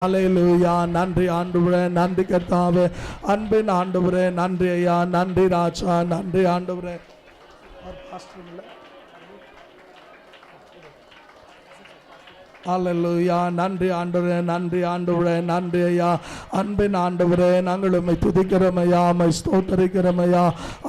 ஹல்லேலூயா. நன்றி ஆண்டவரே, நன்றி கர்த்தாவே, அன்பின் ஆண்டவரே, நன்றி ஐயா, நன்றி ராஜா, நன்றி ஆண்டவரே. ஹல்லேலூயா. நன்றி ஆண்டவரே, நன்றி ஆண்டவரே, நன்றி ஐயா, அன்பின் ஆண்டவரே, நாங்கள் உம்மை துதிக்கிறோம் ஐயா, உம்மை ஸ்தோத்தரிக்கிறோம் ஐயா,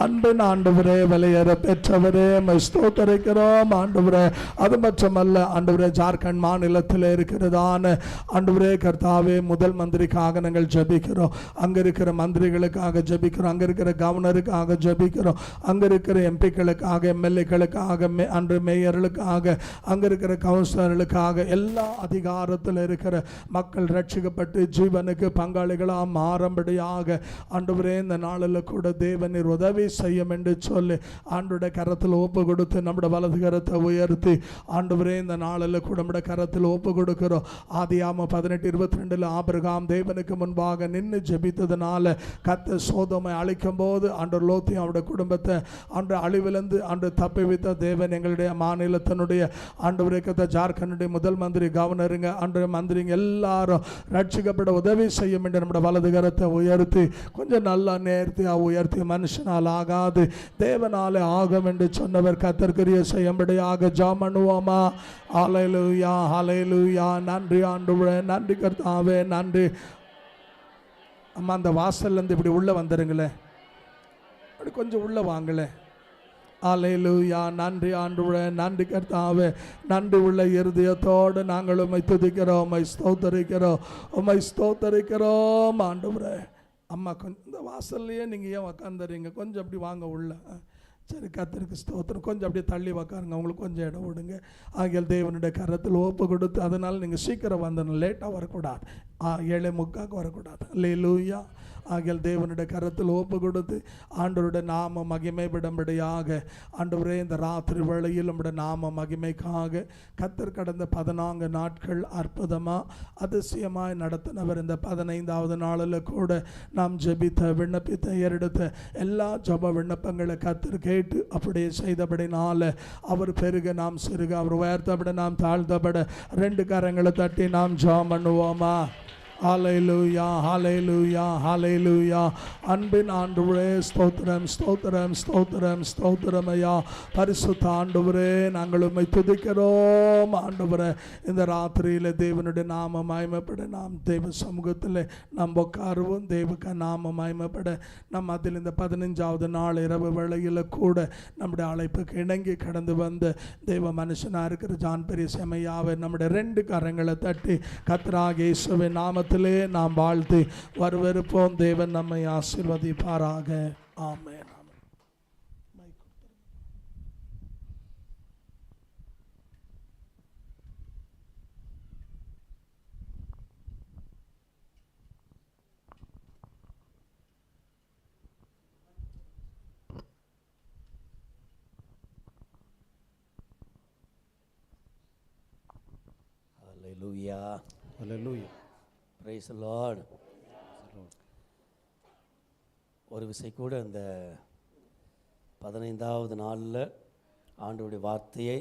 அன்பின் ஆண்டவரே, விலையேற பெற்றவரே, உம்மை ஸ்தோத்தரிக்கிறோம் ஆண்டவரே. அது மட்டுமல்ல ஆண்டவரே, ஜார்க்கண்ட் மாநிலத்தில் இருக்கிறதான ஆண்டவரே கர்த்தாவே, முதல் மந்திரிக்காக நாங்கள் ஜெபிக்கிறோம், அங்கே இருக்கிற மந்திரிகளுக்காக ஜெபிக்கிறோம், அங்கே இருக்கிற கவர்னருக்காக ஜெபிக்கிறோம், அங்கே இருக்கிற எம்பிக்களுக்காக, எம்எல்ஏக்களுக்காக, அன்று மேயர்களுக்காக, அங்கே இருக்கிற கவுன்சிலர்களுக்காக, எல்லா அதிகாரத்தில் இருக்கிற மக்கள் ரட்சிக்கப்பட்டு ஜீவனுக்கு பங்காளிகளாக மாறும்படியாக ஆண்டவரே இந்த நாளில் கூட தேவனீர் உதவி செய்யும் என்று சொல்லி ஆண்டோட கரத்தில் ஒப்பு கொடுத்து நம்முடைய வலது கரத்தை உயர்த்தி ஆண்டவரே இந்த நாளில் கூட நம்முடைய கரத்தில் ஒப்பு கொடுக்கிறோம். ஆதியாகமம் 18:22 ஆபிரகாம் தேவனுக்கு முன்பாக நின்று ஜெபித்ததுனால கர்த்தர் சோதோமை அழிக்கும் போது ஆண்டவர் லோத்தையும் அவருடைய குடும்பத்தை ஆண்டு அழிவிலிருந்து ஆண்டு தப்பி வைத்த தேவன் எங்களுடைய மாநிலத்தினுடைய ஆண்டவரே கர்த்தர் ஜார்க்கண்டுடைய முதல் மந்திரி, கவர்னருங்க, அன்றைய மந்திரிங்க எல்லாரும் ரட்சிக்கப்பட உதவி செய்யும் என்று நம்முடைய வலது கரத்தை உயர்த்தி கொஞ்சம் நல்லா நேர்த்தியாக உயர்த்தி மனுஷனால் ஆகாது தேவனாலே ஆகும் என்று சொன்னவர் கர்த்தர்க்குரிய செய்யும்படியாக ஜெபம் பண்ணுவோமா? ஹல்லேலூயா, ஹல்லேலூயா. நன்றி ஆண்டவரே, நன்றி கர்த்தாவே, நன்றி. அம்மா அந்த வாசல்லேருந்து இப்படி உள்ளே வந்துடுங்களேன், அப்படி கொஞ்சம் உள்ளே வாங்களேன். ஹல்லேலூயா. நன்றி ஆண்டவரே, நன்றி கர்த்தாவே, நன்றி உள்ள இருதயத்தோடு நாங்கள் உம்மை துதிக்கிறோம், உம்மை ஸ்தோத்தரிக்கிறோம், உம்மை ஸ்தோத்தரிக்கிறோம் ஆண்டவரே. அம்மா கொஞ்சம் இந்த வாசல்லையே நீங்கள் ஏன் உக்காந்துறீங்க, கொஞ்சம் அப்படி வாங்க உள்ள. சரி, கர்த்தருக்கு ஸ்தோத்திரம். கொஞ்சம் அப்படியே தள்ளி உக்காருங்க, அவங்களுக்கு கொஞ்சம் இடம் விடுங்க. ஆகியால் தேவனுடைய கரத்தில் ஒப்பு கொடுத்து அதனால் நீங்கள் சீக்கிரம் வந்துடணும், லேட்டாக வரக்கூடாது, 7:45 வரக்கூடாது. ஹல்லேலூயா. ஆகியால் தேவனுடைய கரத்தில் ஒப்பு கொடுத்து ஆண்டவருடைய நாம மகிமைப்படும்படியாக ஆண்டவரே இந்த ராத்திரி வேளையில் நம்முடைய நாம மகிமைக்காக கர்த்தர் கடந்த 14 நாட்கள் அற்புதமாக அதிசயமாய் நடத்தினவர். இந்த 15வது நாளில் கூட நாம் ஜெபித்த விண்ணப்பித்த ஏறெடுத்த எல்லா ஜெப விண்ணப்பங்களை கர்த்தர் கேட்டு அப்படியே செய்தபடினால அவர் பெருக நாம் சிறுக, அவர் உயர்த்தப்பட நாம் தாழ்த்தப்பட 2 கரங்களை தட்டி நாம் ஜெபம் பண்ணுவோமா? ஹல்லேலூயா, ஹல்லேலூயா, ஹல்லேலூயா. அன்பின் ஆண்டவரே ஸ்தோத்திரம், ஸ்தோத்திரம், ஸ்தோத்திரம், ஸ்தோத்திரம் ஐயா. பரிசுத்த ஆண்டவரே நாங்கள் உம்மை துதிக்கிறோம் ஆண்டவரே. இந்த ராத்திரியில் தேவனுடைய நாம மகிமைப்பட நாம் தேவ சமூகத்தில் நாம் உட்காருவோம். தேவக்க நாம மகிமைப்பட நம் அதில் இந்த 15வது நாள் இரவு வேளையில் கூட நம்முடைய அழைப்புக்கு இணங்கி கடந்து வந்த தேவ மனுஷனாக இருக்கிற ஜான் பெரிய செமையாவை நம்முடைய 2 கரங்களை தட்டி கர்த்தராகிய இயேசுவின் நாம நாம் வாழ்த்து வரவேற்போம். தேவன் நம்மை ஆசீர்வதிப்பாராக. ஆமென். Hallelujah. Hallelujah. Praise the Lord. ஒரு விசை கூட இந்த 15வது நாளில் ஆண்டவருடைய வார்த்தையை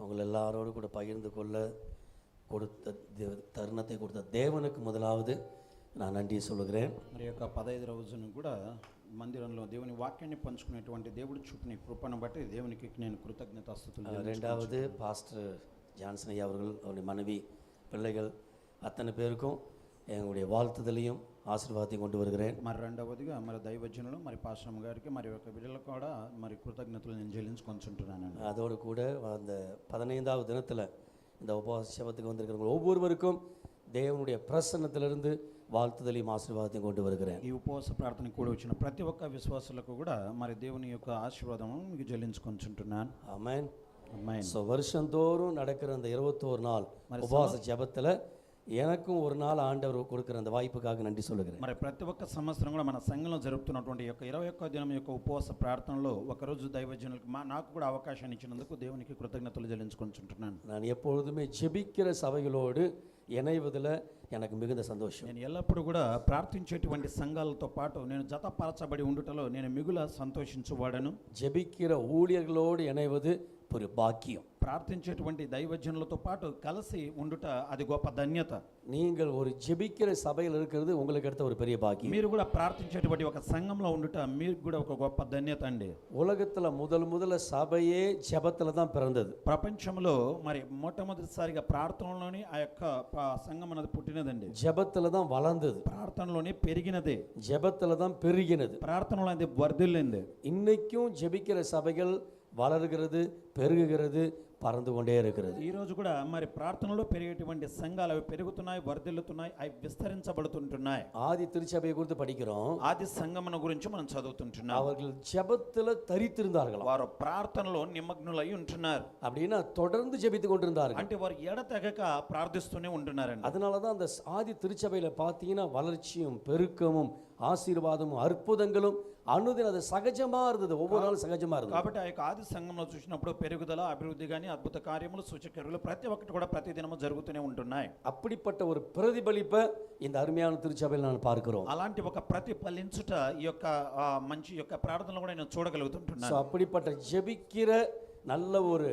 உங்கள் எல்லாரோடு கூட பகிர்ந்து கொள்ள கொடுத்த தருணத்தை கொடுத்த தேவனுக்கு முதலாவது நான் நன்றி சொல்லுகிறேன். మరి యొక్క 15 రోజును కూడా మందిరంలో దేవుని వాక్యాన్ని పంచుకునేటువంటి దేవుడి చూపిన కృపను బట్టి దేవునికి నేను కృతజ్ఞతాస్తుతులు. ரெண்டாவது பாஸ்டர் ஜான்சன் ஐயா அவர்கள், அவருடைய மனைவி, பிள்ளைகள் அத்தனை பேருக்கும் எங்களுடைய வாழ்த்துதலையும் ఆశీర్వాదం கொண்டு வருகிறேன். మరి రెండవదిగా మరి దైవజనులు మరి పాస్టర్ గారికి మరి యొక్క బిడ్డలకు కూడా మరి కృతజ్ఞతలు నేను చెల్లించుకొంచుంటున్నాను. அதோடு கூட அந்த 15வது தினத்தில் இந்த உபவாச ஜெபத்துக்கு வந்திருக்கிறவங்க ஒவ்வொருவருக்கும் தேவனுடைய பிரசன்னத்திலிருந்து வாழ்த்துதலையும் ஆசீர்வாதத்தையும் கொண்டு வருகிறேன். ఈ ఉపవాస ప్రార్థన కూడా వచ్చిన ప్రతి ఒక్క విశ్వాసులకు కూడా మరి దేవుని యొక్క ఆశీర్వాదం మీకు చెల్లించుకొంచుంటున్నాను. ஆமென், ஆமென். ஸோ வருஷந்தோறும் நடக்கிற அந்த 21 நாள் உபவாச ஜெபத்தில் எனக்கும் ஒரு நாள் ஆண்டவர் கொடுக்குற அந்த வாய்ப்புக்காக நன்றி சொல்லுகிறேன். మరి ప్రతి ఒక్క సంవత్సరం కూడా మన సంఘంలో జరుపుతున్నటువంటి యొక్క 21వ దినం యొక్క ఉపవాస ప్రార్థనలో ఒకరోజు దైవజనులకు నాకు కూడా అవకాశాన్ని ఇచ్చినందుకు దేవునికి కృతజ్ఞతలు చెల్లించుకొంచుంటున్నాను. நான் எப்பொழுதுமே ஜெபிக்கிற சபைகளோடு இணைவதில் எனக்கு மிகுந்த சந்தோஷம். నేను ఎల్లప్పుడూ కూడా ప్రార్థించేటువంటి సంఘాలతో పాటు నేను జతపరచబడి ఉండుటలో నేను మిగుల సంతోషించువాడను. ஜெபிக்கிற ஊழியர்களோடு இணைவது ஒரு பாக்கியம். ప్రార్థించేటువంటి దైవజనులతో పాటు కలిసి ఉండుట అది గొప్ప ధన్యత. நீங்கள் ஒரு ஜெபிக்கிற சபையில் இருக்கிறது உங்களுக்கு அடுத்த ஒரு பெரிய பாக்கியம். మీరు కూడా ప్రార్థించేటువంటి ఒక సంఘంలో ఉండుట మీకు కూడా ఒక గొప్ప ధన్యత అండి. உலகத்துல முதல்ல சபையே ஜெபத்துல தான் பிறந்தது. ప్రపంచంలో మరి మొట్టమొదటిసారిగా ప్రార్థనలోని ఆ యొక్క సంఘం అనేది పుట్టినదండి. ஜெபத்துல தான் வளர்ந்தது. ప్రార్థనలోనే పెరిగినది. ஜெபத்துல தான் பெருகினது. ప్రార్థనలో అది వర్ధిల్లింది. இன்னைக்கும் ஜெபிக்கிற சபைகள் வளர்கிறது, பெருகுகிறது, பறந்து கொண்டே இருக்கிறது. ఈ రోజు కూడా మరి ప్రార్థనలో పెరిగేటువంటి సంఘాలు అవి పెరుగుతున్నాయి, వర్ధిల్లుతున్నాయి, అవి విస్తరించబడుతుంటున్నాయి. ஆதி திருச்சபையை குறித்து படிக்கிறோம். ఆది సంఘమున గురించి మనం చదువుతుంటున్నాం. அவர்கள் ஜெபத்துல தரித்திருந்தார்கள். వారు ప్రార్థనలో నిమగ్నులై ఉంటున్నారు. அப்படின்னா தொடர்ந்து ஜெபித்து கொண்டிருந்தார்கள். అంటే వారు ఎడతెగక ప్రార్థిస్తూనే ఉంటున్నారండి. அதனாலதான் அந்த ஆதி திருச்சபையில பார்த்தீங்கன்னா வளர்ச்சியும் பெருக்கமும் ஆசீர்வாதமும் அற்புதங்களும் அனுதினம் அது சகஜமா இருந்தது. ஒவ்வொரு நாளும் சகஜமா இருந்தது. కాబట్టి ఆ యొక్క ఆది సంఘంలో చూసినప్పుడు పెరుగుదల, అభివృద్ధి కానీ అద్భుత కార్యములు, సూచక్రియలు ప్రతి ఒక్కటి కూడా ప్రతి దినము జరుగుతూనే ఉంటున్నాయి. அப்படிப்பட்ட ஒரு பிரதிபலிப்பை இந்த அருமையான திருச்சபையில் நான் பார்க்கிறோம். అలాంటి ఒక ప్రతిఫలించుట ఈ యొక్క మంచి యొక్క ప్రార్థనలు కూడా నేను చూడగలుగుతుంటున్నాను. So, அப்படிப்பட்ட ஜெபிக்கிற நல்ல ஒரு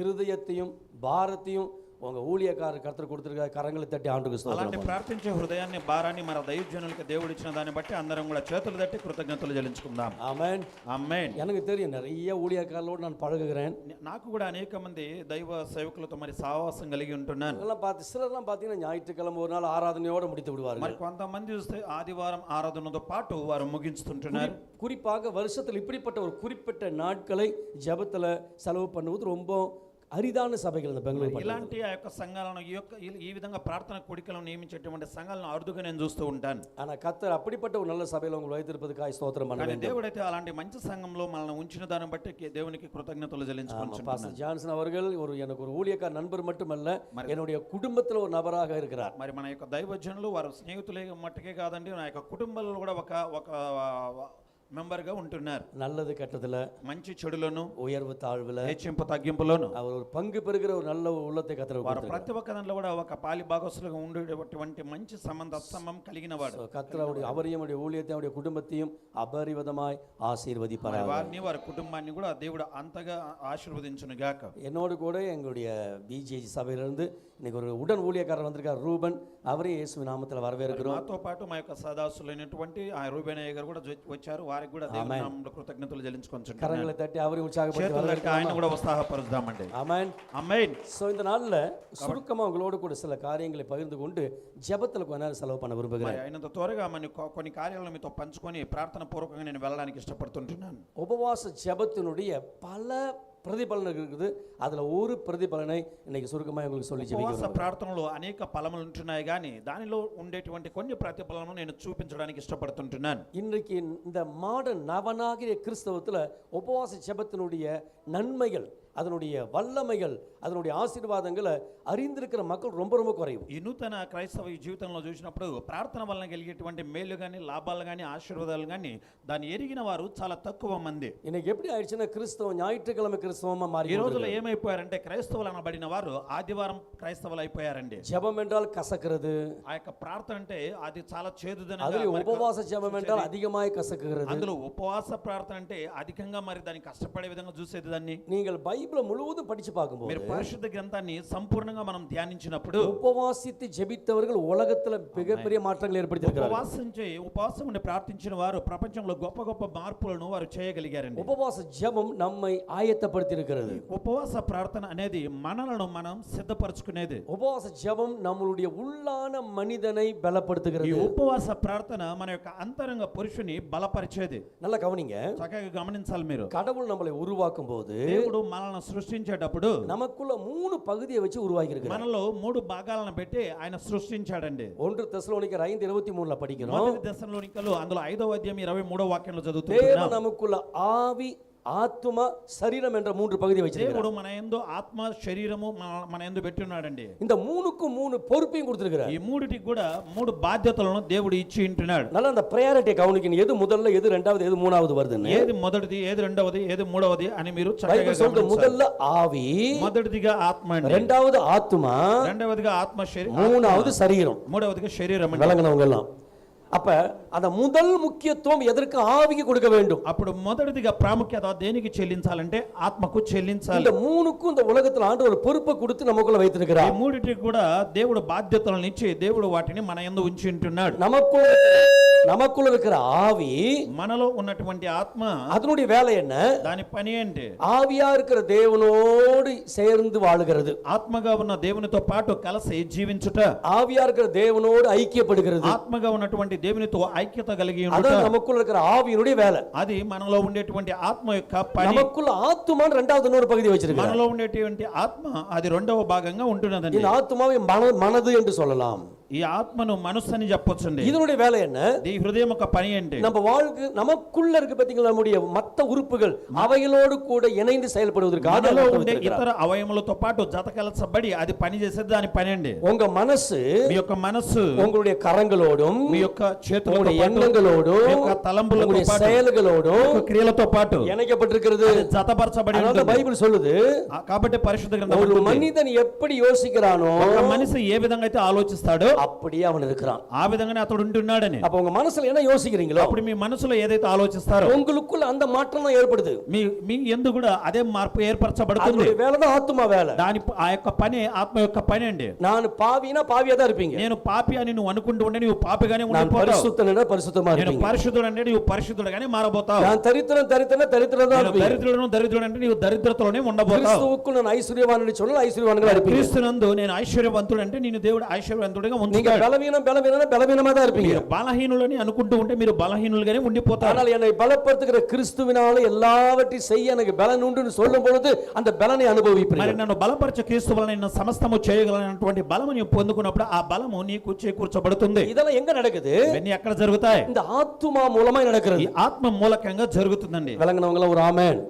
இருதயத்தையும் பாரத்தையும் உங்க ஊழியக்காரர் கர்த்தர் கொடுத்திருக்கார். கரங்களை தட்டி ஆண்டுக்கு అలాంటి ஸ்தோத்திரம். ప్రార్థించే హృదయాన్ని, భారాన్ని మన దైవజనులకు దేవుడు ఇచ్చిన దాన్ని బట్టి అందరం కూడా చేతులు తట్టి కృతజ్ఞతలు చెల్లించుకుందాం. ஆமென். ఆమేన్. எனக்கு தெரியும் நிறைய ஊழியக்காரர்களோடு நான் பழகுகிறேன். నాకు కూడా అనేక మంది దైవ సేవకులతో మరి సహవాసం కలిగి ఉంటున్నాను. இதெல்லாம் பார்த்து சிலர்லாம் பார்த்தீங்கன்னா ஞாயிற்றுக்கிழமை ஒரு நாள் ஆராதனையோட முடித்து விடுவார்கள். మరి కొంతమంది చూస్తే ఆదివారం ఆరాధనతో పాటు వారు ముగించుతుంటున్నారు. குறிப்பாக வருஷத்தில் இப்படிப்பட்ட ஒரு குறிப்பிட்ட நாட்களை ஜெபத்துல செலவு பண்ணுவது ரொம்ப அரிதான சபைகள் இந்த பெங்களூர் பட்டணத்தில். ఇలాంటి ఆ యొక్క సంఘాలను ఈ విధంగా ప్రార్థన కూడికలను నియమించేటువంటి సంఘాలను అరుదుగా నేను చూస్తూ ఉంటాను. ஆனா கர்த்தர் அப்படிப்பட்ட ஒரு நல்ல சபையில உங்களை வைத்திருப்பதற்காக ஸ்தோத்திரம் பண்ண కానీ வேண்டும். దేవుడైతే అలాంటి మంచి సంఘంలో మనల్ని ఉంచిన దాన్ని బట్టి దేవునికి కృతజ్ఞతలు చెల్లించుకుంటున్నాను. பாஸ்டர் ஜான்சன் அவர்கள் எனக்கு ஒரு ஊழியக்கார நண்பர் மட்டுமல்ல, என்னுடைய குடும்பத்தில் ஒரு நபராக இருக்கிறார். మరి మన యొక్క దైవజనులు వారు స్నేహితులే మట్టుకే కాదండి, నా యొక్క కుటుంబంలో కూడా ఒక మెంబర్గా ఉంటున్నారు. நல்லது கெட்டதுல, మంచి చెడులను, உயர்வு தாழ்வுல, హెచ్చింపు తగ్గింపులోను அவர் ஒரு பங்கு பெறுகிற ஒரு நல்ல உள்ளத்தை கர்த்தர் వారు கொடுத்திருக்கிறார். ప్రతి ఒక్క దాంట్లో కూడా ఒక పాలి భాగస్సులుగా ఉండేటువంటి మంచి సత్సంగం కలిగిన వాడు. கர்த்தர் அவரையும் அவருடைய ஊழியத்தையும் அவருடைய குடும்பத்தையும் அபரிவிதமாய் ஆசீர்வதிப்பார். వారిని వారి కుటుంబాన్ని కూడా దేవుడు అంతగా ఆశీర్వదించును గాక. என்னோடு கூட எங்களுடைய பிஜேஜி சபையிலிருந்து இன்னைக்கு ஒரு உடன் ஊழியக்காரர் வந்திருக்கார், ரூபன். அவரையும் இயேசு நாமத்தில் வரவேற்கிறோம். మాతో పాటు మా యొక్క సదాసులైనటువంటి ఆ రూబేనయ్య గారు కూడా వచ్చారు. వారికి కూడా దేవుని నామములో కృతజ్ఞతలు చెల్లించుకుంటున్నాను. கரங்களை தட்டி அவரையும் உற்சாகப்படுத்தி ఆయన కూడా ఉత్సాహపరుద్దామండి. ஆமென். ఆమేన్. ஸோ இந்த நாளில் சுருக்கமாக உங்களோடு கூட சில காரியங்களை பகிர்ந்து கொண்டு ஜெபத்தில் கொஞ்ச நேரம் செலவு பண்ண விரும்புகிறேன். అయినంత త్వరగా కొన్ని కార్యాలను మీతో పంచుకొని ప్రార్థన పూర్వకంగా నేను వెళ్ళడానికి ఇష్టపడుతుంటున్నాను. உபவாச ஜெபத்தினுடைய பல பிரதிபலன் இருக்குது. அதில் ஒரு பிரதிபலனை இன்னைக்கு சுருக்கமாக உங்களுக்கு சொல்லி ఉపవాస ஜெபிக்கிறேன். ప్రార్థనలో అనేక ఫలములు ఉంటున్నాయి, కానీ దానిలో ఉండేటువంటి కొన్ని ప్రతిఫలను నేను చూపించడానికి ఇష్టపడుతుంటున్నాను. இன்றைக்கு இந்த மாடர்ன் நவநாகரிக கிறிஸ்தவத்தில் உபவாச ஜெபத்தினுடைய நன்மைகள், அதனுடைய வல்லமைகள், அதனுடைய ஆசீர்வாதங்களை அறிந்திருக்கிற மக்கள் ரொம்ப ரொம்ப குறைவு. ఈ నూతన క్రైస్తవ జీవితంలో చూసినప్పుడు ప్రార్థన వలన కలిగేటువంటి మేలు కానీ, లాభాలు కానీ, ఆశీర్వాదాలు కానీ దాన్ని ఎరిగిన వారు చాలా తక్కువ మంది. இன்னைக்கு எப்படி ஆயிடுச்சுன்னா கிறிஸ்தவம் ஞாயிற்றுக்கிழமை கிறிஸ்தவமா ఈ மாறி రోజుల్లో ఏమైపోయారంటే క్రైస్తవులు అనబడిన వారు ఆదివారం క్రైస్తవులు అయిపోయారండి. ஜெபம் என்றால் கசக்கிறது, ఆ యొక్క ప్రార్థన అంటే అది చాలా చేదుదనగా, அதில் உபவாச ஜெபம் என்றால் அதிகமாய் கசக்குகிறது. అందులో ఉపవాస ప్రార్థన అంటే అధికంగా మరి దాన్ని కష్టపడే విధంగా చూసేది. దాన్ని நீங்கள் பைபிளை முழுவதும் படிச்சு பார்க்கும்போது మీరు పరిశుద్ధ గ్రంథాన్ని సంపూర్ణంగా మనం ధ్యానించినప్పుడు உபவாசித்து ஜெபித்தவர்கள் உலகத்துல மிகப்பெரிய மாற்றங்கள் ஏற்படுத்தியிருக்கிறார்கள். ఉపవాసం ఉండి ప్రార్థించిన వారు ప్రపంచంలో గొప్ప గొప్ప మార్పులను వారు చేయగలిగారండి. உபவாச ஜெபம் நம்மை ஆயத்தப்படுத்தி இருக்கிறது. ఉపవాస ప్రార్థన అనేది మనలను మనం సిద్ధపరచుకునేది. உபவாச ஜெபம் நம்மளுடைய உள்ளான மனிதனை ఈ பலப்படுத்துகிறது. ఉపవాస ప్రార్థన మన యొక్క అంతరంగ పురుషుని బలపరిచేది. நல்லா கவனிங்க, చక్కగా గమనించాలి మీరు. கடவுள் நம்மளை உருவாக்கும் போது దేవుడు మనల్ని సృష్టించేటప్పుడు நமக்குள்ள 3 பகுதியை வச்சு உருவாக்கி இருக்கிறார். మనలో 3 భాగాలను పెట్టి ఆయన సృష్టించాడండి. 1 தெசலோனிக்கர் 5:23 படிக்கிறோம். మొదటి దశలోనికలు అందులో 5వ అధ్యాయం 23వ వాక్యంలో தேவன் చదువుతున్నాం. நமக்குள்ள ஆவி, ஆத்துமா, சரீரம் என்ற 3 பகுதியை வச்சிருக்கிறார். దేవుడు మన యందు ఆత్మ, శరీరము మన యందు పెట్టి ఉన్నాడండి. இந்த 3க்கும் 3 பொறுப்பையும் கொடுத்திருக்கிறார். ఈ మూడిటికి కూడా 3 బాధ్యతలను దేవుడు ఇచ్చి ఉంటున్నాడు. நல்லா அந்த பிரையாரிட்டியை கவனிக்கணும். எது முதல்ல, எது ரெண்டாவது, எது மூணாவது வருதுன்னு. ఏది మొదటిది, ఏది రెండవది, ఏది మూడవది అని మీరు చక్కగా பைபிள் சொல்றது గమనించాలి. முதல்ல ஆவி, మొదటిదిగా ఆత్మ అండి, ரெண்டாவது ஆத்துமா, రెండవదిగా ఆత్మ, மூணாவது சரீரம். మూడవదిగా శరీరం అండి. விளங்குனவங்க எல்லாம் அப்ப அந்த முதல் முக்கியத்துவம் எதற்கு? ஆவிக்கு கொடுக்க வேண்டும். అప్పుడు మొదటిదిగా ప్రాముఖ్యత దేనికి చెల్లించాలంటే ఆత్మకు చెల్లించాలి. இந்த மூணுக்கும் இந்த உலகத்துல ஆண்டவர் ஒரு பொறுப்பை கொடுத்து நமக்குள்ள ఈ வைத்திருக்கிறார். మూడిటికి కూడా దేవుడు బాధ్యతలను ఇచ్చి దేవుడు వాటిని మన యందు ఉంచి ఉంటున్నాడు. நமக்குள்ள இருக்கிற ஆவி, మనలో ఉన్నటువంటి ఆత్మ, அதனுடைய வேலை என்ன? దాని పని ఏంటి? ஆவியா இருக்கிற தேவனோடு சேர்ந்து வாழுகிறது. ఆత్మగా ఉన్న దేవునితో పాటు కలిసి జీవించుట. ஆவியா இருக்கிற தேவனோடு ஐக்கியப்படுகிறது. ఆత్మగా ఉన్నటువంటి దేవునితో ఐక్యత కలిగి ఉండుట. அதான் நமக்குள்ள இருக்கிற ஆவியினுடைய வேலை. అది మనలో ఉండేటువంటి ఆత్మ యొక్క పని. நமக்குள்ள ஆத்துமான் இரண்டாவது இன்னொரு பகுதி வச்சிருக்கார். మనలో ఉండేటువంటి ఆత్మ అది రెండవ భాగంగా ఉంటున్నదండి. இந்த ஆத்துமாவை மனது என்று சொல்லலாம். ఈ ఆత్మను మనస్సు అని చెప్పొచ్చండి. இதனுடைய வேலை என்ன? ఈ హృదయం యొక్క పని ఏంటి? நம்ம வாழ்க்கை நமக்குள்ள இருக்கு பாத்தீங்களா, நம்முடைய மத்த உறுப்புகள் அவைகளோடு கூட இணைந்து செயல்படுவதற்காக మనలో ఉండే ఇతర అవయములతో పాటు జతకలసబడి అది పని చేసేది దాని పని అండి. உங்க மனசு, మీ యొక్క మనస్సు உங்களுடைய கரங்களோடும், మీ యొక్క చేతులతో உங்களுடைய పాటు, எண்ணங்களோடும், మీ యొక్క తలంపులతో உங்களுடைய పాటు, செயல்களோடும், మీ యొక్క క్రియలతో పాటు இணைக்கப்பட்டிருக்கிறது. అది జతపరచబడి அதனால ఉంటుంది. பைபிள் சொல்லுது, కాబట్టి పరిశుద్ధ గ్రంథం ஒரு అంటుంది, மனிதன் எப்படி யோசிக்கிறானோ ఒక మనిషి ఏ విధంగా అయితే ఆలోచిస్తాడో அப்படியே அவன் இருக்கிறான். ఆ విధంగానే అతడు ఉంటున్నాడని. அப்ப உங்க மனசுல என்ன யோசிக்கிறீங்களோ అప్పుడు మీ మనసులో ఏదైతే ఆలోచిస్తారో உங்களுக்குள்ள அந்த மாற்றம் தான் ஏற்படுது. మీ యందు కూడా అదే మార్పు ఏర్పరచబడుతుంది. அதனுடைய வேலை தான் ஆத்துமா வேலை. దాని ఆ యొక్క పని ఆత్మ యొక్క పని అండి. நான் பாவினா பாவியா தான் இருப்பீங்க. నేను పాపి అని నువ్వు అనుకుంటూ ఉంటే నువ్వు పాపిగానే நான் ఉండిపోతావు. பரிசுத்தனா பரிசுத்தமா నేను இருப்பீங்க. పరిశుద్ధుడు అంటే నువ్వు పరిశుద్ధుడుగానే మారబోతావు. நான் தரித்திரம் தான் నేను இருப்பீங்க. దరిద్రుడు అంటే నీవు దరిద్రతలోనే ఉండబోతావు. கிறிஸ்துவுக்குள் நான் ஐஸ்வரியவான் சொன்னால் ஐஸ்வரியவான்களா இருப்பீங்க. క్రీస్తునందు నేను ఐశ్వర్యవంతుడు అంటే నేను దేవుడు ఐశ్వర్యవంతుడిగా நீங்க ఉంచుతాడు. பலவீனமா தான் இருப்பீங்க. మీరు బలహీనులని అనుకుంటూ ఉంటే మీరు బలహీనులుగానే ఉండిపోతారు. ஆனால் என்னை பலப்படுத்துகிற கிறிஸ்துவினால எல்லாவற்றையும் செய்ய எனக்கு பலன் உண்டுன்னு சொல்லும் பொழுது அந்த பலனை మరి அனுபவிப்பீங்க. నన్ను బలపరచే క్రీస్తు వలన నేను సమస్తము చేయగలనటువంటి బలము నీవు పొందుకున్నప్పుడు ఆ బలము నీకు చేకూర్చబడుతుంది. இதெல்லாம் எங்க நடக்குது? ఇవన్నీ ఎక్కడ జరుగుతాయి? இந்த ఆత్మ మూలమై ఈ நடக்கிறது. ఆత్మ మూలకంగా జరుగుతుందండి. விளங்குனவங்க ஒரு ஆமென்.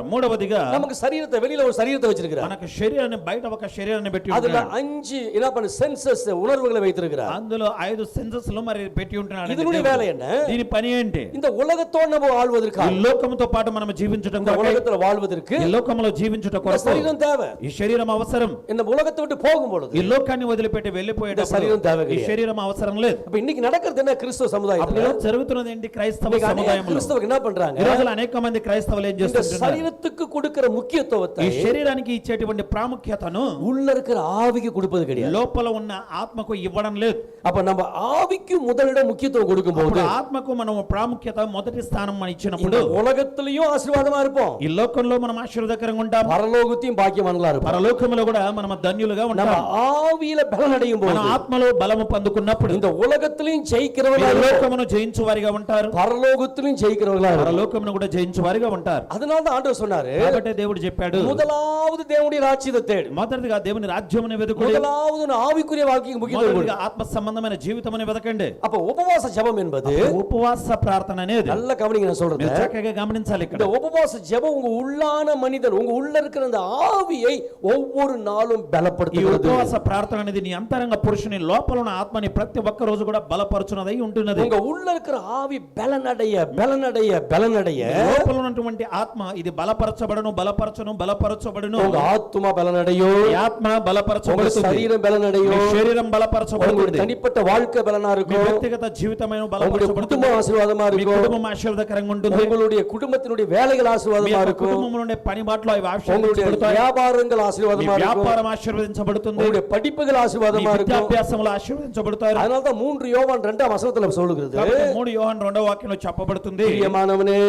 మూడవదిగా நமக்கு சரீரத்தை வெளியில ஒரு சரீரத்தை வச்சிருக்கிறார். మనకు శరీరాన్ని బయట ఒక శరీరాన్ని పెట్టి அதுல ఉంటాడు. 5 என்ன பண்ண சென்சஸ் உணர்வுகளை வைத்திருக்கிறார். అందులో 5 సెన్సెస్ లు మరి పెట్టి ఉంటున్నాడు. இதனுடைய வேலை என்ன? దీని పని ఏంటి? இந்த ఉలగతోడు நம்ம வாழ்வதற்கு, ఈ లోకముతో పాటు మనం జీవించడం இந்த కొరకు, உலகத்துல வாழ்வதற்கு ఈ లోకములో జీవించుట இந்த కొరకు சரீரம் தேவை. ఈ శరీరం అవసరం. இந்த ఉలగத்தை விட்டு போகும் பொழுது ఈ లోకాన్ని వదిలిపెట్టి இந்த వెళ్ళిపోయేటప్పుడు சரீரம் தேவை. ఈ శరీరం అవసరం లేదు. அப்ப இன்னைக்கு நடக்கிறது என்ன? கிறிஸ்தவ అప్పుడు சமுதாயத்துல ఇలా జరుగుతున్నది ఏంటి? క్రైస్తవ இன்னைக்கு அநேக సముదాయంలో கிறிஸ்தவர்கள் என்ன பண்றாங்க? ఈ రోజుల్లో అనేక మంది క్రైస్తవులు ఏం இந்த చేస్తున్నారు? சரீரத்துக்கு கொடுக்கிற முக்கியத்துவத்தை ఈ శరీరానికి ఇచ్చేటువంటి ప్రాముఖ్యతను உள்ள இருக்கிற ஆவிக்கு கொடுப்பது கிடையாது. లోపల ఉన్న ఆత్మకు ఇవ్వడం లేదు. அப்ப நம்ம ஆவிக்கு முதலிடம் முக்கியத்துவம் கொடுக்கும் போது అప్పుడు ఆత్మకు మనం ప్రాముఖ్యత మొదటి స్థానం మనం இந்த ఇచ్చినప్పుడు உலகத்திலயும் ஆசீர்வாதமா இருப்போம், ఈ లోకంలో మనం ఆశీర్వాదకరంగా ఉంటాం, பரலோகத்தையும் பாக்கியவான்களா இருப்போம். పరలోకములో కూడా మనం ధన్యులుగా நம்ம ఉంటాం. ஆவியில பலன் அடையும் మన போது ఆత్మలో బలము పొందుకున్నప్పుడు இந்த உலகத்திலயும் జయింக்கிறவர்களா మీరు இருப்போம், లోకమును జయించు వారిగా ఉంటారు, பரலோகத்திலயும் ஜெயிக்கிறவர்களா இருப்போம். పరలోకమును కూడా జయించు వారిగా ఉంటారు. அதனால தான் ஆண்டவர் சொன்னாரு, కాబట్టి దేవుడు చెప్పాడు, முதலாவது தேவனுடைய ராஜ்யத்தை தேடு, మొదటిగా దేవుని రాజ్యమును వెతుకుడి, முதலாவது உன் ஆவிக்குரிய வாழ்க்கைக்கு முக்கியத்துவம் கொடு. మొదటిగా ఆత్మ సంబంధమైన జీవితమును వెతకండి. அப்ப ఉపవాச ஜெபம் என்பது, ఉపవాస ప్రార్థన అనేది நல்ல கவனிங்க நான் சொல்றது, మీరు చక్కగా గమనించాలి. ఇక్కడ இந்த ఉపவாச ஜெபம் உங்க உள்ளான மனிதன், உங்க உள்ள இருக்கிற அந்த ஆவியை ஒவ்வொரு நாளும் ఈ பலப்படுத்துகிறது. ఉపవాస ప్రార్థన అనేది నీ అంతరంగ పురుషుని లోపల ఉన్న ఆత్మని ప్రతి ఒక్క రోజు కూడా బలపరచునదై ఉంటున్నది. உங்க உள்ள இருக்கிற ஆவி பலனடைய பலனடைய பலனடைய, లోపల ఉన్నటువంటి ఆత్మ ఇది బలపరచబడును బలపరచును బలపరచబడును. உங்க ஆத்துமா பலனடையும், ఈ ఆత్మ உங்க బలపరచబడుతుంది, சரீரம் మీ பலனடையும், శరీరం உங்களுடைய బలపరచబడుతుంది, தனிப்பட்ட வாழ்க்கை பலனா మీ இருக்கும், వ్యక్తిగత జీవితమైన உங்களுடைய బలపరచబడుతుంది, குடும்ப ஆசீர்வாதமா మీ இருக்கும், కుటుంబం ఆశీర్వాదకరంగా ఉంటుంది, உங்களுடைய కుటుంబத்தினுடைய వేலைகள் మీ ఆశీర్వాదமா యొక్క இருக்கும், కుటుంబంలో ఉండే పని బాటలో అవి உங்களுடைய ఆశీర్వదించబడతాయి, வியாபாரங்கள் మీ ஆசீர்வாதமா இருக்கும், వ్యాపారం ఆశీర్వదించబడుతుంది, உங்களுடைய படிப்புகள் మీ ஆசீர்வாதமா இருக்கும். విద్యాభ్యాసములు ఆశీర్వదించబడతారు. அதனால தான் 3 யோவான் 2ஆம் வசனத்துல சொல்லுகிறது, కాబట్టి 3 యోహాను 2వ వాక్యంలో చెప్పబడుతుంది, பிரியமானவனே,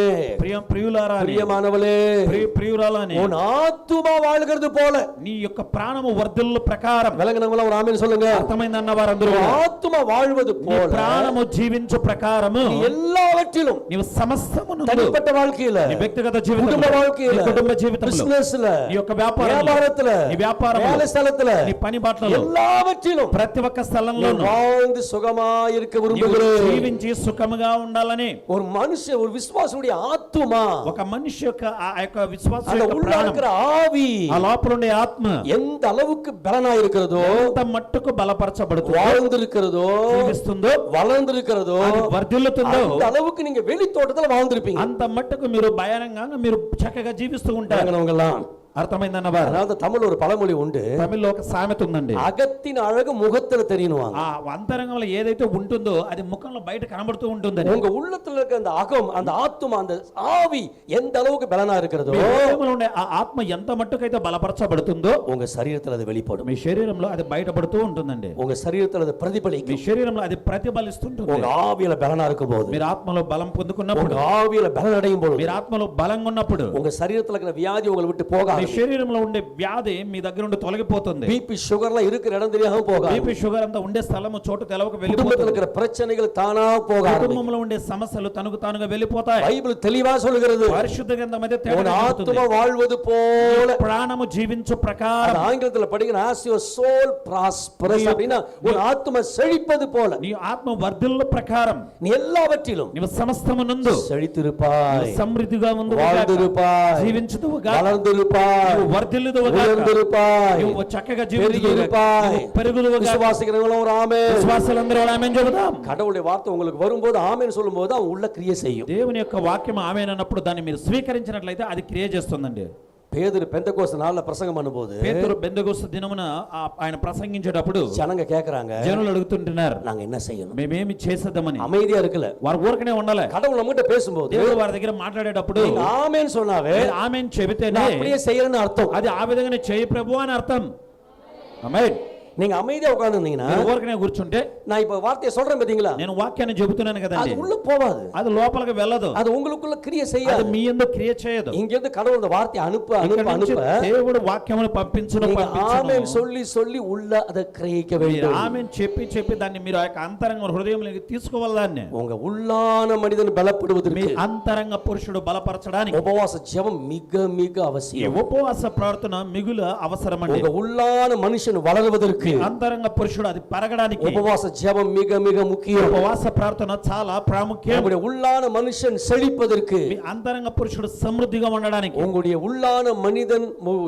ప్రియులారా అని, பிரியமானவளே, ప్రియురాలా అని, உன் ஆத்துமா வாழ்கிறது போல, నీ యొక్క ప్రాణము వర్ధిల్ల ప్రకారం, விலங்கினவங்கள ஒரு ஆமென் சொல்லுங்க, అర్థమైందన్న వారందరూ உன் ஆத்துமா வாழ்வது నీ போல ప్రాణము జీవించు ప్రకారము நீ எல்லாவற்றிலும், నీవు సమస్తమును தனிப்பட்ட வாழ்க்கையில, నీ వ్యక్తిగత குடும்ப జీవితంలో, வாழ்க்கையில, నీ కుటుంబ జీవితంలో, பிசினஸ்ல, నీ యొక్క వ్యాపారంలో, வியாபாரத்துல, నీ వ్యాపారంలో, வேலை ஸ்தலத்துல, నీ పని బాటలలో, எல்லாவற்றிலும் ప్రతి ఒక్క நீ స్థలంలోనూ வாழ்ந்து சுகமாய் இருக்க నీవు விரும்புகிறேன். జీవించి సుఖముగా ఉండాలని ஒரு மனுஷன், ஒரு விசுவாசனுடைய ஆத்துமா, ఒక మనిషి యొక్క ఆ యొక్క విశ్వాస அந்த యొక్క உள்ள ప్రాణం, இருக்கிற ஆவி ఆ లోపల ఉండే ఆత్మ எந்த அளவுக்கு பலனா இருக்கிறதோ, ఎంత మట్టుకు బలపరచబడుతుందో, வாழ்ந்திருக்கிறதோ, జీవిస్తుందో, வளர்ந்திருக்கிறதோ, అది వర్ధిల్లుతుందో, அந்த அளவுக்கு நீங்க வெளி தோட்டத்துல வாழ்ந்திருப்பீங்க. అంత మట్టుకు మీరు భయానంగా మీరు చక్కగా జీవిస్తూ ఉంటారు. எல்லாம் అర్థమైందన్న వారు அதாவது தமிழ் ஒரு பழமொழி உண்டு, తమిళ్లో ఒక సామెత ఉందండి. அகத்தின் அழகு முகத்துல தெரியணுவாங்க. ఆ అంతరంగంలో ఏదైతే ఉంటుందో అది ముఖంలో బయట కనబడుతూ ఉంటుందని. உங்க உள்ளத்துல இருக்க அந்த அகம், அந்த ஆத்துமா, அந்த ஆவி எந்த அளவுக்கு பலனா இருக்கிறதோ మీ హృదయంలో ఉండే ఆ ఆత్మ ఎంత మట్టుకైతే బలపరచబడుతుందో உங்க சரீரத்துல அது வெளிப்படும். మీ శరీరంలో అది బయటపడుతూ ఉంటుందండి. உங்க சரீரத்துல அது మీ பிரதிபலிக்கும். శరీరంలో అది ప్రతిబలిస్తుంటుంది. உங்க ఆవిயில பலனா இருக்கும் போது, మీరు ఆత్మలో బలం పొందుకున్నప్పుడు, உங்க ஆவியில பலன் அடையும் போது, మీరు ఆత్మలో బలంగా ఉన్నప్పుడు உங்க சரீரத்துல இருக்கிற வியாதி உங்களை விட்டு మీ போகாது. శరీరంలో ఉండే వ్యాధి మీ దగ్గర నుండి తొలగిపోతుంది. பிபி சுகர்லாம் இருக்கிற இடம் தெரியாம போகாது. బీపీ షుగర్ అంతా ఉండే స్థలము చోటు తెలవక குடும்பத்துல వెళ్ళిపోతుంది. இருக்கிற பிரச்சனைகள் தானா போகாது. కుటుంబంలో ఉండే సమస్యలు తనకు తానుగా వెళ్ళిపోతాయి. பைபிள் தெளிவா சொல்லுகிறது, పరిశుద్ధ గ్రంథం అయితే உன் తేటగా చెబుతుంది. ஆத்துமா வாழ்வது போல, ప్రాణము జీవించు அது ప్రకారం ஆங்கிலத்துல படிக்கிற as your soul prospers அப்படினா உன் ஆத்துமா செழிப்பது போல నీ ఆత్మ వర్ధిల్లు ప్రకారం நீ எல்லாவற்றிலும் నీవు సమస్తమునందు செழித்திருப்பாய், సమృద్ధిగా ఉందువు வாழ்ந்திருப்பாய், జీవించుదువు గాక, வளர்ந்திருப்பாய், నీవు వర్ధిల్లుదువు గాక, உயர்ந்திருப்பாய், నీవు చక్కగా జీవించుదువు గాక, பெருகியிருப்பாய். నీవు పెరుగుదువు గాక. விசுவாசிக்கிறவங்களும் ஒரு ஆமென். విశ్వాసులందరూ ఆమేన్ చెబుదాం. கடவுளுடைய வார்த்தை உங்களுக்கு வரும்போது ஆமென் சொல்லும்போது அவன் உள்ள கிரியை செய்யும். దేవుని యొక్క వాక్యం ఆమేన్ అన్నప్పుడు దాన్ని మీరు స్వీకరించినట్లయితే అది క్రియ చేస్తుందండి. பேதுரு பெந்தெகோஸ்து நாள்ல பிரசங்கம் பண்ணும்போது పేతురు బెందెగొస్తు దినమున ఆయన ప్రసంగించేటప్పుడు ஜனங்க கேக்குறாங்க, జనులు అడుగుతుంటున్నారు, நாங்க என்ன செய்யணும்? మేమేమి చేసేద్దామని. அமைதியா இருக்கல. వారు ఊరకనే ఉండాలి. கடவுள் நம்மகிட்ட பேசும்போது దేవుడు వారి దగ్గర మాట్లాడేటప్పుడు நீங்க ஆமென் சொன்னாவே ఆమేన్ చెబితేనే நான் அப்படியே செய்யறேன்னு అర్థం. అది ఆ విధంగానే చేయి ప్రభు అని అర్థం. ఆమేన్. நீங்க அமைதியா உட்கார்ந்திருந்தீங்கன்னா, మీరు ఊరకనే కూర్చుంటే, நான் இப்ப வார்த்தையை சொல்றேன் பாத்தீங்களா, నేను వాక్యాన్ని చెబుతున్నాను కదండి, அது உள்ள போவாது, అది లోపలికి వెళ్ళదు, அது உங்களுக்குள்ள கிரியை అది செய்யாது. మీ యందు క్రియ చేయదు. இங்க இருந்து கடவுள் அந்த வார்த்தையை அனுப்ப ఇక్కడ அனுப்ப నుంచి அனுப்ப దేవుడు వాక్యమును పంపించును நீங்க ஆமென் పంపించును. சொல்லி சொல்லி உள்ள அதை கிரகிக்க మీరు வேண்டும். ఆమేన్ చెప్పి చెప్పి దాన్ని మీరు ఆ యొక్క అంతరంగ హృదయంలోకి తీసుకోవాలి. దాన్ని உங்க உள்ளான மனிதன் మీ பலப்படுவதற்கு అంతరంగ పురుషుడు బలపరచడానికి உபவாச ஜெபம் மிக மிக ఈ அவசியம். ఉపవాస ప్రార్థన మిగుల అవసరమండి. உங்க உள்ளான மனுஷன் வளருவதற்கு అంతరంగ పురుషుడు అది పెరగడానికి உபவாச ஜெபம் மிக மிக முக்கியம். ఉపవాస ప్రార్థన చాలా ప్రాముఖ్యం. உங்களுடைய உள்ளான மனுஷன் செழிப்பதற்கு, మీ అంతరంగ పురుషుడు సమృద్ధిగా ఉండడానికి, உங்களுடைய உள்ளான மனிதன்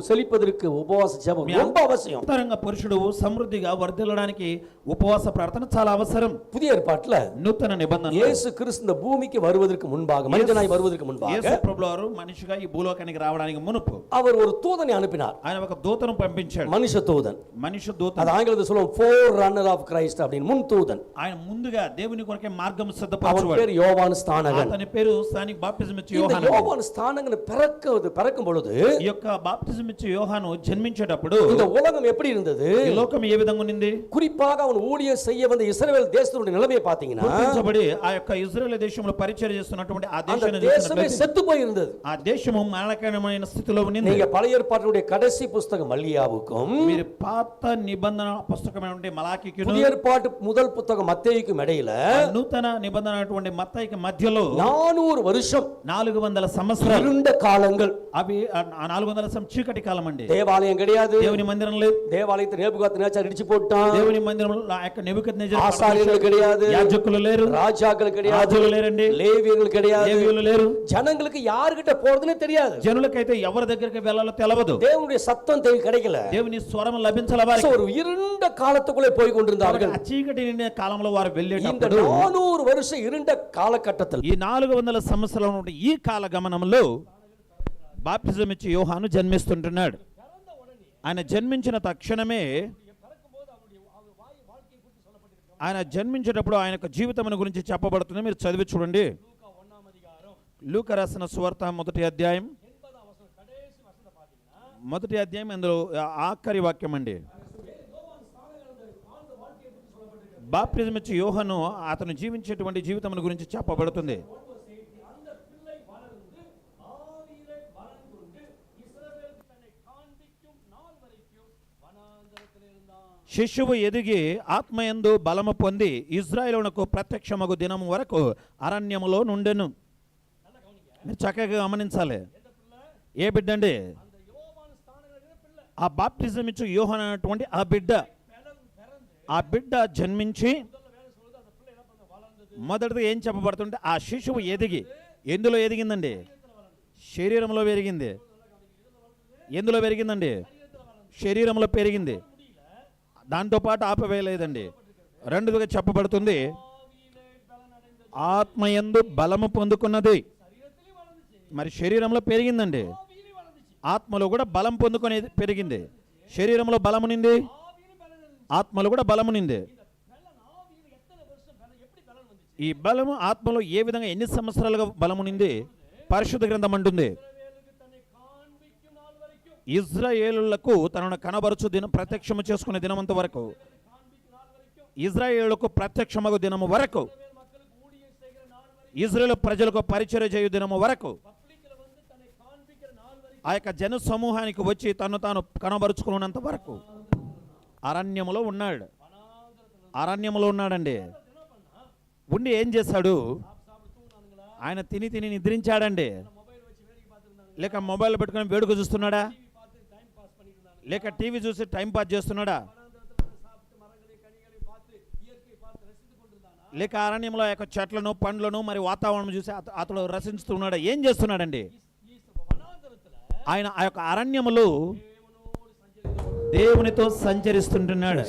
செழிப்பதற்கு உபவாச ஜெபம் ரொம்ப அவசியம். అంతరంగ పురుషుడు సమృద్ధిగా వర్ధిల్లడానికి ఉపవాస ప్రార్థన చాలా అవసరం. புதிய ஏற்பாட்டுல నూతన నిబంధన இயேசு கிறிஸ்து இந்த பூமிக்கு வருவதற்கு முன்பாக, மனிதனாய் வருவதற்கு முன்பாக యేసు ప్రభువారు మనిషిగా ఈ భూలోకానికి రావడానికి మునుపు அவர் ஒரு தூதனை அனுப்பினார். ఆయన ఒక దూతను పంపించాడు. மனுஷ தூதன். మనిషి దూత. அது ஆங்கிலத்தில் சொல்லுவோம் ஃபோர் ரன்னர் ஆஃப் கிரைஸ்ட் அப்படின்னு, முன் தூதன். ఆయన ముందుగా దేవుని కొరకే మార్గం அவன் సిద్ధపరచువాడు. பேர் யோவான் ஸ்நானகன். అతని పేరు స్థానిక బాప్తిజం ఇచ్చే இந்த యోహాను. யோவான் ஸ்நானகன் பிறக்கும் பொழுது ఈ యొక్క బాప్తిజం ఇచ్చే యోహాను జన్మించేటప్పుడు இந்த உலகம் எப்படி இருந்தது? ఈ లోకం ఏ విధంగా ఉంది? குறிப்பாக அவன் ஊழியம் செய்ய வந்த இஸ்ரவேல் தேசத்தினுடைய நிலைமையை பார்த்தீங்கன்னா, గుర్తించబడి ఆ యొక్క ఇజ్రాయెల్ దేశంలో పరిచయం చేస్తున్నటువంటి ఆ அந்த దేశాన్ని தேசமே చూసినట్లయితే செத்து போயிருந்தது. ఆ దేశము మరణకరమైన స్థితిలో ఉంది. நீங்க பழைய ஏற்பாட்டினுடைய கடைசி புஸ்தகம் மல்கியாவுக்கும், మీరు పాత నిబంధన పుస్తకమైనటువంటి మలాకీకి, புதிய ஏற்பாட்டு முதல் புத்தகம் மத்தேயுக்கும் இடையில నూతన నిబంధన అయినటువంటి మత్తయికి మధ్యలో 400 வருஷம் 400 సంవత్సరాలు இருண்ட காலங்கள். అవి ఆ 400 చీకటి కాలం అండి. தேவாலயம் கிடையாது. దేవుని మందిరం లేదు. தேவாலயத்தை நேபுகாத்நேச்சார் இடிச்சு போட்டான். దేవుని మందిరంలో ఆ యొక్క నెబుకద్నెజరు ஆசாரியர்கள் கிடையாது. యాజకులు లేరు. ராஜாக்கள் கிடையாது. రాజులు లేరండి. லேவியர்கள் கிடையாது. లేవీయులు లేరు. ஜனங்களுக்கு யார்கிட்ட போறதுன்னு தெரியாது. జనులకైతే ఎవరి దగ్గరికి వెళ్ళాలో తెలియదు. தேவனுடைய சத்தம் கிடைக்கல. దేవుని స్వరం లభించల వారికి. ஒரு இருண்ட காலத்துக்குள்ளே போய் கொண்டிருந்தார்கள். ఆ చీకటి నిండిన కాలంలో వారు இந்த వెళ్ళేటప్పుడు 400 வருஷம் இருண்ட காலகட்டத்தில் ఈ 400 సంవత్సరాల నుండి ఈ కాల గమనంలో బాప్తిజం ఇచ్చి యోహాను జన్మిస్తుంటున్నాడు. ఆయన జన్మించిన తక్షణమే ఆయన జన్మించేటప్పుడు ఆయన యొక్క జీవితం గురించి చెప్పబడుతుంది. మీరు చదివి చూడండి. లూకా రాసిన సువార్త మొదటి అధ్యాయం అందులో ఆఖరి వాక్యం అండి. బాప్తిజం ఇచ్చి యోహాను అతను జీవించేటువంటి జీవితం గురించి చెప్పబడుతుంది. శిశువు ఎదిగి ఆత్మయందు బలము పొంది ఇజ్రాయేలునకు ప్రత్యక్షమగు దినము వరకు అరణ్యములో నుండెను. మీరు చక్కగా గమనించాలి. ఏ బిడ్డ అండి? ఆ బాప్టిజం ఇచ్చు యోహాను అనేటువంటి ఆ బిడ్డ జన్మించి మొదటిది ఏం చెప్పబడుతుంటే ఆ శిశువు ఎదిగి, ఎందులో ఎదిగిందండి? శరీరంలో పెరిగింది. ఎందులో పెరిగిందండి? శరీరంలో పెరిగింది. దాంతోపాటు ఆపవేయలేదండి. రెండవదిగా చెప్పబడుతుంది ఆత్మయందు బలము పొందుకున్నది. మరి శరీరంలో పెరిగిందండి. ఆత్మలో కూడా బలం పొందుకొని పెరిగింది. శరీరంలో బలమునింది, ఆత్మలో కూడా బలమునింది. ఈ బలము ఆత్మలో ఏ విధంగా ఎన్ని సంవత్సరాలుగా బలమునింది? పరిశుద్ధ గ్రంథం అంటుంది, ఇజ్రాయేలులకు తనను కనబరుచు దినం ప్రత్యక్షము చేసుకునే దినమంత వరకు, ఇజ్రాయేలుకు ప్రత్యక్షమగు దినము వరకు, ఇజ్రాయేలు ప్రజలకు పరిచర్య చేయు దినము వరకు, ఆ యొక్క జన సమూహానికి వచ్చి తను తాను కనబరుచుకున్నంత వరకు అరణ్యములో ఉన్నాడు. అరణ్యములో ఉన్నాడండి. ఉండి ఏం చేశాడు? ఆయన తిని తిని నిద్రించాడండి. లేక మొబైల్ పెట్టుకుని వేడుక చూస్తున్నాడా? లేక టీవీ చూసి టైం పాస్ చేస్తున్నాడా? లేక అరణ్యంలో యొక్క చెట్లను పండ్లను మరి వాతావరణం చూసి అతడు రసించుతున్నాడా? ఏం చేస్తున్నాడండి? ఆయన ఆ యొక్క అరణ్యములో దేవునితో సంచరిస్తుంటున్నాడు.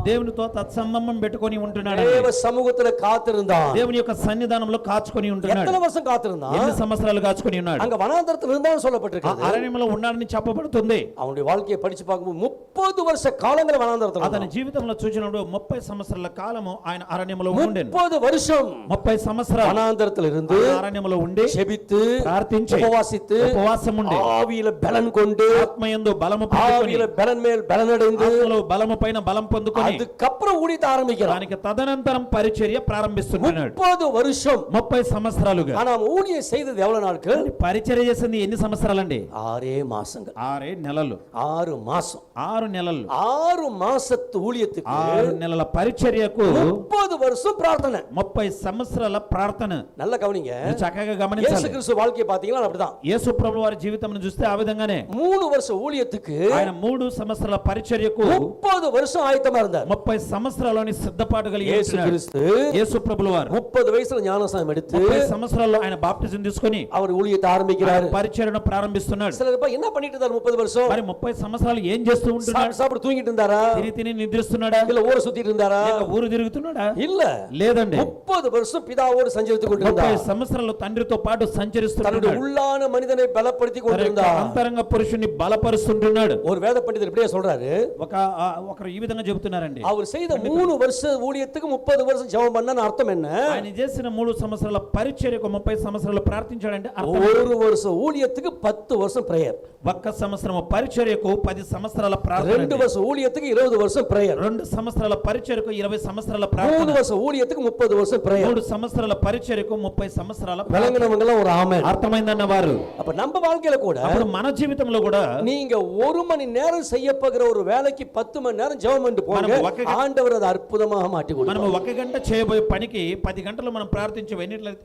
దేవునితో తత్సంబంధం పెట్టుకొని ఉంటున్నాడు. தேவ சமூகத்துல காத்திருந்தான். దేవుని యొక్క సన్నిధానంలో కాచుకొని ఉంటున్నాడు. எத்தனை வருஷம் காத்திருந்தான்? ఎన్ని సంవత్సరాలు కాచుకొని ఉన్నాడు? அங்க வனாந்தரத்துல இருந்தான்னு சொல்லப்பட்டிருக்கு. అరణ్యంలో ఉన్నాడని చెప్పబడుతుంది. அவனுடைய வாழ்க்கையை படிச்சு பார்க்கும்போது 30 வருஷ కాలంగా వనాంతరத்துல అతని జీవితంలో చూసినప్పుడు 30 సంవత్సరాల కాలము ఆయన అరణ్యములో ఉండెను. 30 வருஷம் 30 సంవత్సరాలు వనాంతరத்துல இருந்து అరణ్యములో ఉండి జెబిத்து ప్రార్థించి ఉపవాసిத்து ఉపవాసం ఉండి ఆవిల బలం கொண்டு ఆత్మయందు బలము పొందుకొని ఆవిల బలం మేల్ బలనடைந்து ఆత్మలో బలము పైన బలం పొందుకొని அதுக்கப்புறம் ஊழியத்தை ஆரம்பிக்கிறான். దానికి తదనంతరం పరిచర్య ప్రారంభిస్తున్నాడు. 30 வருஷம் 30 సంవత్సరాలుగా. ஆனா ஊழியம் செய்தது எவ்வளவு நாட்கள்? పరిచర్య చేసింది ఎన్ని సంవత్సరాలండి? 6 மாசங்கள். 6 నెలలు. 6 மாசம். 6 నెలలు. 6 மாசத்து ஊழியத்துக்கு 6 నెలల పరిచర్యకు 30 வருஷம் பிரார்த்தனை. 30 సంవత్సరాల ప్రార్థన. நல்ல கவனிங்க. చక్కగా இயேசு గమనించాలి. கிறிஸ்து வாழ்க்கையை பாத்தீங்கன்னா அப்படிதான். యేసు ప్రభువు వారి జీవితంను చూస్తే ఆ విధంగానే 3 வருஷ ஊழியத்துக்கு ఆయన 3 సంవత్సరాల పరిచర్యకు 30 வருஷம் ஆயத்தமா இருந்தார். 30 సంవత్సరాలని సిద్ధపాటు కలిగి యేసు ఉన్నాడు. క్రీస్తు యేసు ప్రభువు వారు 30 వయసులో ஞானஸ்நானம் எடுத்து 30 సంవత్సరాల్లో ఆయన బాప్టిజం తీసుకొని அவர் ஊழியத்தை ஆரம்பிக்கிறார். పరిచర్యను ప్రారంభిస్తున్నాడు. சிலர் என்ன பண்ணிட்டு இருந்தார் 30 வருஷம்? మరి 30 సంవత్సరాలు ఏం చేస్తూ ఉంటున్నాడు? சாப்பிட்டு தூங்கிட்டு இருந்தாரா? తిని తిని నిద్రిస్తున్నాడా? இல்ல ஊரை சுத்திட்டு இருந்தாரா? లేక ఊరు తిరుగుతున్నాడా? இல்ல, లేదండి. 30 வருஷம் பிதாவோடு சஞ்சரித்துக் கொண்டிருந்தார். 30 సంవత్సరాలు తండ్రితో పాటు தன்னுடைய సంచరిస్తున్నాడు. உள்ளான மனிதனை பலப்படுத்திக் கொண்டிருந்தார். అంతరంగ పురుషుని బలపరుస్తుంటున్నాడు. ஒரு வேத பண்டிதர் இப்படியே சொல்றாரு. ఒకరు ఈ విధంగా చెబుతున్నారండి. அவர் செய்த 3 வருஷ ஊழியத்துக்கு 30 வருஷம் ஜெபம் பண்ணான்னு அர்த்தம் என்ன? ఆయన చేసిన 3 సంవత్సరాల పరిచర్యకు 30 సంవత్సరాలు ప్రార్థించాడంటే అర్థం ஒரு வருஷ ஊழியத்துக்கு 10 வருஷம் பிரேயர். ఒక్క సంవత్సరం పరిచర్యకు 10 సంవత్సరాల ప్రార్థన. 2 வருஷ ஊழியத்துக்கு 20 வருஷம் பிரேயர். 2 సంవత్సరాల పరిచర్యకు 20 సంవత్సరాల 3 ప్రార్థన. வருஷ ஊழியத்துக்கு 30 வருஷம் பிரேயர். 3 సంవత్సరాల పరిచర్యకు 30 సంవత్సరాల ప్రార్థన. விளங்குனவங்க எல்லாம் ஒரு ஆமென். అర్థమైందన్న వారు. அப்ப நம்ம வாழ்க்கையில கூட అప్పుడు మన జీవితంలో కూడా நீங்க 1 மணி நேரம் செய்யப்படுகிற ஒரு வேலைக்கு 10 மணி நேரம் ஜெபம் பண்ணிட்டு போங்க. ஆண்டவர் அதை அற்புதமாக மாட்டி கொடுப்பார். మనం 1 గంట చేయబోయే పనికి 10 గంటలు మనం ప్రార్థించి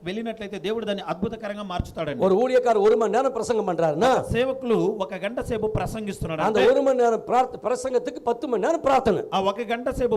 వెళ్ళినట్లయితే దేవుడు దాన్ని అద్భుతకరంగా మార్చుతాడండి. ஒரு ஊழியக்காரர் 1 மணி நேரம் பிரசங்கம் பண்றாருன்னா సేవకులు 1 గంట సేపు ప్రసంగిస్తున్నాడు. அந்த 1 மணி நேரம் பிரசங்கத்துக்கு 10 மணி நேரம் பிரார்த்தனை. ఆ 1 గంట సేపు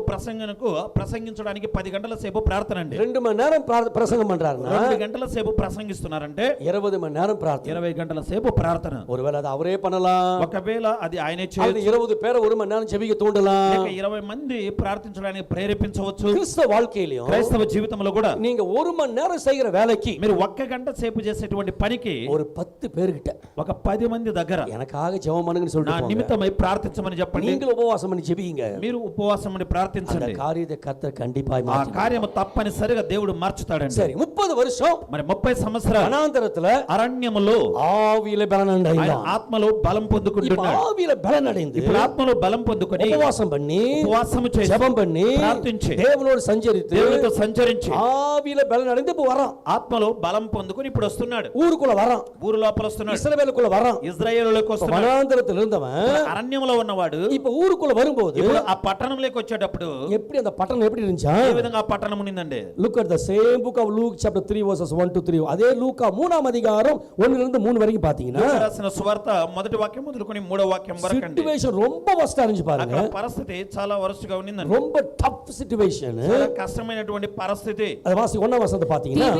ప్రసంగించడానికి 10 గంటల సేపు ప్రార్థన అండి. 2 மணி நேரம் பிரசங்கம் பண்றாருன்னா 2 గంటల సేపు ప్రసంగిస్తున్నారంటే 20 மணி நேரம் பிரார்த்தனை. 20 గంటల సేపు ప్రార్థన. ஒருவேளை அது அவரே பண்ணலாம். ఒకవేళ అది ఆయనే அது చేయొచ్చు. 20 பேரை 1 மணி நேரம் ஜெபிக்க தூண்டலாம். లేక 20 మంది ప్రార్థించడానికి ప్రేరేపించవచ్చు. கிறிஸ்தவ வாழ்க்கையிலும் క్రైస్తవ జీవితంలో కూడా நீங்க 1 மணி நேரம் செய்கிற வேலைக்கு మీరు 1 గంట సేపు చేసేటువంటి పనికి ஒரு 10 பேர்கிட்ட ఒక 10 మంది దగ్గర எனக்காக ஜெபம் பண்ணுங்கன்னு నా சொல்லிட்டு నిమిత్తమై ప్రార్థించమని చెప్పండి. நீங்களும் உபவாசம் பண்ணி ஜெபிங்க. మీరు ఉపవాసం ఉండి அந்த ప్రార్థించండి. காரியத்தை கர்த்தர் கண்டிப்பாய் ఆ மாற்றுவார். కార్యము తప్పనిసరిగా దేవుడు మార్చుతాడండి. சரி, 30 வருஷம் మరి 30 సంవత్సరాలు வனாந்தரத்துல అరణ్యములో ஆவியில பலன் ఆయన அடைந்தான். ఆత్మలో బలం இப்ப పొందుకుంటున్నాడు. ஆவியில பலன் அடைந்து ఇప్పుడు ఆత్మలో బలం పొందుకొని உபவாசம் பண்ணி ఉపవాసము చేసి ஜெபம் பண்ணி ప్రార్థించి தேவனோடு சஞ்சரித்து దేవునితో సంచరించి ஆவியில பலன் அடைந்து இப்ப வரான். ఆత్మలో బలం పొందుకొని ఇప్పుడు వస్తున్నాడు. ஊருக்குள்ள வரான். ఊరు లోపల వస్తున్నాడు. இஸ்ரவேலுக்குள்ள வரான். ఇజ్రాయేలులోకి వస్తున్నాడు. வனாந்தரத்துல இருந்தவன் అరణ్యంలో ఉన్నవాడు இப்ப ஊருக்குள்ள வரும்போது ఇప్పుడు ఆ పట్టణంలోకి వచ్చేటప్పుడు எப்படி அந்த పట్టణం எப்படி இருந்துச்சா? ఏ విధంగా ఆ పట్టణం ఉండిందండి? Look at the same book of Luke chapter 3 verses 1 to 3. அதே லூக்கா 3ஆம் அதிகாரம் 1 ல இருந்து 3 வரைக்கும் பாத்தீங்கன்னா లూకా రాసిన సువార్త మొదటి వాక్యం మొదలుకొని 3వ వాక్యం వరకు అండి. సిట్యుయేషన్ ரொம்ப వస్తా இருந்துச்சு பாருங்க. అక్కడ పరిస్థితి చాలా వరస్ట్గా ఉండిందండి. ரொம்ப டஃப் సిట్యుయేషన్. చాలా కష్టమైనటువంటి పరిస్థితి. அது வாசி 1ஆம் வசனத்தை பாத்தீங்கன்னா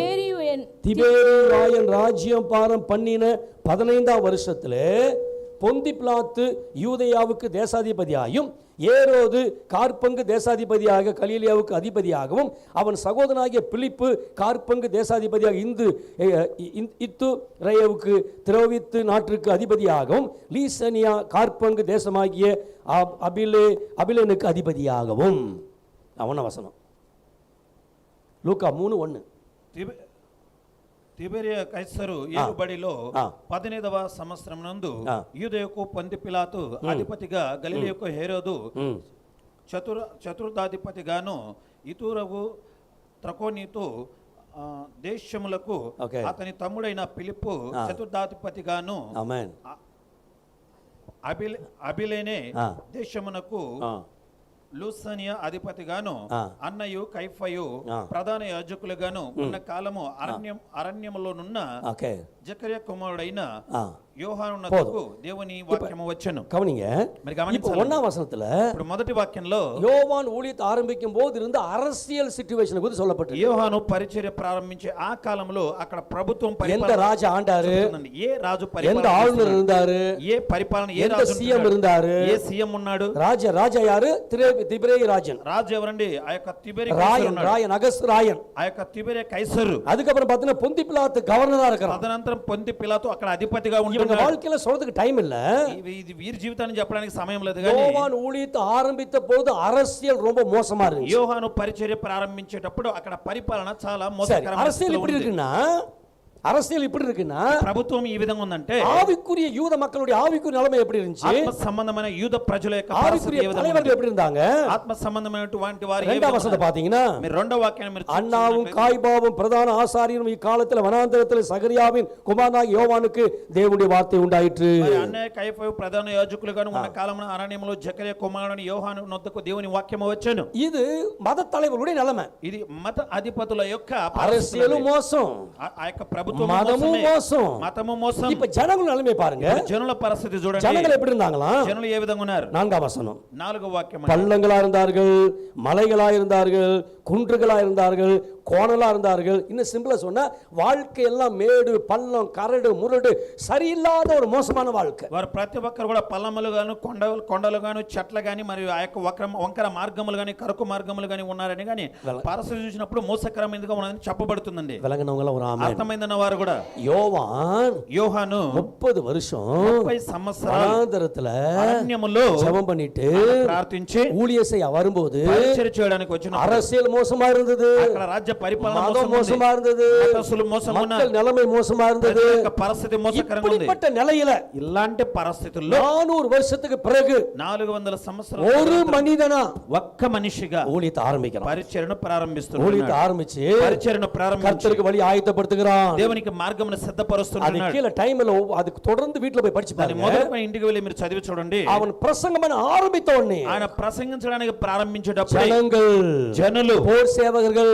திபேரியு ராஜ்யம் பாரம் பண்ணின 15ஆம் வருஷத்திலே பொந்தி பிலாத்து யூதேயாவுக்கு தேசாதிபதியாயும் ஏரோது காற்பங்கு தேசாதிபதியாக கலீலியாவுக்கு அதிபதியாகவும் அவன் சகோதரனாகிய பிலிப்பு காற்பங்கு தேசாதிபதியாக இத்து ரேவுக்கு திரோவித்து நாட்டிற்கு அதிபதியாகவும் லீசனியா காற்பங்கு தேசமாகிய அபிலேனுக்கு அதிபதியாகவும். அவன வசனம் லூக்கா 3:1. తిబెరియ కైసరు ఏలుబడిలో 15వ సంవత్సరం నందు యూదయకు పొంతి పిలాతు అధిపతిగా గలిలయకు హేరోదు చతుర్థాధిపతిగాను ఇతూరవు త్రకోనీతు దేశములకు అతని తమ్ముడైన ఫిలిప్పు చతుర్థాధిపతిగాను అబిలేనే దేశమునకు లూసనియా అధిపతిగాను అన్నయు కైఫయు ప్రధాన యాజకులుగాను ఉన్న కాలము అరణ్యములోనున్న జకర్యా కుమారుడైన యోహానునకు దేవుని వాక్యము వచ్చెను. கவனிங்க, మరి இப்போ గమనించాలి. 1ஆம் வசனத்துல ఇప్పుడు మొదటి వాక్యంలో யோவான் ஊழியத்தை ஆரம்பிக்கும் போது இருந்த அரசியல் சிச்சுவேஷன் குறித்து சொல்லப்பட்டிருக்கு. యోహాను పరిచర్య ప్రారంభించే ఆ కాలంలో అక్కడ ప్రభుత్వం எந்த ராஜா ஆண்டாரு, ఏ రాజు எந்த ஆளுநர் இருந்தாரு, ఏ పరిపాలన ఏ எந்த రాజు సీఎం இருந்தாரு, ఏ సీఎం ఉన్నాడు, ராஜா யாரு? திபேரிய ராஜன். రాజు ఎవరండి? ఆ యొక్క తిబెరి ராயன் அகஸ்து రాయన్. ఆ యొక్క తిబెరి కైసరు. அதுக்கப்புறம் பார்த்தீங்கன்னா பொந்தி பிலாத்து கவர்னரா இருக்காரு. తదనంతరం పొంతి పిలాతు అక్కడ అధిపతిగా ఉంటున్నాడు. வாழ்க்கையில சொல்றதுக்கு டைம் இல்ல, ఇది వీరి జీవితాన్ని చెప్పడానికి సమయం లేదు. కానీ யோவான் ஊழியத்தை ఆరంభిத்த போது அரசியல் ரொம்ப மோசமா இருந்துச்சு. యోహాను పరిచర్య ప్రారంభించేటప్పుడు అక్కడ పరిపాలన చాలా మోసకరమైన அரசியல் எப்படி இருக்குன்னா, அரசியல் இப்படி இருக்குன்னா, ప్రభుత్వం ఈ విధంగా ఉందంటే ஆவிக்குரிய யூத மக்களுடைய ஆவிக்குரிய நிலைமை எப்படி இருந்துச்சு, ఆత్మ సంబంధమైన యూద ప్రజల యొక్క ஆவிக்குரிய தலைவர்கள் எப்படி இருந்தாங்க, ఆత్మ సంబంధమైనటువంటి వారు இரண்டாம் வசனத்தை பாத்தீங்கன்னா, మీరు రెండో వాక్యాన్ని మీరు அண்ணாவும் காய்பாவும் பிரதான ஆசாரியரும் இக்காலத்தில் வனாந்தரத்தில் சகரியாவின் குமாரனாகிய யோவானுக்கு தேவனுடைய வார்த்தை உண்டாயிற்று. అన్నయ్య కైఫయు ప్రధాన యాజకులుగాను ఉన్న కాలమున అరణ్యములో జకర్యా కుమారుడైన యోహాను నొద్దకు దేవుని వాక్యము వచ్చెను. இது மத தலைவர்களுடைய நிலைமை. ఇది మత అధిపతుల యొక్క அரசியலும் மோசம், ఆ యొక్క ప్రభుత్వం மதமும் மோசம், మతము మోసం. இப்ப ஜனங்கள் நிலைமை பாருங்க. జనుల పరిస్థితి చూడండి. ஜனங்கள் எப்படி இருந்தாங்களா? జనులు ఏ విధంగా ఉన్నారు? 4ஆம் வசனம். 4వ వాక్యం. பள்ளங்களா இருந்தார்கள், மலைகளா இருந்தார்கள், குன்றுகளா இருந்தார்கள், கோணலா இருந்தார்கள். இன்னும் சிம்பிளா சொன்னா வாழ்க்கை எல்லாம் மேடு பள்ளம் கரடு முரடு சரியில்லாத ஒரு மோசமான வாழ்க்கை. వారు ప్రతి ఒక్కరు కూడా పల్లములు గాను కొండలు గాను చెట్లు గాని మరియు ఆ యొక్క వంకర మార్గములు గాని కరుకు మార్గములు గాని ఉన్నారని గాని పరిస్థితి చూసినప్పుడు మోసకరమైనదిగా ఉన్నదని చెప్పబడుతుందండి. விளங்குனவங்கள ஒரு ஆமென். అర్థమైందన్న వారు కూడా யோவாను 30 வருஷம் 30 సంవత్సరాలు வனாந்தரத்துல అరణ్యములో ஜெபம் பண்ணிட்டு ప్రార్థించి ஊழியம் செய்ய வரும்போது పరిచర్య చేయడానికి వచ్చిన அரசியல் மோசமா இருந்தது, అక్కడ రాజ్య పరిపాలన மோசமா இருந்தது, மக்கள் நிலைமை மோசமா இருந்தது. పరిస్థితి మోసకరంగా ఉంది. இப்படிப்பட்ட நிலையில ఇలాంటి పరిస్థితుల్లో 400 வருஷத்துக்கு பிறகு 400 సంవత్సరాలు ஒரு మనిదనా ఒక్క మనిషిగా ஊழியத்தை ஆரம்பிக்கிறான். పరిచర్యను ప్రారంభిస్తున్నాడు. ஊழியத்தை ஆரம்பிச்சு పరిచర్యను ప్రారంభించి கர்த்தருக்கு వழி ஆயத்தப்படுத்துகிறான். దేవునికి మార్గమును సిద్ధపరుస్తున్నాడు. அது கீழ டைம்ல அதுக்கு தொடர்ந்து வீட்ல போய் படிச்சு பாருங்க. మొదట ఇంటికి వెళ్ళి మీరు చదివి చూడండి. அவன் பிரசங்கமான ஆரம்பித்த உடனே ఆయన ప్రసంగించడానికి ప్రారంభించేటప్పుడు జనులు, போர் சேவகர்கள்,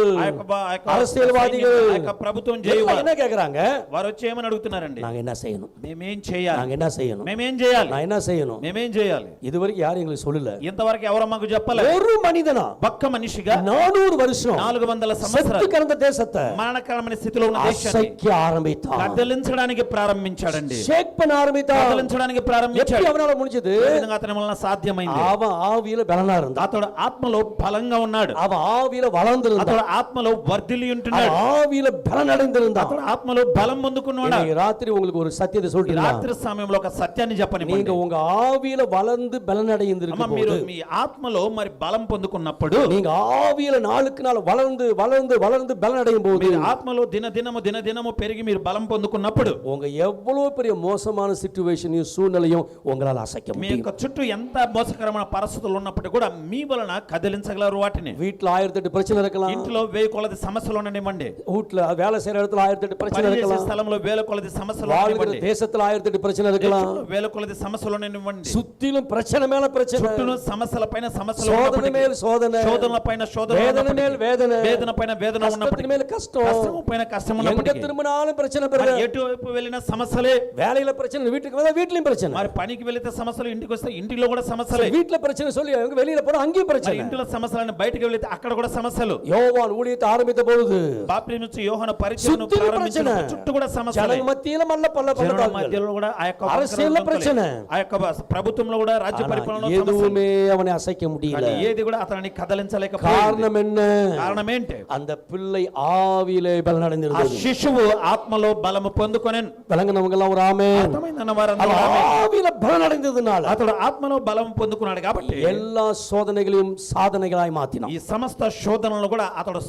அரசியல்வாதிகள், ప్రభుత్వం చేయవారు என்ன கேக்குறாங்க? వారు వచ్చి ఏమని అడుగుతున్నారండి? நாங்க என்ன செய்யணும், మేమేం చేయాలి, நாங்க என்ன செய்யணும், మేమేం చేయాలి, நான் என்ன செய்யணும்? మేమేం చేయాలి? இதுவரைக்கும் யாரும் எங்களுக்கு சொல்லல. ఇంతవరకు ఎవరో మాకు చెప్పలే. ஒரு మనిదనా ఒక్క మనిషిగా 400 வருஷம் 400 సంవత్సరాలు செத்து கிடந்த தேசத்தை మరణకరమైన స్థితిలో ఉన్న దేశాన్ని அசைக்க ஆரம்பித்தான். కదిలించడానికి ప్రారంభించాడండి. ஷேக் பண்ண ஆரம்பித்தான். కదిలించడానికి ప్రారంభించాడు. எப்படி அவனால முடிஞ்சது? ఏ విధంగా అతని వలన సాధ్యమైంది? அவன் ஆவியில பலனா இருந்தான். అతడు ఆత్మలో బలంగా ఉన్నాడు. அவன் ஆவியில வளர்ந்திருந்தான். అతడు ఆత్మలో వర్ధిల్లి ఉంటున్నాడు. ஆவியில பலன் அடைந்திருந்தான். అతడు ఆత్మలో బలం పొందుకున్నాడు. இன்னைக்கு ராத்திரி உங்களுக்கு ஒரு சத்தியத்தை சொல்றேன். రాత్రి సమయంలో ఒక సత్యాన్ని చెప్పని. நீங்க உங்க ஆவியில வளர்ந்து பலன் அடைந்திருக்கும் మీరు போது, మీ ఆత్మలో మరి బలం పొందుకున్నప్పుడు, நீங்க ஆவியில நாளுக்கு நாள் வளர்ந்து வளர்ந்து வளர்ந்து பலன் அடையும் போது, మీరు ఆత్మలో దినదినము పెరిగి మీరు బలం పొందుకున్నప్పుడు உங்க எவ்வளவு பெரிய மோசமான சிச்சுவேஷனையும் சூழ்நிலையும் உங்களால அசைக்க మీ முடியும். యొక్క చుట్టూ ఎంత మోసకరమైన పరిస్థితులు ఉన్నప్పుడు కూడా మీ వలన కదిలించగలరు వాటిని. வீட்டுல 1008 பிரச்சனை இருக்கலாம், ఇంట్లో 1000 కొలది సమస్యలు ఉండనివ్వండి, வீட்டுல வேலை செய்யற இடத்துல 1008 பிரச்சனை పనిచేసే இருக்கலாம், స్థలంలో 1000 కొలది సమస్యలు வாழ்கிற ఉండనివ్వండి, தேசத்துல 1008 பிரச்சனை இருக்கலாம், 1000 కొలది సమస్యలు ఉండనివ్వండి, சுத்திலும் பிரச்சனை மேல பிரச்சனை, చుట్టూను సమస్యల పైన సమస్యలు சோதனை ఉన్నప్పటికీ, மேல் சோதனை, శోధనల పైన శోధన வேதனை ఉన్నప్పటికీ, மேல் வேதனை, వేదన పైన వేదన கஷ்டத்துக்கு ఉన్నప్పటికీ, மேல கஷ்டம், కష్టం పైన కష్టం எங்க ఉన్నప్పటికీ, திரும்பினாலும் பிரச்சனை మరి பெறுது. ఎటువైపు వెళ్ళిన సమస్యలే. வேலையில பிரச்சனை, வீட்டுக்கு வந்தா வீட்லயும் பிரச்சனை, మరి పనికి వెళితే సమస్యలు, ఇంటికి వస్తే ఇంటిలో కూడా సమస్యలే. வீட்டுல பிரச்சனை சொல்லி அவங்க வெளியில போனா அங்கேயும் మరి பிரச்சனை. ఇంటిలో సమస్యలను బయటికి వెళితే అక్కడ కూడా సమస్యలు. யோவான் ஊழியத்தை ஆரம்பித்த பொழுது బాప్తిస్మం యోహాను పరిచర్యను சுத்திலும் ప్రారంభించిన பிரச்சனை. చుట్టూ కూడా సమస్యలే. జనం మధ్యలో మళ్ళీ జనుల పల్లె మధ్యలో కూడా ఆ యొక్క அரசியல்ல பிரச்சனை. ఆ యొక్క ప్రభుత్వంలో కూడా రాజ్య పరిపాలనలో సమస్యలు. எதுவுமே அவனை அசைக்க முடியல. కానీ ఏది కూడా అతనిని కదలించలేకపోయింది. காரணம் என்ன? కారణం ఏంటి? அந்த பிள்ளை ஆவியிலே ఆ பலனடைந்திருந்தது. శిశువు ఆత్మలో బలము పొందుకొనెను. விளங்குனவங்க எல்லாம் ஒரு ஆமென். అర్థమైందన్న వారందరూ ஆவியில பலனடைந்ததுனால అతడు ఆత్మలో బలం పొందుకున్నాడు కాబట్టి எல்லா சோதனைகளையும் சாதனைகளாய் மாத்தினான். ఈ సమస్త శోధనలను కూడా అతడు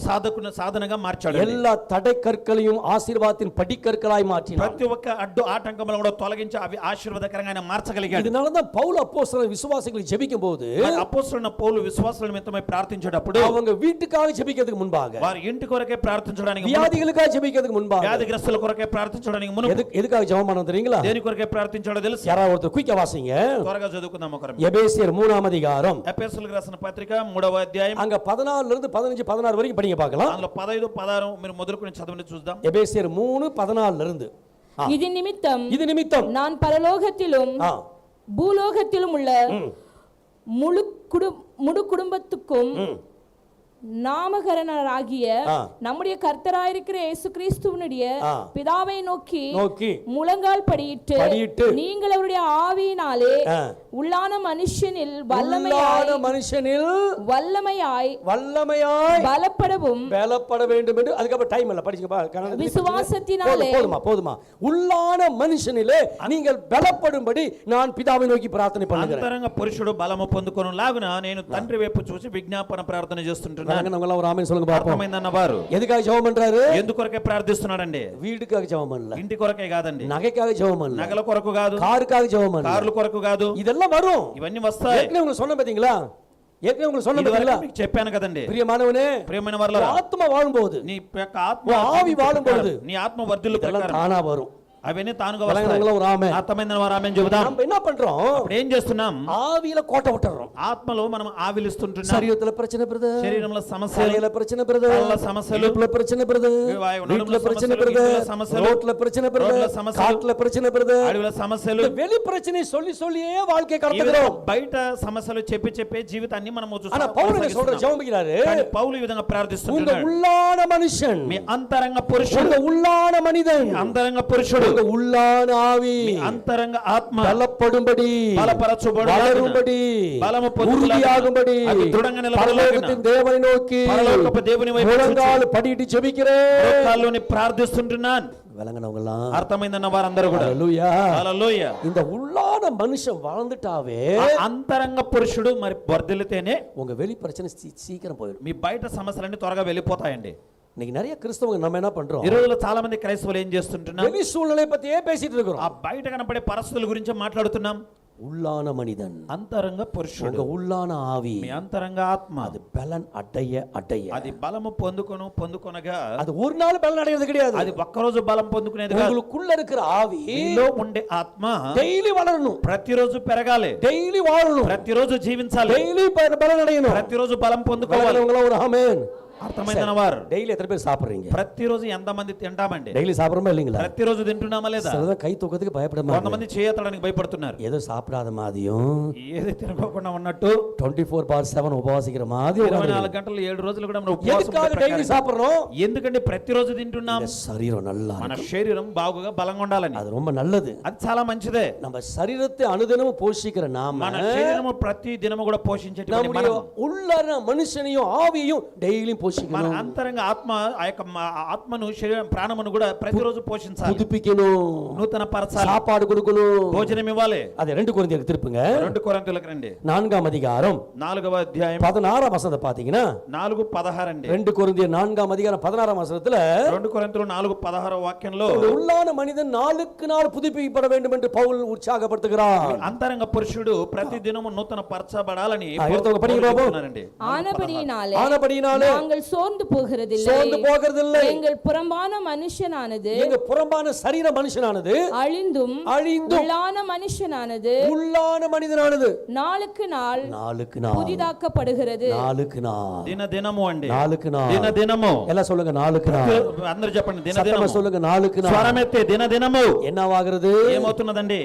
సాధనగా మార్చాడు. எல்லா தடை கற்களையும் ஆசீர்வாதத்தின் படிக்கற்களாய் மாற்றினான். ప్రతి ఒక్క అడ్డు ఆటంకములను కూడా తొలగించి అవి ఆశీర్వాదకరంగా ఆయన మార్చగలిగాడు. இதனாலதான் பவுல் அப்போஸ்தலன் விசுவாசிகளை ஜெபிக்கும் போது అపోస్తలుడైన పౌలు విశ్వాసుల నిమిత్తమై ప్రార్థించేటప్పుడు அவங்க வீட்டுக்காக ஜெபிக்கிறதுக்கு முன்பாக, వారి ఇంటి కొరకే ప్రార్థించడానికి మునుపు, வியாதிகளுக்காக ஜெபிக்கிறதுக்கு முன்பாக, వ్యాధిగ్రస్తుల కొరకే ప్రార్థించడానికి మునుపు எதுக்காக ஜெபம் பண்ணணும் தெரியுங்களா? దేని కొరకే ప్రార్థించాడో తెలుసు? யாராவது ஒருத்தர் குயிக்கா வாசிங்க. త్వరగా చదువుకుందాం ఒకరు. எபேசியர் 3ஆம் அதிகாரம் ఎఫెసీయులకు రాసిన పత్రిక 3వ అధ్యాయం அங்க 14 இருந்து 15 16 வரைக்கும் படிங்க பார்க்கலாம். అందులో 15 16 మీరు మొదలుకొని చదవండి చూద్దాం. எபேசியர் 3:14 இருந்து. இது நிமித்தம் இது நிமித்தம் நான் பரலோகத்திலும் பூலோகத்திலும் உள்ள முழு குடும்பத்துக்கும் நாமகரணராகிய நம்முடைய கர்த்தராயிருக்கிற இயேசு கிறிஸ்துவினுடைய பிதாவை நோக்கி முழங்கால் படியிட்டு நீங்கள் அவருடைய ஆவியினாலே உள்ளான மனுஷனில் வல்லமையாய் பலப்பட வேண்டும் என்று அதுக்கப்புறம் டைம் இல்ல படிச்சுங்க. விசுவாசத்தினாலே போதுமா உள்ளான மனுஷனிலே நீங்கள் பலப்படும்படி நான் பிதாவை நோக்கி பிரார்த்தனை பண்ணுகிறேன். అంతరంగ పురుషుడు బలము పొందుకొనులాగున నేను తండ్రి వైపు చూసి విజ్ఞాపన ప్రార్థన చేస్తుంటున్నాను. ஒரு ஆமென் சொல்லுங்க பாப்போம். అర్థమైందన్న వారు எதுக்காக ஜெபம் பண்றாரு? ఎందుకొరకే ప్రార్థిస్తున్నాడండి? வீட்டுக்காக ஜெபம் பண்ணல, ఇంటి కొరకే కాదండి, நகைக்காக ஜெபம் பண்ணல, నగల కొరకు కాదు, காருக்காக ஜெபம் பண்ணல, కార్ల కొరకు కాదు. இதெல்லாம் வரும், ఇవన్నీ వస్తాయి. ஏற்கனவே உங்களுக்கு சொன்ன பாத்தீங்களா? ஏற்கனவே உங்களுக்கு சொன்ன பாத்தீங்களா? మీకు చెప్పాను కదండి. பிரியமானவனே, ప్రియమైన వారలారా, ஆத்மா வாழும்போது, నీ యొక్క ఆత్మ ஆவி வாழும்போது నీ ఆత్మ వర్ధిల్లు ప్రకారం தானா வரும். అవన్నీ తానుగా ஒரு ஆமென். అర్థమైందన్న వారు ఆమేన్ చెబుదాం. நம்ம என்ன பண்றோம்? అప్పుడు ఏం చేస్తున్నాం? ஆவியில கோட்டை விட்டுறோம். ఆత్మలో మనం ఆవిలిస్తుంటున్నాం. శరీరத்துல பிரச்சனை பிரதர், శరీరంలో సమస్యలు, தலையில பிரச்சனை பிரதர், కళ్ళ సమస్యలు, இடுப்புல பிரச்சனை பிரதர், வீட்டுல பிரச்சனை பிரதர், ரோட்ல பிரச்சனை பிரதர், காட்டுல பிரச்சனை பிரதர், అడవిలో సమస్యలు, வெளி பிரச்சனை சொல்லி சொல்லியே வாழ்க்கை கடத்துறோம். బయట సమస్యలు చెప్పి చెప్పి జీవితాన్ని మనం ஆனா பவுல் சொல்ற ஜெபம்ங்கிறாரு, పౌలు ఈ విధంగా உங்க ప్రార్థిస్తున్నాడు. உள்ளான மனுஷன், మీ అంతరంగ పురుషుడు, உங்க உள்ளான மனிதன், అంతరంగ పురుషుడు, உங்க உள்ளான ஆவி అంతరంగ ఆత్మ பலப்படும்படி, బలపరచుబడి, வளரும்படி, బలము పొందులాగున, உறுதியாகும்படி అది దృఢంగా నిలబడలాగున பரலோகத்தின் தேவனை நோக்கி పరలోకపు దేవుని వైపు முழங்கால் படியிட்டு ஜெபிக்கிறேன். మోకాళ్ళలోని ప్రార్థిస్తుంటున్నాను. விளங்குனவங்களாம் అర్థమైందన్న వారందరూ కూడా హల్లెలూయా. హల్లెలూయా. இந்த உள்ளான மனுஷன் வாழ்ந்துட்டாவே అంతరంగ పురుషుడు మరి వర్ధిల్లితేనే உங்க வெளி பிரச்சனை சீக்கிரம் போயிடும். మీ బయట సమస్యలన్నీ త్వరగా వెళ్ళిపోతాయండి. இன்னைக்கு நிறைய கிறிஸ்தவங்க நம்ம என்ன பண்றோம்? ఈ రోజుల్లో చాలా మంది క్రైస్తవులు ఏం చేస్తుంటున్నాం? வெளி சூழ்நிலை பத்தியே பேசிட்டு இருக்கிறோம். ఆ బయట కనపడే పరిస్థితుల గురించి మాట్లాడుతున్నాం. உள்ளான மனிதன், అంతరంగ పురుషుడు, உங்க உள்ளான ஆவி, మీ అంతరంగ ఆత్మ அது பலன் அடைய అది బలము పొందుకొనగా அது ஒரு நாள் பலன் அடையிறது கிடையாது. అది ఒక్కరోజు బలం పొందుకునేది కాదు. உங்களுக்குள்ள இருக்கிற ஆவி మీలో ఉండే ఆత్మ டெய்லி வளரணும், ప్రతిరోజు పెరగాలి, டெய்லி வாழணும், ప్రతిరోజు జీవించాలి, டெய்லி பலன் அடையணும். ప్రతిరోజు బలం పొందుకోవాలి. ஒரு ஆமென். అర్థమైన వారు டெய்லி எத்தனை பேர் சாப்பிடுறீங்க? ప్రతిరోజు ఎంతమంది తింటామండి? டெய்லி சாப்பிடுறோமா இல்லீங்களா? ప్రతిరోజు తింటున్నామా లేదా? சிலர் கை தூக்கத்துக்கு பயப்படமாட்டாங்க, కొంతమంది చేయతడానికి భయపడుతున్నారు. ஏதோ சாப்பிடாத மாதிரியும் ఏది తినకోకుండా ఉన్నట్టు 24/7 உபவாசிக்கிற மாதிரி 24 గంటలు 7 రోజులు కూడా మనం ఉపవాసం எதுக்காக ఉండే டெய்லி ప్రకారం. சாப்பிடுறோம்? ఎందుకంటే ప్రతిరోజు తింటున్నాం. இந்த சரீரம் நல்லா మన இருக்கும். శరీరం బాగుగా బలంగా ఉండాలని. அது ரொம்ப நல்லது. అది చాలా మంచిదే. நம்ம சரீரத்தை அனுதினமும் போஷிக்கிற நாம మన శరీరము ప్రతి దినము కూడా పోషించేటువంటి நம்முடைய మనం உள்ளான மனுஷனையும் ஆவியையும் டெய்லியும் మన போஷிக்கணும், అంతరంగ ఆత్మ ఆ యొక్క ఆత్మను శరీరం ప్రాణమును కూడా ప్రతిరోజు పోషించాలి, புதுப்பிக்கணும், నూతన పరచాలి, சாப்பாடு கொடுக்கணும், భోజనం ఇవ్వాలి. அது 2 கொரிந்தியருக்கு திருப்புங்க. 2 కొరింథీయులకు రండి, 4ஆம் அதிகாரம் 4వ అధ్యాయం 16ஆம் வசனத்தை பாத்தீங்கன்னா 4:16 అండి. 2 கொரிந்தியர் 4ஆம் அதிகாரம் 16ஆம் வசனத்துல 2 కొరింథీయులు 4:16 వాక్యంలో ஒரு உள்ளான மனிதன் நாளுக்கு நாள் புதுப்பிக்கப்பட வேண்டும் என்று பவுல் உற்சாகப்படுத்துகிறார். అంతరంగ పురుషుడు ప్రతి దినము నూతన పరచబడాలని எடுத்தவங்க படிங்க பாப்போம். ஆனபடியினாலே நாங்கள் சோர்ந்து போகிறதில்லை, எங்கள் புறம்பான மனுஷனானது, எங்க புறம்பான சரீர மனுஷனானது அழிந்தும் உள்ளான மனுஷனானது, உள்ளான மனிதனானது நாளுக்கு நாள் புதிதாக்கப்படுகிறது. நாளுக்கு நாள், దినదినము అండి, நாளுக்கு நாள், దినదినము. எல்லாம் சொல்லுங்க நாளுக்கு நாள். అందరూ చెప్పండి சத்தமா దినదినము. சொல்லுங்க நாளுக்கு நாள். స్వరమెత్తి దినదినము. என்னவாகிறது? ఏమవుతున్నదండి?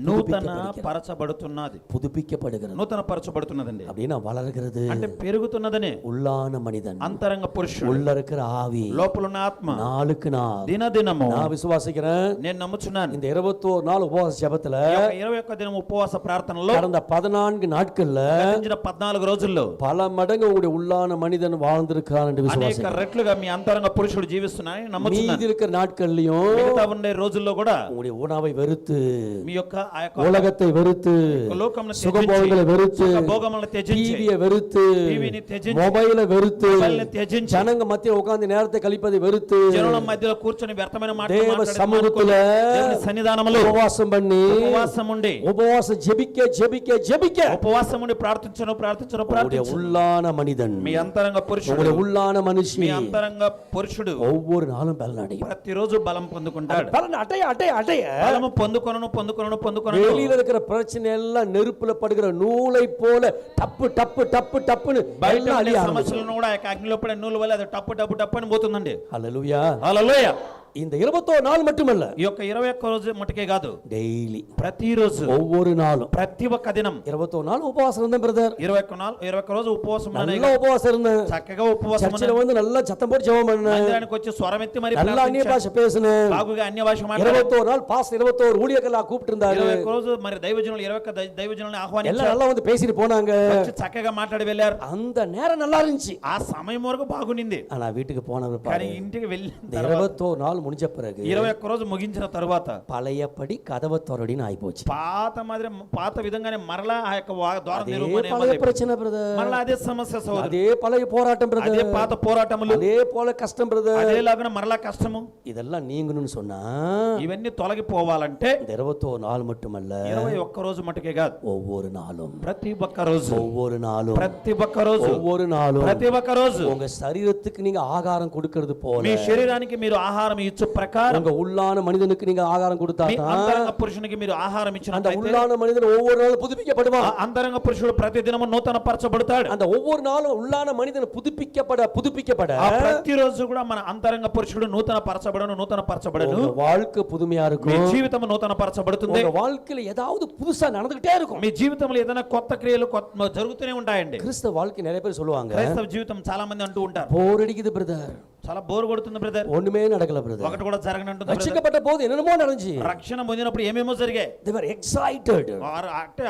నూతన పరచబడుతున్నది, புதுப்பிக்கப்படுகிறது నూతన పరచబడుతున్నదండి. அப்படின்னா వளர்கிறது. అంటే పెరుగుతున్నదనే உள்ளான மனிதன், అంతరంగ పురుషుడు, உள்ள இருக்கிற ஆவி, లోపల ఉన్న ఆత్మ நாளுக்கு நாள். దినదినము நான் விசுவாசிக்கிறேன், నేను నమ్ముచున్నాను. இந்த 21 நாள் உபவாச ஜெபத்துல 21 దినం ఉపవాస ప్రార్థనలో கடந்த 14 நாட்கள்ல గతించిన 14 రోజుల్లో பல மடங்கு உங்களுடைய உள்ளான மனிதன் வாழ்ந்திருக்கான் என்று అనేక விசுவாசிக்கிறேன். రెట్లుగా మీ అంతరంగ పురుషుడు జీవిస్తున్నాడని నమ్ముచున్నాను. மீதி இருக்கிற நாட்கள்லயும் మిగతా ఉండే రోజుల్లో కూడా உங்களுடைய உணவை வெறுத்து, మీ యొక్క ఆ యొక్క உலகத்தை வெறுத்து, లోకమును சுகபோகங்களை வெறுத்து, భోగములను త్యజించి, டிவியை வெறுத்து, టీవీని త్యజించి, மொபைலை வெறுத்து, మొబైల్ని త్యజించి, ஜனங்க மத்திய உட்கார்ந்து நேரத்தை கழிப்பதை வெறுத்து, జనుల మధ్యలో కూర్చొని వ్యర్థమైన మాటలు தேவ మాట్లాడేది சமூகத்துல మానుకొని, దేవుని సన్నిధానములో உபவாசம் பண்ணி, ఉపవాసం ఉండి, உபவாசம் ஜெபிக்க ஜெபிக்க ஜெபிக்க ఉపవాసం ఉండి ప్రార్థించను உங்களுடைய உள்ளான மனிதன், మీ అంతరంగ పురుషుడు, உங்களுடைய உள்ளான మీ மனுஷி అంతరంగ పురుషుడు ஒவ்வொரு நாளும் பலன் அடையும். ప్రతిరోజు బలం పొందుకుంటాడు. பலன் அடைய அடைய அடைய బలము పొందుకొనను పొందుకొనను పొందుకొనను வெளியில இருக்கிற பிரச்சனை எல்லாம் நெருப்புல படுகிற நூலை போல டப்பு டப்பு டப்பு டப்புன்னு బయట எல்லாம் ఉండే அழிய ஆரம்பிச்சிடும். సమస్యలను కూడా ఆ యొక్క అగ్నిలో పడే నూలు వల్ల అది టప్పు టప్పు టప్పు అని పోతుందండి. ஹல்லேலூயா. హల్లెలూయా. இந்த 21 நாள் மட்டுமல்ல, ఈ యొక్క 21 రోజు మటుకే కాదు, டெய்லி ప్రతిరోజు ஒவ்வொரு நாளும் ప్రతి ఒక్క దినం 21 நாள் உபவாசம் இருந்தேன் பிரதர். 21 రోజు ఉపవాసం நல்ல உபவாசம் இருந்தேன். చక్కగా ఉపవాసం சர்ச்சில் வந்து நல்லா சத்தம் போட்டு ஜெபம் பண்ணேன். మందిరానికి వచ్చి స్వరం ఎత్తి మరి நல்லா அந்நிய பாஷை பேசினேன். బాగుగా అన్య భాష మాట్లాడారు. 21 நாள் பாஸ் 21 ஊழியர்களா கூப்பிட்டு இருந்தாரு. 21 రోజు మరి దైవజనులు 21 దైవజనులను எல்லாம் ఆహ్వానించారు. நல்லா வந்து பேசிட்டு போனாங்க. వచ్చి చక్కగా మాట్లాడి వెళ్ళారు. அந்த நேரம் நல்லா இருந்துச்சு. ఆ సమయం వరకు బాగునింది. ஆனா வீட்டுக்கு போன కానీ பிற்பாடு ఇంటికి వెళ్ళిన இந்த తర్వాత 21 நாள் முடிஞ்ச பிறகு 21 రోజు ముగించిన తర్వాత பழையபடி கதவை தொரடின்னு ஆயிப்போச்சு. పాత విధంగానే మరలా ఆ యొక్క ద్వారం அதே తెరువమని பழைய பிரச்சனை பிரதர், మరలా అదే సమస్య సోదరు, அதே பழைய போராட்டம் అదే பிரதர், పాత పోరాటములు, அதே போல கஷ்டம் பிரதர். అదేలాగా మరలా కష్టము. இதெல்லாம் நீங்கணும்னு சொன்னா ఇవన్నీ తొలగిపోవాలంటే இந்த 21 நாள் மட்டுமல்ல, 21 రోజు మటుకే కాదు, ஒவ்வொரு நாளும், ప్రతి ఒక్క రోజు, ஒவ்வொரு நாளும், ప్రతి ఒక్క రోజు, ஒவ்வொரு நாளும் ప్రతి ఒక్క రోజు உங்க சரீரத்துக்கு நீங்க ஆகாரம் கொடுக்கிறது போல మీ శరీరానికి మీరు ఆహారం ఇచ్చు ప్రకారం உங்க உள்ளான மனிதனுக்கு நீங்க ஆகாரம் கொடுத்தா మీ అంతరంగ పురుషునికి మీరు ఆహారం அந்த ఇచ్చినట్లయితే உள்ளான மனிதன் ஒவ்வொரு நாளும் புதுப்பிக்கப்படுவான். ఆ అంతరంగ పురుషుడు ప్రతి దినము నూతన పరచబడతాడు. அந்த ஒவ்வொரு நாளும் உள்ளான மனிதன் புதுப்பிக்கப்பட ఆ ప్రతిరోజు కూడా మన అంతరంగ పురుషుడు నూతన పరచబడను. உங்க வாழ்க்கை புதுமையா మీ இருக்கும். జీవితం నూతన పరచబడుతుంది. உங்க வாழ்க்கையில ஏதாவது புதுசா நடந்துகிட்டே இருக்கும். మీ జీవితంలో ఏదైనా కొత్త క్రియలు జరుగుతూనే ఉంటాయండి. கிறிஸ்தவ வாழ்க்கை நிறைய பேர் சொல்லுவாங்க, క్రైస్తవ జీవితం చాలా మంది అంటూ ఉంటారు, போர் அடிக்குது பிரதர், చాలా బోర్ కొడుతుంది బ్రదర్, ஒண்ணுமே நடக்கல பிரதர். ఒకటి కూడా జరగనంటుంది బ్రదర్. ரட்சிக்கப்பட்ட போது என்னென்னமோ நடந்துச்சு. రక్షణ పొందినప్పుడు ఏమేమో జరిగాయి. they were excited. వారు అంటే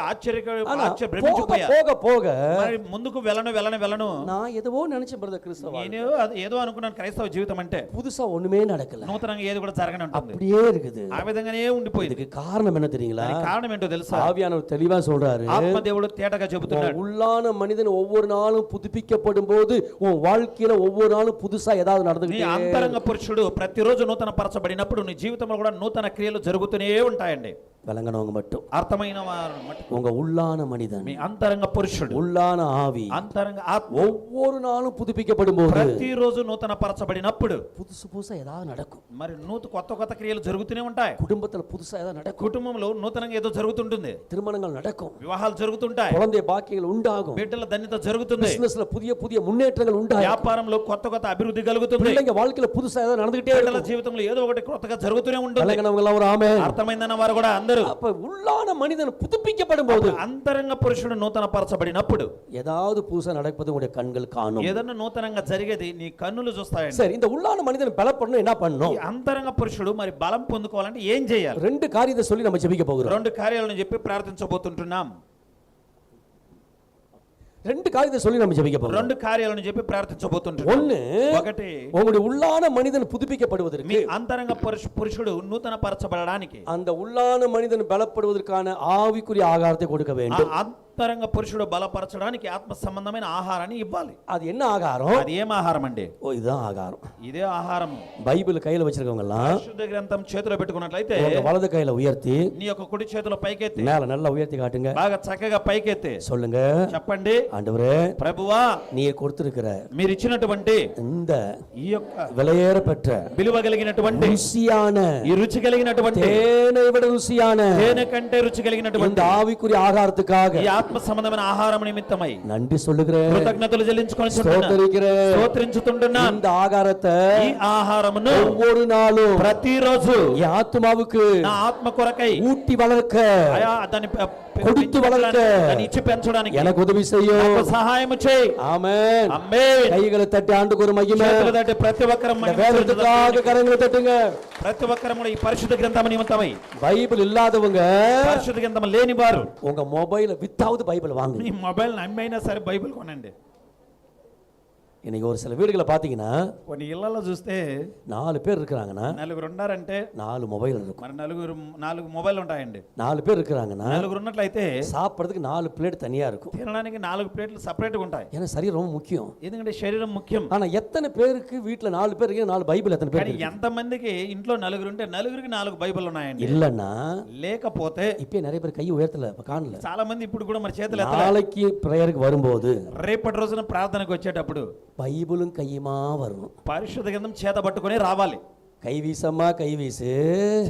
ஆனா భ్రమించిపోయారు. போக போக మరి ముందుకు వెళ్ళను நான் ఏదో நினைச்சேன் பிரதர், கிறிஸ்தவ నేను ఏదో అనుకున్నాను క్రైస్తవ జీవితం అంటే புதுசா ஒண்ணுமே நடக்கல, నూతనంగా ఏది కూడా జరగనంటుంది, அப்படியே இருக்குது. ఆ విధంగానే ఉండిపోయింది. இதுக்கு காரணம் என்ன தெரியுங்களா? దానికి కారణం ఏంటో తెలుసా? ஆவியானவர் தெளிவா சொல்றாரு, ఆత్మదేవుడు తేటగా చెబుతున్నాడు, உள்ளான மனிதன் ஒவ்வொரு நாளும் புதுப்பிக்கப்படும் போது உன் வாழ்க்கையில ஒவ்வொரு நாளும் புதுசா ஏதாவது నీ நடந்துகிட்டே అంతరంగ పురుషుడు ప్రతిరోజు నూతన పరచబడినప్పుడు నీ జీవితంలో కూడా నూతన క్రియలు జరుగుతూనే ఉంటాయండి. விளங்கனவங்க மட்டும் అర్థమైన వారు మటుకు உங்க உள்ளான மனிதன், మీ అంతరంగ పురుషుడు, உள்ளான ஆவி అంతరంగ ఆత్మ ஒவ்வொரு நாளும் புதுப்பிக்கப்படும் போது ప్రతిరోజు నూతన పరచబడినప్పుడు புதுசு புதுசா ஏதாவது நடக்கும். మరి కొత్త క్రియలు జరుగుతూనే ఉంటాయి. குடும்பத்துல புதுசா ஏதாவது நடக்கும். కుటుంబంలో నూతనంగా ఏదో జరుగుతుంటుంది, திருமணங்கள் நடக்கும், వివాహాలు జరుగుతుంటాయి, குழந்தை பாக்கியங்கள் உண்டாகும், బిడ్డల ధన్యత జరుగుతుంది, பிசினஸ்ல புதிய புதிய முன்னேற்றங்கள் உண்டாகும், వ్యాపారంలో కొత్త అభివృద్ధి కలుగుతుంది, பிள்ளைங்க வாழ்க்கையில புதுசா ஏதாவது நடந்துகிட்டே బిడ్డల இருக்கும். జీవితంలో ఏదో ఒకటి కొత్తగా జరుగుతూనే ఉంటుంది. விளங்கனவங்க எல்லாம் ஒரு ஆமென். అర్థమైందన్న వారు కూడా అందరూ. அப்ப உள்ளான மனிதன் புதுப்பிக்கப்படும் போது అంతరంగ పురుషుడు నూతన పరచబడినప్పుడు ஏதாவது புதுசா நடப்பது உங்களுடைய கண்கள் காணும். ఏదన్నా నూతనంగా జరిగేది నీ కన్నులు చూస్తాయండి. சரி, இந்த உள்ளான மனிதன் பலப்படணும் என்ன பண்ணணும்? ఈ అంతరంగ పురుషుడు మరి బలం పొందుకోవాలంటే ఏం చేయాలి? ரெண்டு காரியத்தை சொல்லி நம்ம ஜெபிக்க போகிறோம். రెండు కార్యాలను చెప్పి ప్రార్థించబోతుంటున్నాం. ரெண்டு காரியத்தை சொல்லி நம்ம ஜெபிக்க போகிறோம். రెండు కార్యాలను చెప్పి ప్రార్థించబోతుంటున్నాం. ஒன்னு, ఒకటి உங்களுடைய உள்ளான மனிதன் புதுப்பிக்கப்படுவதற்கு, మీ అంతరంగ పురుషుడు నూతన పరచబడడానికి, அந்த உள்ளான மனிதன் பலப்படுவதற்கான ஆவிக்குரிய ஆகாரத்தை கொடுக்க வேண்டும். అంతరంగ పురుషుడు బలపరచడానికి ఆత్మ సంబంధమైన ఆహారాన్ని ఇవ్వాలి. அது என்ன ஆகாரம்? అది ఏం ఆహారం అండి? ஓ, இதுதான் ஆகாரம். ఇదే ఆహారం. பைபிள் கையில வச்சிருக்கவங்க எல்லாம் పరిశుద్ధ గ్రంథం చేతిలో పెట్టుకున్నట్లయితే உங்க வலது கையில உயர்த்தி నీ యొక్క కుడి చేతిలో పైకెత్తి, மேல நல்லா உயர்த்தி காட்டுங்க. బాగా చక్కగా పైకెత్తి சொல்லுங்க, చెప్పండి, ஆண்டவரே, ప్రభువా நீர் கொடுத்திருக்கிற మీరు ఇచ్చినటువంటి இந்த ఈ యొక్క விலையேற பெற்ற విలువ కలిగినటువంటి ருசியான, ఈ రుచి కలిగినటువంటి தேனை விட ருசியான తేనె కంటే రుచి కలిగినటువంటి இந்த ஆவிக்குரிய ஆகாரத்துக்காக ఈ ఆత్మ సంబంధమైన ఆహారం నిమిత్తమై நன்றி சொல்லுகிறேன், కృతజ్ఞతలు చెల్లించుకొని ஸ்தோத்திரிக்கிறேன். స్తోత్రించుతుంటున్నాను. இந்த ஆகாரத்தை ఈ ఆహారమును ஒவ்வொரு நாளும் ప్రతిరోజు என் ఆత్మాவுக்கு నా ఆత్మ కొరకై ஊட்டி வளர்க்க, అయా దాన్ని கொடுத்து வளர்க்க దాన్ని ఇచ్చి పెంచడానికి எனக்கு உதவி செய்யும். నాకు సహాయము చేయి. ஆமென். ఆమేన్. கைகளை தட்டி ஆண்டுக்கு ஒரு மகிமை. చేతులు తట్టి ప్రతి ఒక్కరం இந்த வேதத்துக்காக கரங்களை தட்டுங்க. ప్రతి ఒక్కరం కూడా ఈ పరిశుద్ధ గ్రంథం నిమిత్తమై. பைபிள் இல்லாதவங்க పరిశుద్ధ గ్రంథం లేని వారు உங்க மொபைல வித்தாவது பைபிள் வாங்குங்க. మీ మొబైల్ నమ్మైనా సరే బైబిల్ కొనండి. இன்னைக்கு ஒரு சில வீடுகளை பாத்தீங்கன்னா కొన్ని ఇళ్లలో చూస్తే 4 பேர் இருக்கிறாங்கன்னா నలుగురు ఉన్నారంటే 4 மொபைல் இருக்கும். మరి నాలుగు మొబైల్ ఉంటాయండి. 4 பேர் இருக்கிறாங்கன்னா నలుగురు ఉన్నట్లయితే சாப்பிடுறதுக்கு 4 பிளேட் தனியா இருக்கும். తినడానికి 4 ప్లేట్లు సపరేట్ గా ఉంటాయి. ஏன்னா சரீரம் ரொம்ப முக்கியம். ఎందుకంటే శరీరం ముఖ్యం. ஆனா எத்தனை பேருக்கு வீட்டுல 4 பேர் இருக்கு, 4 பைபிள் எத்தனை பேர் కానీ இருக்கு? ఎంత మందికి ఇంట్లో నలుగురు ఉంటే నలుగురికి 4 బైబిల్ ఉన్నాయండి. இல்லன்னா లేకపోతే இப்ப நிறைய பேர் கை உயர்த்தல, இப்ப காணல. చాలా మంది ఇప్పుడు కూడా మరి చేతులు ఎత్తలేదు. நாளைக்கு பிரேயருக்கு வரும்போது రేపటి రోజున ప్రార్థనకు వచ్చేటప్పుడు பைபிளும் கையுமா வரணும். పరిశుద్ధ గ్రంథం చేత పట్టుకొని రావాలి. கை வீசம்மா கை வீசு,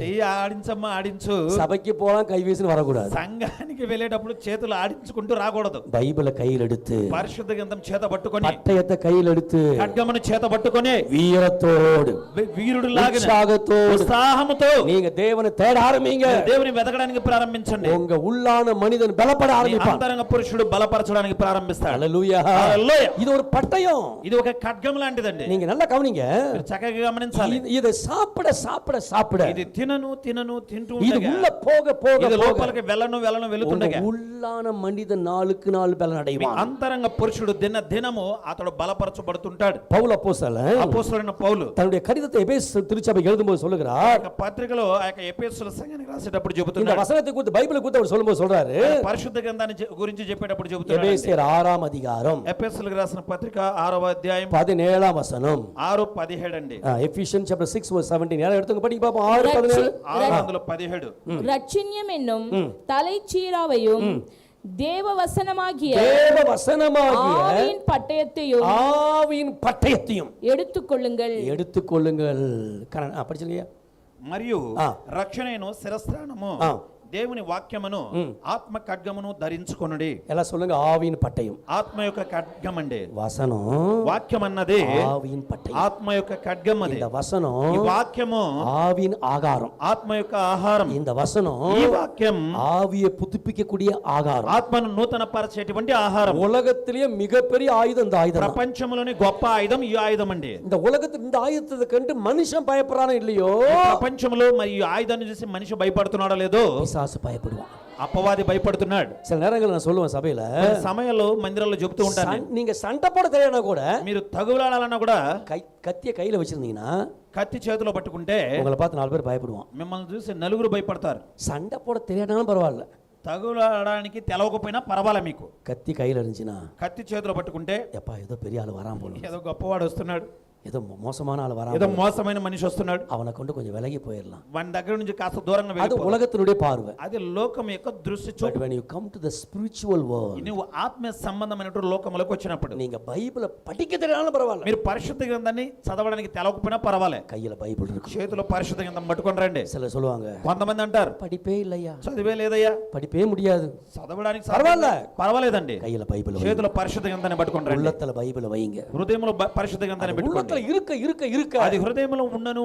చెయ్యి ఆడించమ్మా ఆడించు. சபைக்கு போலாம் கை வீசுன்னு வரக்கூடாது. సంఘానికి వెళ్ళేటప్పుడు చేతులు ఆడించుకుంటూ రాకూడదు. பைபிளை கையில் எடுத்து, పరిశుద్ధ గ్రంథం చేత పట్టుకొని, பட்டயத்தை கையில் எடுத்து, ఖడ్గమును చేత పట్టుకొని வீரத்தோடு వీరుడు లాగా உற்சாகத்தோடு ఉత్సాహముతో நீங்க தேவனை தேட ஆரம்பிங்க. దేవుని వెతకడానికి ప్రారంభించండి. உங்க உள்ளான மனிதன் பலப்பட మీ ஆரம்பிப்பான். అంతరంగ పురుషుడు బలపరచడానికి ప్రారంభిస్తాడు. ஹல்லேலூயா. హల్లెలూయా. இது ஒரு பட்டயம். ఇది ఒక ఖడ్గం లాంటిదండి. நீங்க நல்லா கவனிங்க. మీరు చక్కగా గమనించాలి. இதை சாப்பிட சாப்பிட சாப்பிட ఇది తినను తింటూ இது ఉండగా உள்ள போக போக ఇది போக లోపలికి వెళ్ళను వెళుతుండగా உங்க உள்ளான மனிதன் நாளுக்கு நாள் பலன் మీ அடைவான். అంతరంగ పురుషుడు దినము అతడు బలపరచబడుతుంటాడు. பவுல் அப்போஸ்தலன் అపోస్తలుడైన పౌలు தன்னுடைய கடிதத்தை எபேசு திருச்சபைக்கு எழுதும்போது சொல்லுகிறார், ఆ పత్రికలో ఆ యొక్క ఎఫెసీయుల సంఘానికి రాసేటప్పుడు இந்த చెబుతున్నాడు. வசனத்தை குறித்து பைபிளை குறித்து அவர் சொல்லும்போது சொல்றாரு, పరిశుద్ధ గ్రంథాన్ని గురించి చెప్పేటప్పుడు చెబుతున్నాడు. எபேசியர் 6ஆம் அதிகாரம் ఎఫెసీయులకు రాసిన పత్రిక 6వ అధ్యాయం 17ஆம் வசனம். 6:17 అండి. எபிஷியன்ஸ் சாப்டர் 6:17 யாரும் எடுத்துங்க படிங்க பாப்போம். 6:17 6:17 ரட்சின்யம் என்னும் தலைச்சீராவையும் தேவ வசனமாகிய ஆவியின் பட்டயத்தையும் எடுத்துக்கொள்ளுங்கள். படிச்சிருக்கியா? మరియు రక్షణను శిరస్త్రాణము దేవుని వాక్యమును ఆత్మ ఖడ్గమును ధరించుకొనుడి. ఎలా சொல்லுங்க? ఆవిన్ పట్టయం. ఆత్మ యొక్క ఖడ్గం అండి వసనం. వాక్యం అన్నది ఆవిన్ పట్టయం. ఆత్మ యొక్క ఖడ్గం అది. இந்த వసనం ఈ వాక్యము ஆவின் ஆகாரம். ఆత్మ యొక్క ఆహారం. இந்த వసனம் ఈ వాక్యం ஆவியை புதுப்பிக்கக்கூடிய ஆகாரம். ఆత్మను నూతన పరిచేటువంటి ఆహారం. உலகத்திலேயே மிகப்பெரிய ஆயுதம் இந்த ஆயுதம். ప్రపంచంలోని గొప్ప ఆయుధం ఈ ఆయుధం అండి. இந்த உலகத்தில் இந்த ஆயுதத்தை கண்டு மனுஷன் பயப்படுறானோ இல்லையோ, ప్రపంచంలో మరి ఈ ఆయుధాన్ని చూసి మనిషి భయపడుతున్నాడో లేదో பிசாசு பயப்படுவான். అపవాది భయపడుతున్నాడు. சில நேரங்களில் நான் சொல்லுவேன் சபையில, సమయంలో మందిరాల్లో చెప్తూ ఉంటాను, நீங்க சண்டை போட தெரியாதா கூட, మీరు తగులాడాలన్నా కూడా கத்திய கையில வச்சிருந்தீங்கன்னா, కత్తి చేతిలో పట్టుకుంటే உங்களை பார்த்து 4 பேர் பயப்படுவான். మిమ్మల్ని చూసి నలుగురు భయపడతారు. சண்டை போட தெரியாதாலும் பரவாயில்ல, తగులాడడానికి తెలవకపోయినా పర్వాలే. మీకు கத்தி கையில இருந்துச்சுன்னா, కత్తి చేతిలో పట్టుకుంటే எப்பா ஏதோ பெரிய ஆள் வரான் போல, ఏదో గొప్పవాడు వస్తున్నాడు, ஏதோ மோசமான ஆள் வரான், ఏదో మోసమైన మనిషి వస్తున్నాడు, அவனை கொண்டு கொஞ்சம் விலகி போயிடலாம். వాని దగ్గర నుంచి కాస్త దూరంగా அது వెళ్ళిపో. உலகத்தினுடைய பார்வை. అది లోకం యొక్క దృష్టి But చూపు. when you come to the spiritual world, నువ్వు ఆత్మ సంబంధమైనటువంటి లోకములకు వచ్చినప్పుడు நீங்க பைபிளை படிக்க தெரியாதாலும் பரவாயில்ல, మీరు పరిశుద్ధ గ్రంథాన్ని చదవడానికి తెలవకపోయినా పర్వాలే. கையில பைபிள் இருக்கு. చేతిలో పరిశుద్ధ గ్రంథం పట్టుకొని రండి. சில சொல்லுவாங்க, కొంతమంది అంటారు படிப்பே இல்லையா, చదివే లేదయ్యా, படிப்பே முடியாது, చదవడానికి పర్వాలే. పర్వాలేదండి. கையில பைபிள் చేతిలో పరిశుద్ధ గ్రంథాన్ని పట్టుకొని రండి. உள்ளத்துல பைபிளை வைங்க. హృదయంలో పరిశుద్ధ గ్రంథాన్ని పెట్టుకోండి. உள்ளத்துல இருக்க இருக்க இருக்க అది హృదయంలో ఉండను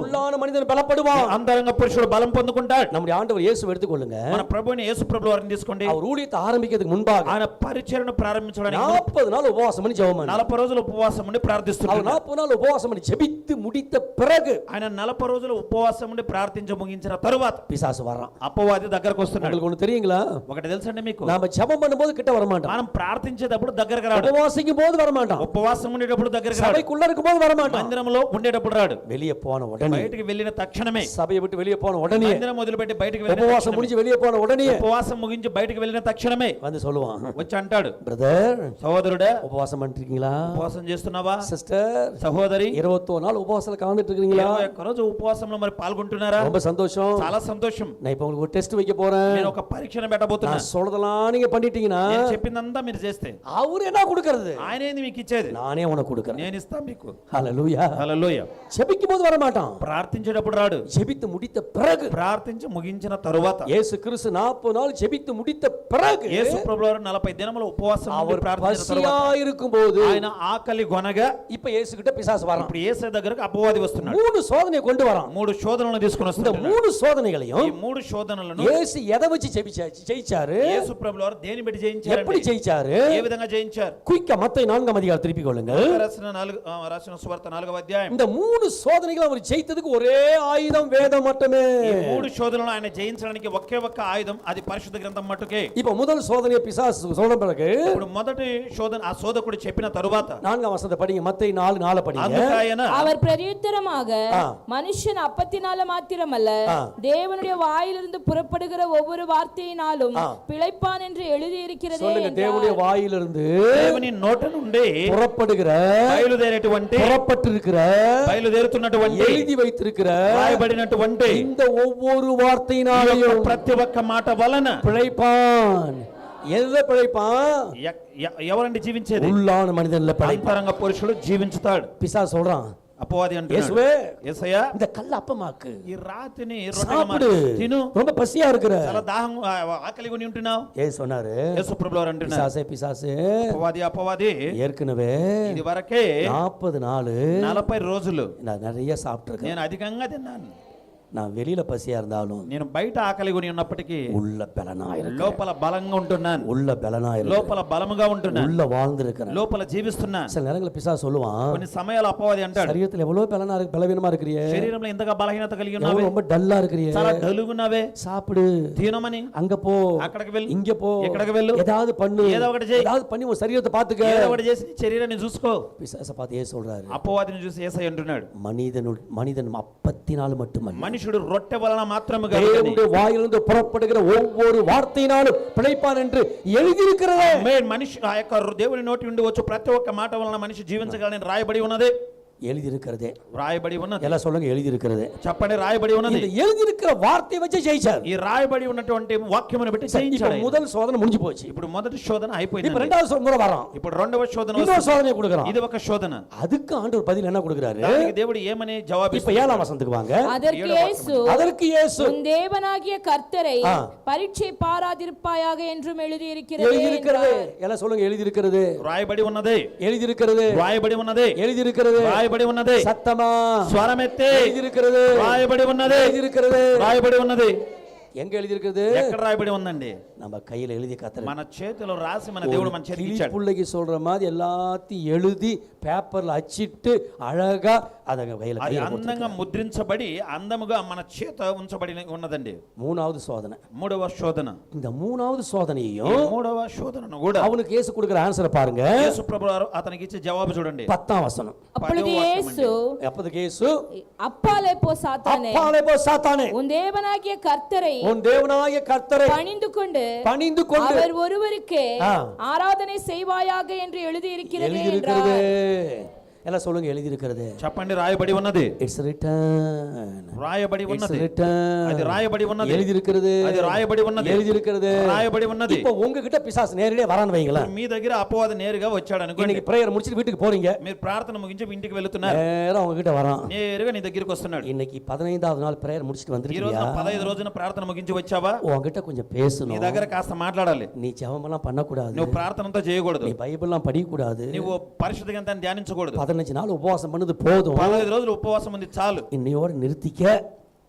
உள்ளான மனிதன் பலப்படுவான். అంతరంగ పురుషుడు బలం పొందుకుంటాడు. நம்முடைய ఆండவர் இயேசு எடுத்துக்கொள்ளுங்க. మన ప్రభువుని యేసు ప్రభువు వారిని తీసుకోండి. அவர் ஊழியத்தை ஆரம்பிக்கிறதுக்கு முன்பாக ఆయన పరిచర్యను ప్రారంభించడానికి 40 நாள் உபவாசம் பண்ணி ஜெபம் பண்ணார். 40 రోజులు ఉపవాసం ఉండి ప్రార్థిస్తున్నాడు. 40 நாள் உபவாசம் பண்ணி ஜெபித்து முடித்த பிறகு ఆయన 40 రోజులు ఉపవాసం ఉండి ప్రార్థించి ముగించిన తరువాత பிசாசு வரான். అపవాది దగ్గరకు వస్తున్నాడు. உங்களுக்கு ஒண்ணு தெரியுங்களா? ఒకటి తెలుసండి మీకు, நாம ஜெபம் பண்ணும்போது கிட்ட வர மாட்டான், మనం ప్రార్థించేటప్పుడు దగ్గరకు రాడు. உபவாசிக்கும் போது வர மாட்டான், ఉపవాసం ఉండేటప్పుడు దగ్గరకు రాడు. சபைக்குள்ள இருக்கும்போது வர மாட்டான், మందిరంలో ఉండేటప్పుడు రాడు. வெளியே போன உடனே, బయటికి వెళ్ళిన తక్షణమే, சபையை விட்டு வெளியே போன உடனே, మందిరం వదిలిపెట్టి బయటికి వెళ్ళిన உபவாசம் తక్షణమే, முடிஞ்சு வெளியே போன உடனே ఉపవాసం ముగించి బయటికి వెళ్ళిన తక్షణమే வந்து சொல்லுவான், వచ్చి అంటాడు, பிரதர் సహోదరుడా உபவாசம் பண்ணிட்டு இருக்கீங்களா, ఉపవాసం చేస్తున్నావా, சிஸ்டர் సహోదరి 21 நாள் உபவாசத்துல கலந்துட்டு இருக்கீங்களா, 21 రోజు ఉపవాసంలో మరి పాల్గొంటున్నారా, ரொம்ப சந்தோஷம், చాలా సంతోషం, நான் இப்ப உங்களுக்கு ஒரு டெஸ்ட் வைக்க போறேன், నేను ఒక పరీక్షను పెట్టబోతున్నా, நான் சொல்றதெல்லாம் நீங்க பண்ணிட்டீங்கன்னா నేను చెప్పిందంతా మీరు చేస్తే அவரு என்ன கொடுக்கிறது, ఆయన ఏంది మీకు ఇచ్చేది, நானே உனக்கு கொடுக்கிறேன். నేను ఇస్తా మీకు. నీకు. ஹalleluya. హల్లెలూయా. ஜெபிக்கும் போது வர மாட்டான், ప్రార్థించేటప్పుడు రాడు, ஜெபித்து முடித்த பிறகு. ప్రార్థించి ముగించిన తరువాత. இயேசு கிறிஸ்து 40 நாள் ஜெபித்து முடித்த பிறகு యేసు ప్రభువారు 40 దినములు ఉపవాసం ఉండి அவர் ప్రార్థించిన பசியா తరువాత இருக்கும்போது ఆయన ఆకలి గొనగా இப்ப இயேசு கிட்ட பிசாசு வரான். ఇప్పుడు యేసు దగ్గరకు అపవాది వస్తున్నాడు. 3 சோதனை கொண்டு வரான். 3 శోధనలను తీసుకొని இந்த వస్తున్నాడు. 3 சோதனைகளையும் ఈ 3 శోధనలను இயேசு எதை வச்சு ஜெயிச்சாரு? యేసు ప్రభువారు దేని బట్టి జయించారు? எப்படி ஜெயிச்சாரு? ఏ విధంగా జయించారు? குயிக்கா மத்தேயு 4ஆம் அதிகாரம் திருப்பி கொள்ளுங்கள். రాసిన సువార్త 4వ అధ్యాయం. இந்த 3 சோதனைகளை அவர் ஜெயித்ததுக்கு ஒரே ஆயுதம் வேதம் மட்டுமே. ఈ 3 శోధనలను ఆయన జయించడానికి ఒకే ఒక్క ఆయుధం, అది పరిశుద్ధ గ్రంథం మట్టుకే. இப்ப முதல் சோதனையை பிசாசு சொன்ன பிறகு ఇప్పుడు మొదటి శోధన ఆ శోధకుడు చెప్పిన తరువాత 4ஆம் வசனத்தை படிங்க. மத்தேயு 4:4 படிங்க. అందుకు ఆయన அவர் பிரதியுத்தரமாக, மனுஷன் அப்பத்தினால மாத்திரமல்ல, தேவனுடைய வாயிலிருந்து புறப்படுகிற ஒவ்வொரு வார்த்தையினாலும் பிழைப்பான் என்று எழுதியிருக்கிறதே சொல்லுங்க, தேவனுடைய வாயிலிருந்து దేవుని నోట నుండి புறப்படுகிற, బయలుదేరేటువంటి, புறப்பட்டிருக்கிற, బయలుదేరుతున్నటువంటి, எழுதி வைத்திருக்கிற రాయబడినటువంటి இந்த ஒவ்வொரு வார்த்தையினாலும் ప్రతి ఒక్క మాట వలన பிழைப்பான். எதுல பிழைப்பான்? ఎవరండి జీవించేది? உள்ளான மனிதன்ல பிழைப்பான். అంతరంగ పురుషుడు జీవించుతాడు. பிசாசு சொல்றான், అపవాది అంటున్నాడు, இயேசுவே యేసయ్యా இந்த கல்ல அப்பமாக்கு, ఈ రాతిని சாப்பிடு, రొట్టెగా తిను, ரொம்ப பசியா இருக்கிற. చాలా దాహం ఆకలి కొని ఉంటున్నావు. ஏசு சொன்னாரு, యేసు ప్రభువారు అంటున్నారు, பிசாசே అపవాది ஏற்கனவே ఇది వరకే 40 நாள் 40 రోజులు நான் நிறைய சாப்பிட்டிருக்கேன். నేను అధికంగా తిన్నాను. நான் வெளியில பசியா இருந்தாலும் నేను బయట ఆకలి కొని ఉన్నప్పటికీ உள்ள பலனாயிரம், లోపల బలంగా ఉంటున్నాను, உள்ள பலனாயிரம், లోపల బలముగా ఉంటున్నాను, உள்ள வாழ்ந்திருக்கிறேன். లోపల జీవిస్తున్నా. சில நேரங்களில் பிசாசு சொல்லுவான், కొన్ని సమయాలు అపవాది అంటాడు, சரீரத்துல எவ்வளவு பலவீனமா இருக்கிறியே, శరీరంలో ఎంతగా బలహీనత కలిగి ఉన్నావే, ரொம்ப டல்லா இருக்கிறியே, చాలా డలుగున్నావే, சாப்பிடு, తినమని, அங்க போ, అక్కడికి వెళ్ళు, இங்க போ, ఎక్కడికి వెళ్ళు, ஏதாவது பண்ணு, ఏదో ఒకటి చేయి, ஏதாவது பண்ணி உன் சரீரத்தை பாத்துக்க. ఏదో ఒకటి చేసి నీ శరీరాన్ని చూసుకో. பிசாசை பார்த்து ஏசு சொல்றாரு, అపవాదిని చూసి యేసయ్య అంటున్నాడు, மனிதன் அப்பத்தினால் மட்டுமல்ல, మనుషుడు రొట్టె వలన మాత్రమే కాదు, தேவனுடைய வாயிலிருந்து புறப்படுகிற ஒவ்வொரு வார்த்தையினாலும் பிழைப்பான் என்று எழுதியிருக்கிறதே. మనిషి ఆ యొక్క దేవుని నోటి నుండి వచ్చు ప్రతి ఒక్క మాట వలన మనిషి జీవించగలని రాయబడి ఉన్నది. எழுதியிருக்கிறதே, రాయబడి ఉన్నది. எல்லாம் சொல்லுங்க, எழுதியிருக்கிறதே. చెప్పండి, రాయబడి ఉన్నది. இந்த எழுதியிருக்கிற வார்த்தையை வச்சு ஜெயிச்சார். ఈ రాయబడి ఉన్నటువంటి వాక్యమును బట్టి இப்ப జయించాడు. முதல் சோதனை முடிஞ்சு போச்சு. ఇప్పుడు మొదటి శోధన అయిపోయింది. இப்ப ரெண்டாவது முறை வரோம். ఇప్పుడు రెండవ శోధన இன்னொரு వస్తుంది. சோதனை கொடுக்கறான். ఇది ఒక శోధన. அதுக்கு ஆண்டவர் பதில் என்ன கொடுக்கறாரு? దానికి దేవుడు ఏమని జవాబు இப்ப 7ஆம் வசனத்துக்கு வாங்க. அதற்கு இயேசு உன் தேவனாகிய கர்த்தரை பரீட்சை பாராதிருப்பாயாக என்றும் எழுதியிருக்கிறது. எல்லாம் சொல்லுங்க, எழுதியிருக்கிறது. రాయబడి ఉన్నది, எழுதியிருக்கிறது. రాయబడి ఉన్నది, எழுதியிருக்கிறது. రాయబడి ఉన్నది. சத்தமா స్వరమెత్తి எழுதியிருக்கிறது. రాయబడి ఉన్నది, எழுதியிருக்கிறது. రాయబడి ఉన్నది. எங்க எழுதியிருக்கிறது? ఎక్కడ రాయబడి ఉందండి? நம்ம கையில எழுதி கத்தற, మన చేతిలో రాసి మన దేవుడు మన చేతికి ఇచ్చాడు. பிள்ளைக்கு சொல்ற மாதிரி எல்லாத்தையும் எழுதி பேப்பர்ல அச்சிட்டு அழகா அத கையில అది అందంగా ముద్రించబడి అందముగా మన చేత ఉంచబడి ఉన్నదండి. மூணாவது சோதனை, మూడవ శోధన. இந்த மூணாவது ఈ சோதனையும் మూడవ శోధనను కూడా அவனுக்கு இயேசு கொடுக்கிற ஆன்சரை பாருங்க. యేసు ప్రభువారు అతనికి ఇచ్చే జవాబు చూడండి. 10ஆம் வசனம். அப்பொழுது இயேசு, அப்போதைக்கு இயேசு, அப்பாலே போ சாத்தானே, அப்பாலே போ சாத்தானே, உன் தேவனாகிய கர்த்தரை உன் தேவனாகிய கர்த்தரை பணிந்து கொண்டு அவர் ஒருவருக்கே ஆராதனை செய்வாயாக என்று எழுதியிருக்கிறது என்றார். எல்லாம் சொல்லுங்க, எழுதியிருக்கிறது. చెప్పండి, రాయబడి ఉన్నది. It's written. రాయబడి ఉన్నది. ரிட்டன். అది రాయబడి ఉన్నది. எழுதியிருக்கிறது. అది రాయబడి ఉన్నది. எழுதியிருக்கிறது. రాయబడి ఉన్నది. இப்போ உங்ககிட்ட பிசாசு நேரடியா வரான்னு வைங்களா. మీ దగ్గర అపవాది నేరుగా వచ్చాడు అనుకోండి. இன்னைக்கு பிரேயர் முடிச்சிட்டு வீட்டுக்கு போறீங்க. మీరు ప్రార్థన ముగించి ఇంటికి వెళ్తున్నారు. நேரா உங்ககிட்ட வரான். నేరుగా నీ దగ్గరికి వస్తున్నాడు. இன்னைக்கு 15வது நாள் பிரேயர் முடிச்சிட்டு ఈ வந்திருக்கீங்க. రోజు 15 రోజున ప్రార్థన ముగించి వచ్చావా? உங்ககிட்ட கொஞ்சம் பேசணும். నీ దగ్గర కాస్త మాట్లాడాలి. நீ ஜெபமெல்லாம் பண்ணக்கூடாது. నువ్వు ప్రార్థనతో చేయకూడదు. நீ బైబిல்லாம் படிக்கக்கூடாது. నువ్వు పరిశుద్ధ గ్రంథాన్ని ధ్యానించకూడదు. 15 நாள் உபவாசம் பண்ணது போதும். 15 రోజులు ఉపవాసం ఉంది చాలు. இன்னையோட நிறுத்திக்க.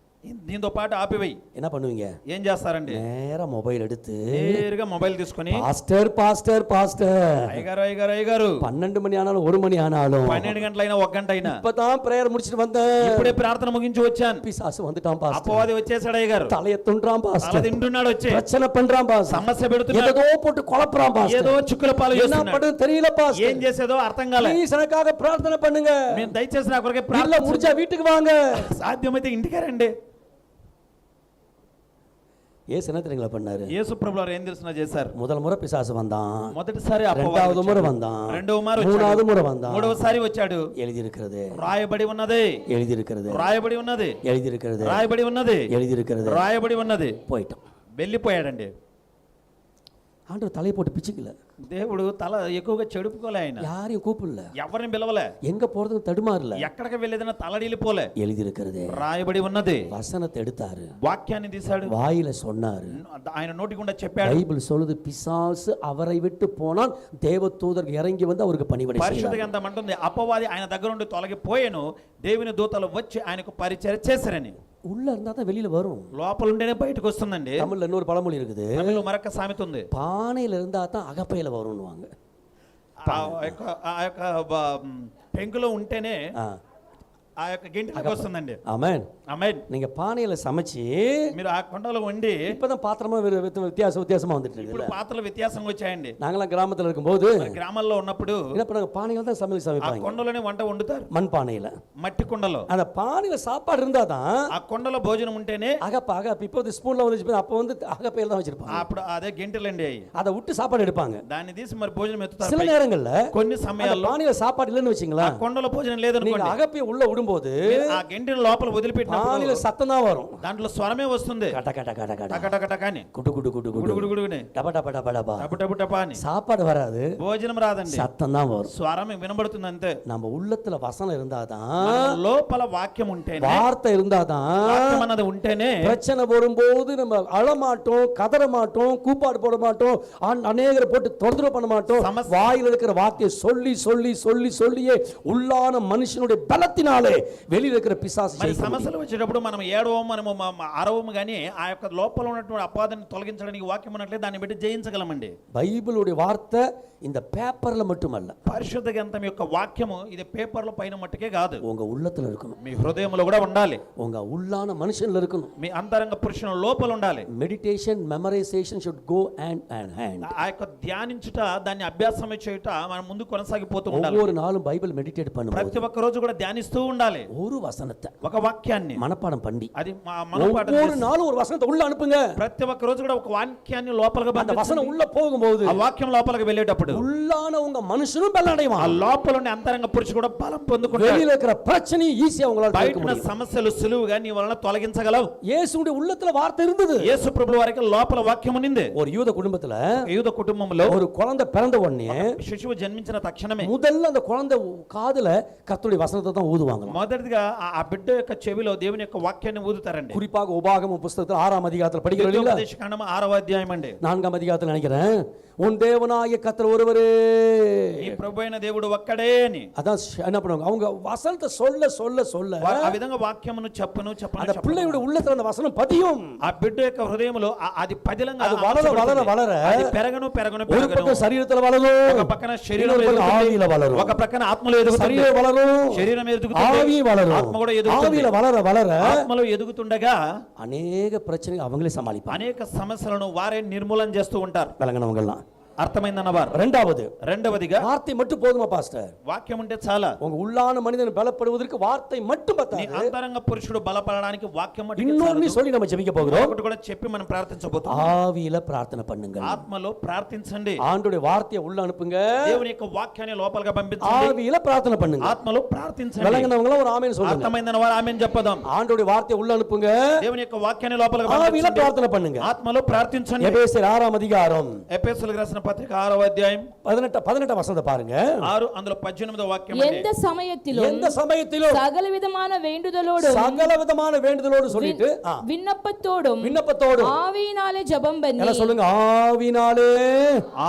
దీంతో పాటు ఆపివేయి. என்ன பண்ணுவீங்க? ఏం చేస్తారండి? நேரா మొబైల్ எடுத்து నేరుగా మొబైల్ తీసుకొని பாஸ்டர் பாஸ்டர் பாஸ்டர் అయ్యగారు 12 மணி ஆனாலும் 1 மணி ஆனாலும் 12 గంటలైనా 1 గంట అయినా இப்பதான் பிரேயர் முடிச்சிட்டு வந்தேன், ఇప్పుడే ప్రార్థన ముగించి వచ్చాను, பிசாசு வந்துட்டான் பாஸ்டர், అపవాది వచ్చేసాడు అయ్యగారు, தலைய துண்டான் తల பாஸ்டர், తింటున్నాడు, వచ్చి பிரச்சனை பண்றான் பாஸ்டர், సమస్య పెడుతున్నాడు, ஏதோ போட்டு குழப்பறான் பாஸ்டர், ఏదో చుక్కుల పాలు என்ன చేస్తున్నాడు, பண்ணுது தெரியல ఏం பாஸ்டர், చేసేదో అర్థం కాలే. ப்ளீஸ் எனக்காக பிரார்த்தனை பண்ணுங்க, మీరు దయచేసి నా కొరకే இல்ல ప్రార్థన முடிஞ்சா வீட்டுக்கு வாங்க, సాధ్యమైతే ఇంటికి రండి. ஏசு என்ன தெரியுங்களா பண்ணாரு? యేసు ప్రభువారు ఏం తెలుసునా చేశారు? முதல் முறை பிசாசு வந்தான், మొదటిసారి இரண்டாவது முறை வந்தான், రెండవ మారు மூணாவது முறை வந்தான், మూడవసారి వచ్చాడు. எழுதியிருக்கிறது, రాయబడి ఉన్నది, எழுதியிருக்கிறது, రాయబడి ఉన్నది, எழுதியிருக்கிறது, రాయబడి ఉన్నది, எழுதியிருக்கிறது, రాయబడి ఉన్నది. போயிட்டான், వెళ్ళిపోయాడండి. ஆண்டவர் தலையை போட்டு பிச்சுக்கல. దేవుడు తల ఎక్కువగా చెడుపుకోలే ఆయన, யாரையும் கூப்பிடல, ఎవరిని పిలవలే, எங்க போறதுன்னு தடுமாறல. ఎక్కడికి వెళ్ళేదన్నా తలడిల్లిపోలే. எழுதியிருக்கிறதே, రాయబడి ఉన్నది. வசனத்தை எடுத்தாரு, వాక్యాన్ని తీశాడు, வாயில சொன்னாரு. ఆయన నోటి గుండా చెప్పాడు. பைபிள் சொல்லுது, பிசாசு அவரை விட்டு போனால் தேவதூதர்கள் இறங்கி வந்து அவருக்கு பணிவிடை పరిశుద్ధ செய்தார். గ్రంథం అంటుంది, అపవాది ఆయన దగ్గర నుండి తొలగిపోయాను, దేవుని దూతలు వచ్చి ఆయనకు పరిచర్య చేశారని. உள்ள இருந்தா தான் வெளியில வரும். లోపల ఉంటేనే బయటకు వస్తుందండి. தமிழ்ல இன்னொரு பழமொழி இருக்குது, తమిళలో మరొక సామెత ఉంది, பானையில இருந்தா தான் அகப்பையில வரும்னுவாங்க. ఆ యొక్క పెంకులో ఉంటేనే ஆ, ఆ యొక్క గింటికి వస్తుందండి. ஆமென். ఆమేన్. நீங்க பானையில சமைச்சு మీరు ఆ కొండలో వండి, இப்பதான் பாத்திரமா வித்தியாசமா வந்துட்டு ఇప్పుడు இருக்குது. పాత్రలు వ్యత్యాసంగా వచ్చాయండి. நாங்களாம் கிராமத்துல இருக்கும்போது మరి గ్రామాల్లో ఉన్నప్పుడు என்ன பண்ணாங்க, பானையில தான் ఆ சமைப்பாங்க, కొండలోనే వంట వండుతారు, மண் பானையில. మట్టి కుండలో. அந்த பானையில சாப்பாடு இருந்தா தான் ఆ కొండలో భోజనం ఉంటేనే அகப்ப இப்போ ஸ்பூன்ல வந்து அப்ப வந்து அகப்பையில தான் வச்சிருப்பாங்க. అప్పుడు అదే గింటలండి అవి, அதை விட்டு சாப்பாடு எடுப்பாங்க. దాన్ని తీసి మరి భోజనం ఎత్తుతారు. சில நேரங்கள்ல కొన్ని அந்த సమయాల్లో பானையில சாப்பாடு இல்லைன்னு வச்சுங்களா, ఆ కొండలో భోజనం நீங்க లేదనుకోండి, அகப்பைய உள்ள விடும்போது ఆ గింటిని లోపల వదిలిపెట్టినప్పుడు பானையில சத்தம் தான் வரும், దాంట్లో స్వరమే వస్తుంది, கட கட కట కట టకటకటకని, குடு குடு குடு குடு గుడుగుడుగుడుగుని, டப டப டப டபா. టపు టపు టపా అని. சாப்பாடு வராது, భోజనం రాదండి, சத்தம் தான் வரும். స్వరం వినబడుతుంది అంతే. நம்ம உள்ளத்துல வசனம் இருந்தாதான், మన లోపల వాక్యం ఉంటేనే, வார்த்தை இருந்தாதான், వాక్యం అన్నది ఉంటేనే பிரச்சனை வரும்போது நம்ம அழமாட்டோம், கதற மாட்டோம், கூப்பாடு போட மாட்டோம், அநேகரை போட்டு தொந்தரவு பண்ண மாட்டோம். வாயில இருக்கிற வார்த்தையை சொல்லி சொல்லி சொல்லி சொல்லியே உள்ளான மனுஷனுடைய பலத்தினாலே வெளியில இருக்கிற பிசாசு మరి ஜெயிக்க முடியும். సమస్యలు వచ్చేటప్పుడు మనం ఏడవము, మనము అరవము, కానీ ఆ యొక్క లోపల ఉన్నటువంటి అపాదాన్ని తొలగించడానికి వాక్యం ఉన్నట్లే దాన్ని బట్టి జయించగలమండి. பைபிளுடைய வார்த்தை இந்த பேப்பர்ல மட்டுமல்ல, పరిశుద్ధ గ్రంథం యొక్క వాక్యము ఇది పేపర్ల పైన మట్టుకే కాదు, உங்க உள்ளத்துல இருக்கணும், మీ హృదయంలో కూడా ఉండాలి, உங்க உள்ளான మనుషన్ல இருக்கணும். మీ అంతరంగ పురుషుని లోపల ఉండాలి. Meditation memorisation should go hand and hand. ఆ యొక్క ధ్యానించుట, దాన్ని అభ్యాసం చేయుట మనం ముందు కొనసాగిపోతూ ఉండాలి. ஒவ்வொரு நாளும் பைபிள் மெடிடேட் பண்ணும்போது ప్రతి ఒక్క రోజు కూడా ధ్యానిస్తూ ఉండాలి. ஒரு వசனத்தை ఒక వాక్యాన్ని மனப்பாடம் பண்ணி అది మనోపాఠం ஒவ்வொரு చేసి, நாளும் ஒரு வசனத்தை உள்ள அனுப்புங்க. ప్రతి ఒక్క రోజు కూడా ఒక వాక్యాన్ని లోపలగా அந்த வசனம் పంపించండి. உள்ள போகும்போது ఆ వాక్యం లోపలికి వెళ్ళేటప్పుడు உள்ளான உங்க மனுஷனும் பலன் ఆ அடைவான். లోపల ఉండే అంతరంగ పురుషుడు కూడా బలం పొందుకుంటాడు. வெளியில இருக்கிற பிரச்சனையை ஈஸியா உங்களால బయట தீர்க்க ఉన్న முடியும். సమస్యలు సులువుగా నీ వలన తొలగించగలవు. இயேசுவுடைய உள்ளத்துல வார்த்தை இருந்தது. యేసు ప్రభువు వారికి లోపల వాక్యం ఉన్నింది. ஒரு யூத குடும்பத்துல యూద కుటుంబంలో ஒரு குழந்தை பிறந்த உடனே శిశువు జన్మించిన తక్షణమే முதல்ல அந்த குழந்தை காதுல கர்த்தருடைய வசனத்தை தான் ஊதுவாங்க. మొదటిగా ఆ బిడ్డ యొక్క చెవిలో దేవుని యొక్క వాక్యాన్ని ఊదుతారండి. குறிப்பாக உபாகம புத்தகத்துல 6ஆம் அதிகாரத்துல படிக்கிறீங்களா? ద్వితీయోపదేశకాండం 6వ అధ్యాయం అండి. 4ஆம் அதிகாரத்துல நினைக்கிறேன், உன் தேவனாகிய கர்த்தர் ஒருவரே, ఈ ప్రభువైన దేవుడు ఒక్కడే అని. அதான் என்ன பண்ணுவாங்க, அவங்க வசனத்தை சொல்ல சொல்ல சொல்ல ఆ విధంగా వాక్యమును చెప్పను அந்த பிள்ளையோட உள்ளத்துல அந்த வசனம் பதியும். ఆ బిడ్డ యొక్క హృదయంలో అది పదిలంగా அது వளர వளర వளர అది పెరగను పెరగను ஒரு పెరగను. பக்கம் சரீரத்துல வளரும், ఒక పక్కన శరీరం இன்னொரு பக்கம் ఎదుగుతుంది, ஆவியில வளரும். ఒక పక్కన ఆత్మలో ఎదుగుతుంది. சரீரம் வளரும், శరీరం ఎదుగుతుంది, ஆவி வளரும். ఆత్మ కూడా ఎదుగుతుంది. ஆவியில வளர வளர ఆత్మలో ఎదుగుతుండగా அநேக பிரச்சனைகள் அவங்களே சமாளிப்பாங்க. అనేక సమస్యలను వారే నిర్మూలన చేస్తూ ఉంటారు. விளங்கினவங்க எல்லாம். అర్థమైందన్నవారు. రెండవదిగా வார்த்தை மட்டும் போதுமா பாஸ்டர்? వాక్యం ఉంటే చాలా. உங்க உள்ளான மனிதன் பலப்படுவதற்கு வார்த்தை மட்டும் నీ பத்தாது. అంతరంగ పురుషుడు బలపడడానికి వాక్యం మట్టుకే இன்னொன்னு చాలదు. சொல்லி நம்ம ஜெபிக்க போகிறோம். ఒకటి కూడా చెప్పి మనం ప్రార్థించబోతున్నాం. ஆவியில பிரார்த்தனை பண்ணுங்க. ఆత్మలో ప్రార్థించండి. ஆண்டவருடைய வார்த்தையை உள்ள அனுப்புங்க. దేవుని యొక్క వాక్యాన్ని లోపలగా పంపించండి. ஆவியில பிரார்த்தனை பண்ணுங்க. ఆత్మలో ప్రార్థించండి. விளங்கினவங்க ஒரு ஆமென் சொல்லுங்க. అర్థమైందన్నవారు ఆమేన్ చెప్పదాం. ஆண்டவருடைய வார்த்தையை உள்ள அனுப்புங்க. దేవుని యొక్క వాక్యాన్ని లోపలగా ஆவியில పంపించండి. பிரார்த்தனை பண்ணுங்க. ఆత్మలో ప్రార్థించండి. எபேசியர் 6ஆம் அதிகாரம் ఎఫెసీయులకు రాసిన పత్రిక 6వ అధ్యాయం 18 வசனத்தை பாருங்க. 6 అందులో 18వ వాక్యం అండి. எந்த சமயத்திலும் எந்த சமயத்திலும் சகல விதமான வேண்டுதலோடும் சகல விதமான வேண்டுதலோடு சொல்லிட்டு விண்ணப்பத்தோடும் ஆவியினாலே ஜெபம் பண்ணி என்ன சொல்லுங்க, ஆவினாலே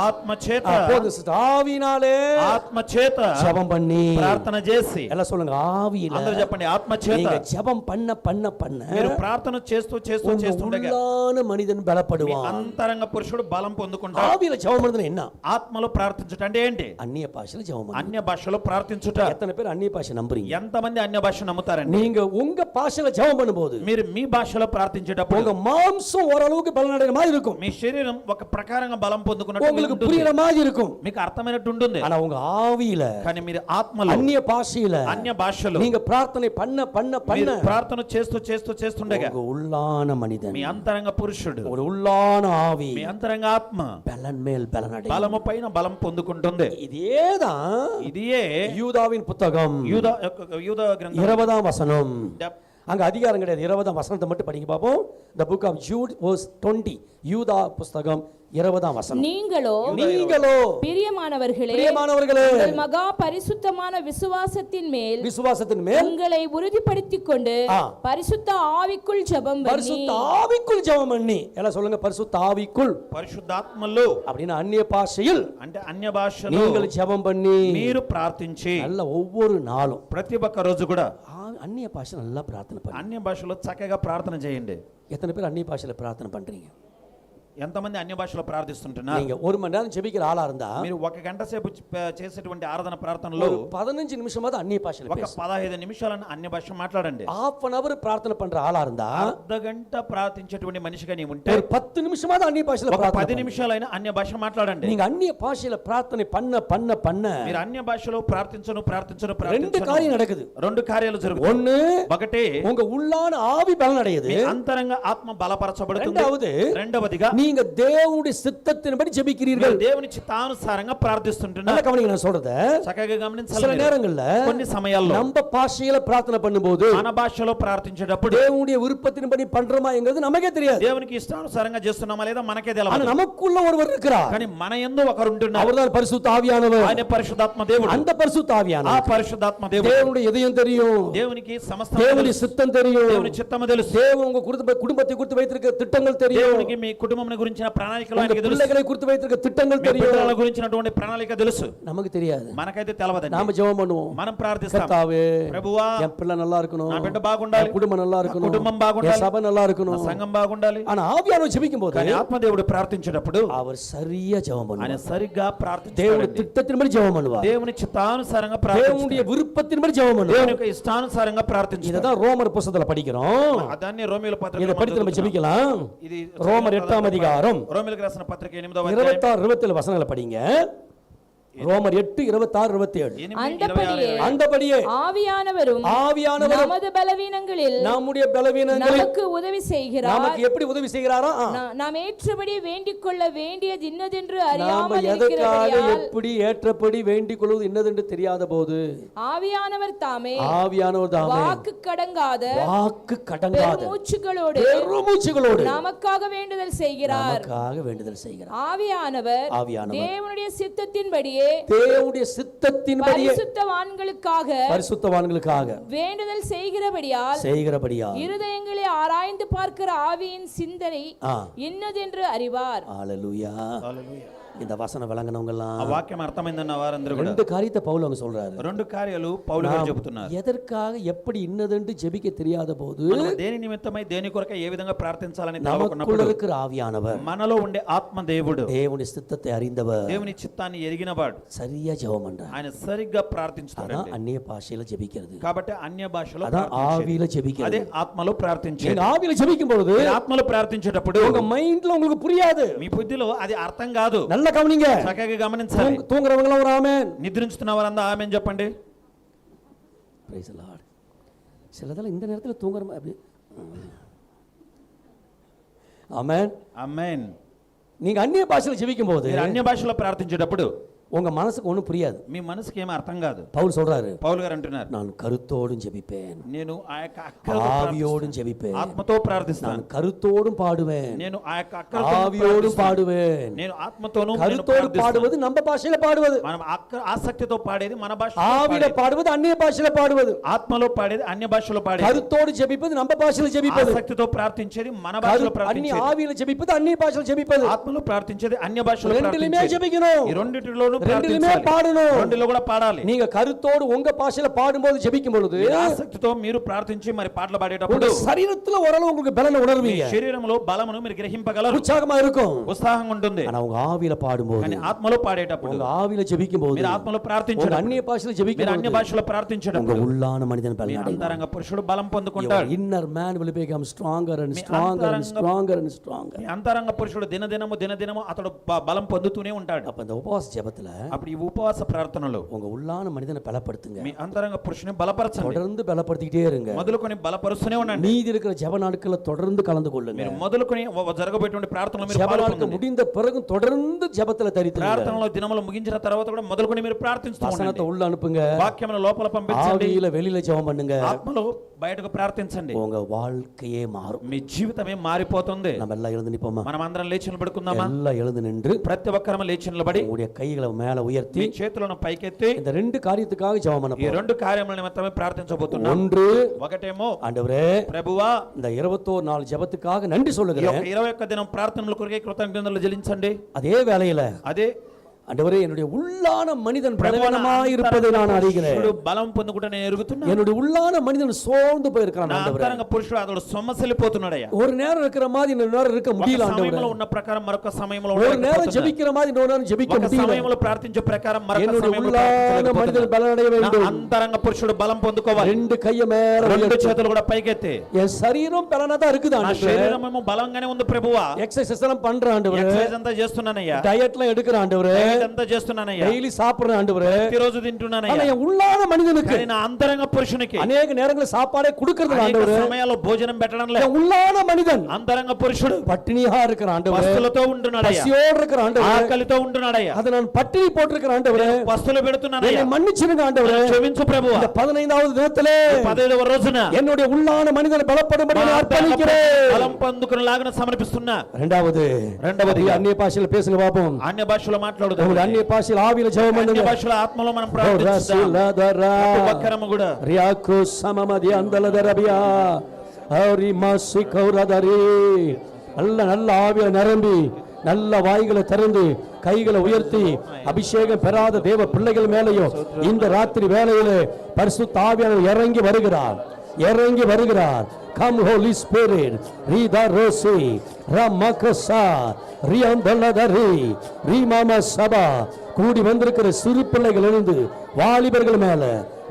ఆత్మచేత போதும் sister, ஆவினாலே ఆత్మచేత ஜெபம் பண்ணி ప్రార్థన చేసి எல்லாம் சொல்லுங்க, ஆவியில అందరూ చెప్పండి ఆత్మచేత நீங்க ஜெபம் பண்ண பண்ண பண்ண మీరు ప్రార్థన చేస్తూ చేస్తూ உங்க చేస్తుండగా உள்ளான மனிதன் మీ பலப்படுவான். అంతరంగ పురుషుడు బలం పొందుకుంటాడు. ஆவியில ஜெபம் பண்றது என்ன? ఆత్మలో ప్రార్థించుట అంటే ఏంటి? அந்நிய பாஷையில ஜெபம் பண்ணு. అన్య భాషలో ప్రార్థించుట. எத்தனை பேர் அந்நிய பாஷை நம்புறீங்க? ఎంతమంది అన్య భాష నమ్ముతారండి? நீங்க உங்க பாஷையில ஜெபம் பண்ணும்போது మీరు మీ భాషలో ప్రార్థించేటప్పుడు உங்க மாம்சம் ஓரளவுக்கு பலனடைகிற மாதிரி இருக்கும், మీ శరీరం ఒక ప్రకారంగా బలం పొందుకున్నట్టు உங்களுக்கு ఉంటుంది. புரியுற மாதிரி இருக்கும். మీకు అర్థమైనట్టు ఉంటుంది. ஆனா உங்க ஆவியில కానీ మీరు ఆత్మలో அந்நிய பாஷையில అన్య భాషలో நீங்க பிரார்த்தனை பண்ண பண்ண பண்ண మీరు ప్రార్థన చేస్తూ చేస్తూ చేస్తుండగా உங்க உள்ளான மனிதன், మీ అంతరంగ పురుషుడు, ஒரு உள்ளான ஆவி మీ అంతరంగ ఆత్మ பலன் மேல் பலனடை. బలము పైన బలం పొందుకుంటుంది. இதேதான் ఇదియే யூதாவின் புத்தகம் యూదా గ్రంథం 20ஆம் வசனம். அங்க அதிகாரம் கிடையாது. 20ஆம் வசனத்தை மட்டும் படிங்க பாப்போம். The book of Jude verse 20. யூதா புஸ்தகம் 20ஆம் வசனம். நீங்களோ பிரியமானவர்களே உங்கள் மகா பரிசுத்தமான விசுவாசத்தின் மேல் உங்களை உறுதிப்படுத்திக் கொண்டு பரிசுத்த ஆவிக்குள் ஜெபம் பண்ணி எல்லாம் சொல்லுங்க, பரிசுத்த ஆவிக்குள், పరిశుద్ధాత్మలో அப்படினா అన్య భాషயில், అంటే అన్య భాషలో நீங்கள் ஜெபம் பண்ணி, మీరు ప్రార్థించి, நல்ல ஒவ்வொரு நாளும் ప్రతి ఒక్క రోజు కూడా అన్య భాష நல்லா ప్రార్థన பண்ணி, అన్య భాషలో చక్కగా ప్రార్థన చేయండి. எத்தனை பேர் அன்ய భాషలో ప్రార్థన பண்றீங்க? ఎంతమంది అన్య భాషలో ప్రార్థిస్తుంటున్నారు? நீங்க ஒரு மணி நேரம் ஜெபிக்கிற ஆளா இருந்தா మీరు ఒక గంట సేపు చేసేటువంటి ఆరాధన ప్రార్థనలో 15 నిమిషமாவது అన్య భాషలో ఒక 15 నిమిషాలను అన్య భాష మాట్లాడండి. హాఫ్ అన్ అవర్ ప్రార్థన பண்ற ஆளா இருந்தா అర్ధ గంట ప్రార్థించేటువంటి మనిషిగా నీ ఉంటే ஒரு 10 నిమిషமாவது అన్య భాషలో ఒక 10 నిమిషాలైనా అన్య భాష మాట్లాడండి. நீங்க అన్య భాషలో ప్రార్థన பண்ண మీరు అన్య భాషలో ప్రార్థించను ரெண்டு காரியம் நடக்குது. రెండు కార్యాలు జరుగుతాయి. ஒன்னு, ఒకటి உங்க உள்ளான ஆவி பலன் அடையுது. మీ అంతరంగ ఆత్మ బలపరచబడుతుంది. రెండవదిగా நீங்க தேவனுடைய சித்தத்தின்படி ஜெபிக்கிறீர்கள். దేవుని చిత్తానుసారంగా ప్రార్థిస్తుంటున్నారు. நல்லா கவனிங்க நான் சொல்றதை. చక్కగా గమనించాలి. சில நேரங்கள்ல కొన్ని సమయాల్లో நம்ம భాషలో ప్రార్థన பண்ணும்போது మన భాషలో ప్రార్థించేటప్పుడు தேவனுடைய விருப்பத்தின்படி பண்றோமாங்கிறது நமக்கே தெரியாது. దేవునికి ఇష్టానుసారంగా చేస్తున్నామా లేదా మనకే తెలియదు. ஆனா நமக்குள்ள ஒருவர் இருக்கிறார். కానీ మన యందు ఒకరు ఉంటున్నారు. அவர்தான் பரிசுத்த ஆவியானவர். ఆయన పరిశుద్ధాత్మ దేవుడు. அந்த பரிசுத்த ஆவியானவர், ఆ పరిశుద్ధాత్మ దేవుడు. தேவனுடைய இதயம் தெரியும். దేవునికి సమస్తం தேவனுடைய சித்தம் தெரியும். దేవుని చిత్తము తెలుసు. தேவன் உங்க குடும்பத்தை குறித்து வைத்திருக்கிற திட்டங்கள் தெரியும். దేవునికి మీ కుటుంబం గురించిన ప్రణాళికలు ఆయనకి తెలుసు. பிள்ளைகளை குறித்து வைத்திருக்கிற திட்டங்கள் தெரியும். పిల్లల గురించినటువంటి ప్రణాళిక తెలుసు. நமக்கு தெரியாது. మనకైతే తెలియదు. நாம ஜெபம் பண்ணுவோம். మనం ప్రార్థిస్తాం. கர்த்தாவே, ప్రభువా, என் பிள்ளை நல்லா இருக்கணும், నా బిడ్డ బాగుండాలి, குடும்பம் நல்லா இருக்கணும், కుటుంబం బాగుండాలి, சபை நல்லா இருக்கணும், సంఘం బాగుండాలి. ஆனா ஆவியானவர் ஜெபிக்கும்போது కానీ ఆత్మదేవుడు ప్రార్థించేటప్పుడు அவர் சரியா ஜெபம் ఆయన பண்ணுவார். సరిగ్గా தேவனுடைய ప్రార్థిస్తాడు. திட்டத்தின்படி ஜெபம் பண்ணுவார். దేవుని చిత్తానుసారంగా தேவனுடைய ప్రార్థిస్తాడు. விருப்பத்தின்படி ஜெபம் దేవుని பண்ணுவார். యొక్క ఇష్టానుసారంగా ప్రార్థించాడు. இததான் ரோமர் புத்தகத்துல படிக்கிறோம். దాన్ని రోమీయుల இதை పత్రికలో படித்து நம்ம ஜெபிக்கலாம். ఇది ரோமர் 8ஆம் அதிகாரம் రోమీయులకు రాసిన పత్రిక 8వ అధ్యాయం 26 27 வசனங்களை படிங்க. ரோமர் 8 26 27. அந்தபடியே ஆவியானவரும் நமது பலவீனங்களில் நம்முடைய பலவீனங்களில் நமக்கு உதவி செய்கிறார். நமக்கு எப்படி உதவி செய்கிறாரா? நாம் ஏற்றபடி வேண்டிக் கொள்ள வேண்டியது இன்னதென்று அறியாமல் இருக்கிறபடியால் எப்படி ஏற்றபடி வேண்டிக் கொள்வது இன்னதென்று தெரியாத போது ஆவியானவர் தாமே வாக்கு கடங்காத பெருமூச்சுகளோடு நமக்காக வேண்டுதல் செய்கிறார். ஆவியானவர் தேவனுடைய சித்தத்தின்படியே தேவனுடைய சித்தத்தின்படியே பரிசுத்தவான்களுக்காக வேண்டுதல் செய்கிறபடியால் இருதயங்களை ஆராய்ந்து பார்க்கிற ஆவியின் சிந்தனை இன்னதென்று அறிவார். ஹல்லேலூயா. இந்த வசனம் விளங்குனவங்க எல்லாம் ఆ వాక్యం అర్థమైందన్న వారందరూ కూడా ரெண்டு காரியத்தை பவுல் அங்க சொல்றாரு. రెండు కార్యాలు పౌలు గారు చెబుతున్నారు. எதற்காக எப்படி இன்னதென்று ஜெபிக்க தெரியாத போது దేని నిమిత్తమై దేని కొరకై ఏ విధంగా ప్రార్థించాలని நமக்குள்ள இருக்கிற ஆவியானவர் మనలో ఉండే ఆత్మ దేవుడు దేవుని சித்தத்தை அறிந்தவர் దేవుని చిత్తాన్ని ఎరిగినవాడు சரியா ஜெபம் பண்றார். ఆయన సరిగ్గా ప్రార్థించుతాడు. అన్య భాషలో జెபிக்கிறது. కాబట్టి అన్య భాషలో ఆవిలో జెபிக்கிறது. అదే ఆత్మలో ప్రార్థించేది. நீங்க ஆவிలో ஜெபிக்கும் பொழுது ఆత్మలో ప్రార్థించేటప్పుడు உங்க மைண்ட்ல உங்களுக்கு புரியாது. మీ బుద్ధిలో అది అర్థం కాదు. நல்ல கவனிங்க. చక్కగా గమనించాలి. தூங்குறவங்க எல்லாம் ஒரு ஆமென். నిద్రించుతున్న వారంతా ఆమేన్ చెప్పండి. Praise the Lord. சிலதெல்லாம் இந்த நேரத்துல தூங்குற அப்படி ஆமென் ఆమేన్. நீங்க அந்நிய பாஷையில ஜெபிக்கும் போது మీరు అన్య భాషలో ప్రార్థించేటప్పుడు உங்க மனசுக்கு ஒண்ணும் புரியாது. మీ మనసుకి ఏమీ అర్థం కాదు. பவுல் சொல்றாரு, పౌలు గారు అంటున్నారు, நான் கருத்தோடும் ஜெபிப்பேன், నేను ఆ యొక్క ஆவியோடும் ஜெபிப்பேன், ఆత్మతో ప్రార్థిస్తాను, நான் కరుతోடும் பாடுவேன், నేను ఆ యొక్క ஆவியோடும் பாடுவேன். నేను ఆత్మతోను కరుతోడు పాడుவது நம்ம భాషలో పాడుவது, మనం ఆసక్తితో పాడేది మన భాషలో, ஆவியில பாடுவது அந்நிய భాషలో పాడుவது, ఆత్మలో పాడేది అన్య భాషలో పాడేది, కరుతోడు జెபிப்பது நம்ம భాషలో జెபிப்பது, ఆసక్తితో ప్రార్థించేది మన భాషలో ప్రార్థించేది, ஆவியில జెபிப்பது అన్య భాషలో జెபிப்பது, ఆత్మలో ప్రార్థించేది అన్య భాషలో రెండిலுமே ప్రార్థించేది. జెபிக்கணும். ఈ రెండిటిలోనూ రెండిலுமே పాడணும். రెండిలో కూడా పాడాలి. நீங்க கருத்தோடு உங்க భాషలో பாடும்போது ஜெபிக்கும் பொழுது ఆసక్తితో మీరు ప్రార్థించి మరి పాటలు పాడేటప్పుడు శరీరத்துல ఓரளவு உங்களுக்கு బలం ఉணర్வீங்க. శరీరంలో బలమును మీరు గ్రహింపగలరు, ఉత్సాహంగా இருக்கும், ఉత్సాహంగా ఉంటుంది. ஆனா உங்க ஆவியில பாடும்போது, కానీ ఆత్మలో పాడేటప్పుడు, உங்க ஆவியில ஜெபிக்கும்போது, మీరు ఆత్మలో ప్రార్థించేటప్పుడు, అన్య భాషలో జెబిக்கும் మీరు అన్య భాషలో ప్రార్థించేటప్పుడు உங்க உள்ளான மனிதன் మీ பலனடைவான். అంతరంగ పురుషుడు బలం పొందుకుంటాడు. inner man will become stronger and stronger and stronger and stronger. మీ అంతరంగ పురుషుడు దినదినము అతడు బలం పొందుతూనే ఉంటాడు. அப்ப இந்த உபவாச ஜெபத்துல అప్పుడు ఈ ఉపవాస ప్రార్థనలో உங்க உள்ளான மனிதனை பலப்படுத்துங்க. మీ అంతరంగ పురుషుని బలపరచండి. தொடர்ந்து பலப்படுத்திட்டே இருங்க. మొదలుకొని బలపరుస్తూనే ఉండండి. மீதி இருக்கிற ஜெப நாட்கள தொடர்ந்து கலந்து கொள்ளுங்க. మీరు మొదలుకొని జరగబోయేటువంటి ప్రార్థనలో మీరు ஜெப நாட்கள் முடிந்த பிறகு தொடர்ந்து ஜெபத்துல தரித்துங்க. ప్రార్థనలో దినములు ముగించిన తర్వాత కూడా మొదలుకొని మీరు ప్రార్థిస్తూ ఉండండి. వసనத்தை உள்ள அனுப்புங்க. వాక్యమును లోపల పంపించండి. ఆవిల வெளியில ஜெபம் பண்ணுங்க. ఆత్మలో బయటకు ప్రార్థించండి, உங்க வாழ்க்கையே மாறும். మీ జీవితమే మారిపోతుంది. நம்ம எல்லாம் எழுந்து நிப்போமா? మనం అందరం లేచి నిలబడుకుందామా? எல்லாம் எழுந்து நின்று ప్రతి ఒక్కరూ లేచి నిలబడి உங்களுடைய கைகளை மேல உயர்த்தி మీ చేతులను పైకెత్తి இந்த ரெண்டு காரியத்துக்காக ஜெபம் பண்ண ఈ போறோம். రెండు కార్యముల నిమిత్తమే ప్రార్థించబోతున్నాం. ஒன்று, ఒకటేమో ஆண்டவரே ప్రభువా இந்த 21 நாள் ஜெபத்துக்காக நன்றி ఈ சொல்லுகிறேன். యొక్క 21 దినం ప్రార్థనల కొరకే కృతజ్ఞతలు చెల్లించండి. அதே வேளையில అదే ஆண்டவரே என்னுடைய உள்ளான மனிதன் பலவீனமாய் இருப்பதை நான் அறிகிறேன். బలం పొందుకుంటే నేను ఎరుగుతున్నా. என்னுடைய உள்ளான மனிதன் சோர்ந்து போயிருக்கிறான் నా ஆண்டவரே. అంతరంగ పురుషుడు అతడు సొమ్మసిల్లిపోతున్నాడయ్యా. ஒரு நேரம் இருக்கிற மாதிரி இன்னொரு நேரம் இருக்க முடியல సమయంలో ஆண்டவரே. ఉన్న ప్రకారం మరొక సమయంలో ஒரு நேரம் ஜெபிக்கிற மாதிரி இன்னொரு நேரம் ஜெபிக்க ఒక முடியல. సమయంలో ప్రార్థించే ప్రకారం మరొక என்னுடைய సమయంలో உள்ளான மனிதன் பலனடைய வேண்டும். అంతరంగ పురుషుడు బలం పొందుకోవాలి. ரெண்டு கைய மேல రెండు உயர்த்தி. చేతులు కూడా పైకెత్తి என் சரீரம் பலனா தான் இருக்குது నా ஆண்டவரே. శరీరమేమో బలంగానే ఉంది ప్రభువా. எக்சர்சைஸ் எல்லாம் பண்றேன் ஆண்டவரே. ఎక్సర్సైజ్ అంతా చేస్తున్నానయ్యా. டயட்லாம் எடுக்கிறேன் ஆண்டவரே. డైట్ అంతా చేస్తున్నానయ్యా. டெய்லி சாப்பிடுறேன் ஆண்டவரே. ప్రతిరోజు ஆனா తింటున్నానయ్యా. என் உள்ளான மனிதனுக்கு కానీ నా అంతరంగ పురుషునికి அநேக நேரங்களில் சாப்பாடே கொடுக்கிறது అనేక ஆண்டவரே. సమయాల్లో భోజనం పెట్టడం లేదు. என் உள்ளான மனிதன் అంతరంగ పురుషుడు பட்டினியா இருக்கிற ஆண்டவரே. పస్తులతో ఉంటున్నాడయ్యా. பசியோடு இருக்கிற ஆண்டவரே. ఆకలితో ఉంటున్నాడయ్యా. அதை நான் பட்டினி போட்டிருக்கிற ஆண்டவரே. పస్తులు పెడుతున్నానయ్యా. என்னை மன்னிச்சிருங்க ஆண்டவரே. క్షమించు ప్రభువా. இந்த 15வது தினத்திலே 15వ రోజున என்னுடைய உள்ளான மனிதனை பலப்படும்படி మా நான் అంతరంగ அர்ப்பணிக்கிறேன். బలం పొందుకునేలాగా సమర్పిస్తున్నా. இரண்டாவது அந்நிய பாஷையில பேசுங்க பாப்போம். అన్య భాషలో మాట్లాడుదాం. உங்களுடைய அந்நிய பாஷையில ஆவியில ஜெபம் అన్య பண்ணுங்க. భాషలో ఆత్మలో మనం ప్రార్థిస్తాం. ఒక్కరము కూడా ரியாக்கு சமமதி அந்தலதரபியா ஹரி மாசி கௌரதரி நல்ல ஆவியில நிரம்பி நல்ல வாய்களை திறந்து கைகளை உயர்த்தி அபிஷேகம் பெறாத தேவ பிள்ளைகள் மேலையும் இந்த ராத்திரி வேளையிலே பரிசுத்த ஆவியானவர் இறங்கி வருகிறார். Come Holy Spirit, Rida Rosi, Ramakasa, Riandaladari, Rimama Saba. கூடி வந்திருக்கிற சிறு பிள்ளைகள் இருந்து வாலிபர்கள் மேல,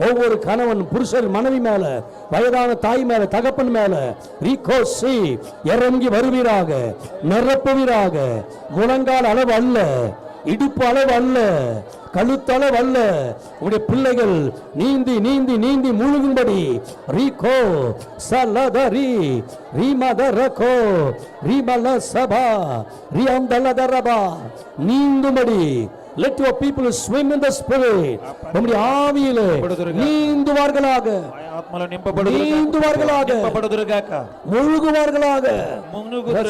ஒவ்வொரு கணவன் புருஷர் மனைவி மேல, வயதான தாய் மேல, தகப்பன் மேல ரீகோசி இறங்கி வருவீராக, நிரப்புவீராக. முழங்கால் அளவு அல்ல, இடுப்பு அளவு அல்ல, கழுத்தளவு அல்ல, உடைய பிள்ளைகள் நீந்தி நீந்தி நீந்தி முழுகும்படி ரீகோ சலதரி ரீமதரகோ ரீமல சபா ரியாந்தலதரபா நீந்தும்படி. Let your people swim in the spirit. நம்முடைய ஆவியிலே நீந்துவார்களாக, ఆత్మలో நீந்துவார்களாக, முழுகுவார்களாக.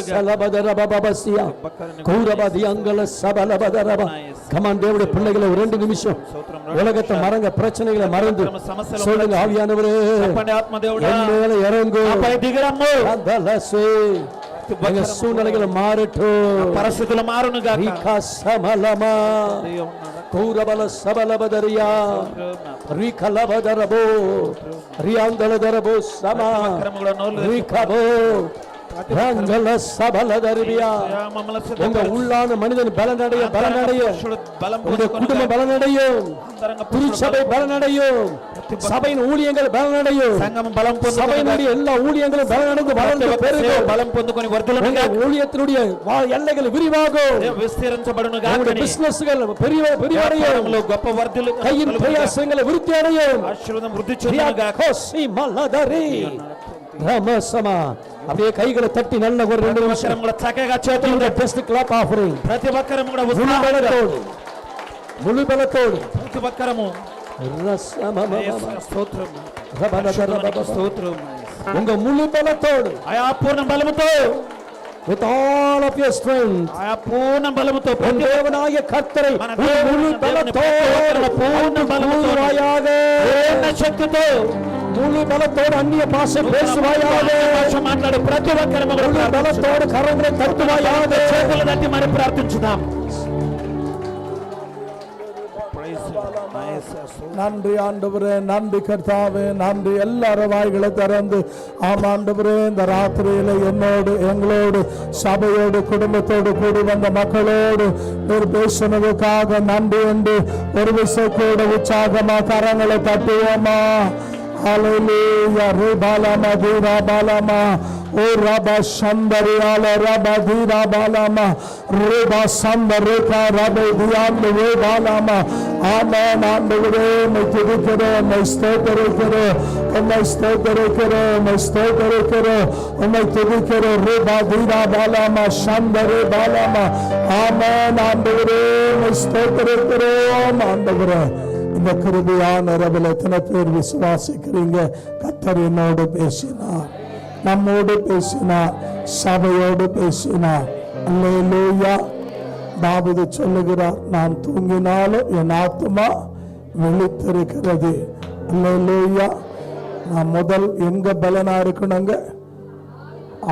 சலபதரபபசியா கூரபதி அங்கல சபலபதரப. கமான் தேவனுடைய பிள்ளைகளை ஒரு 2 நிமிஷம் உலகத்தை மறங்க, பிரச்சனைகளை மறந்து சொல்லுங்க, ஆவியானவரே என் மேல இறங்கு. அதலசே எங்க சூழ்நிலைகளை மாறட்டும், పరిస్థితులు మారును గాక. சமலமா கூரபல சபலபதரியா ரிகலபதரபோ ரியாந்தலதரபோ சமா ரிகபோ ரங்கல சபலதரியா. உங்க உள்ளான மனிதன் பலனடைய, உங்க குடும்ப பலனடையும், திருச்சபை பலனடையும், சபையின் ஊழியங்கள் பலனடையும், சபையினுடைய எல்லா ஊழியங்களும் பலனடைந்து வளர்ந்து பெருகும். బలం పొందుకొని వర్ధలను ஊழியத்தினுடைய எல்லைகள் விரிவாகும். విస్తరించబడును உங்களுடைய గాక. பிசினஸ்கள் பெரியவடையும், గొప్ప వర్ధలు கையின் பிரயாசங்களை விருத்தி அடையும். ఆశీర్వాదం వృద్ధి చెందును గాక. கோசி மலதரி ரமசமா. அப்படியே கைகளை தட்டி நல்ல ஒரு 2 நிமிஷம் కూడా చక్కగా చేతులు பெஸ்ட் கிளாப் ஆஃபரிங். ప్రతి ఒక్కరము కూడా முழு ఉత్సాహంగా, பலத்தோடு, முழு பலத்தோடு ప్రతి ఒక్కరము స్తోత్రం స్తోత్రం உங்க முழு பலத்தோடு, ఆయా పూర్ణ బలముతో, with all of your strength, ఆయా పూర్ణ బలముతో உன் தேவனாகிய கர்த்தரை మన உன் முழு దేవుని பலத்தோடு పూర్ణ బలముతో, கூறுவாயாக. పూర్ణ శక్తితో முழு பலத்தோடு அந்நிய பாஷை பேசுவாயாக. భాష మాట్లాడే ప్రతి ఒక్కరము కూడా முழு பலத்தோடு கரங்களை தட்டுவாயாக. చేతులు తట్టి మరి ప్రార్థించుదాం. நன்றி ஆண்டவரே, நன்றி கர்த்தாவே, நன்றி. எல்லாரும் வாய்களை திறந்து ஆம் ஆண்டவரே, இந்த ராத்திரியில என்னோடு, எங்களோடு, சபையோடு, குடும்பத்தோடு கூடி வந்த மக்களோடு ஒரு பேசினதுக்காக நன்றி என்று ஒரு விசைக்கூட உற்சாகமா கரங்களை தட்டுவோமா? ஹல்லேலூயா. ரிபாலமா தீராபாலமா ஓ ரபா சந்தரியால ரபா தீராபாலமா ரிபா சந்தரிகா ரபா தியாந்து ரிபாலமா. ஆமென். ஆண்டவரே உம்மை துதிக்கிறோம், உம்மை ஸ்தோத்திரிக்கிறோம், உம்மை ஸ்தோத்திரிக்கிறோம், உம்மை ஸ்தோத்திரிக்கிறோம், உம்மை துதிக்கிறோம். ரிபா தீராபாலமா சந்தரிபாலமா. ஆமென். ஆண்டவரே உம்மை ஸ்தோத்திரிக்கிறோம். ஆண்டவரே இந்த கிருபையான இரவில் எத்தனை பேர் விசுவாசிக்கிறீங்க? கர்த்தர் என்னோடு பேசினார், நம்மோடு பேசினார், சபையோடு பேசினார். அல்லேலூயா. தாவீது சொல்லுகிறார், நான் தூங்கினாலும் என் ஆத்துமா விழித்திருக்கிறது. அல்லேலூயா. நான் முதல் எங்க பலனா இருக்கணுங்க?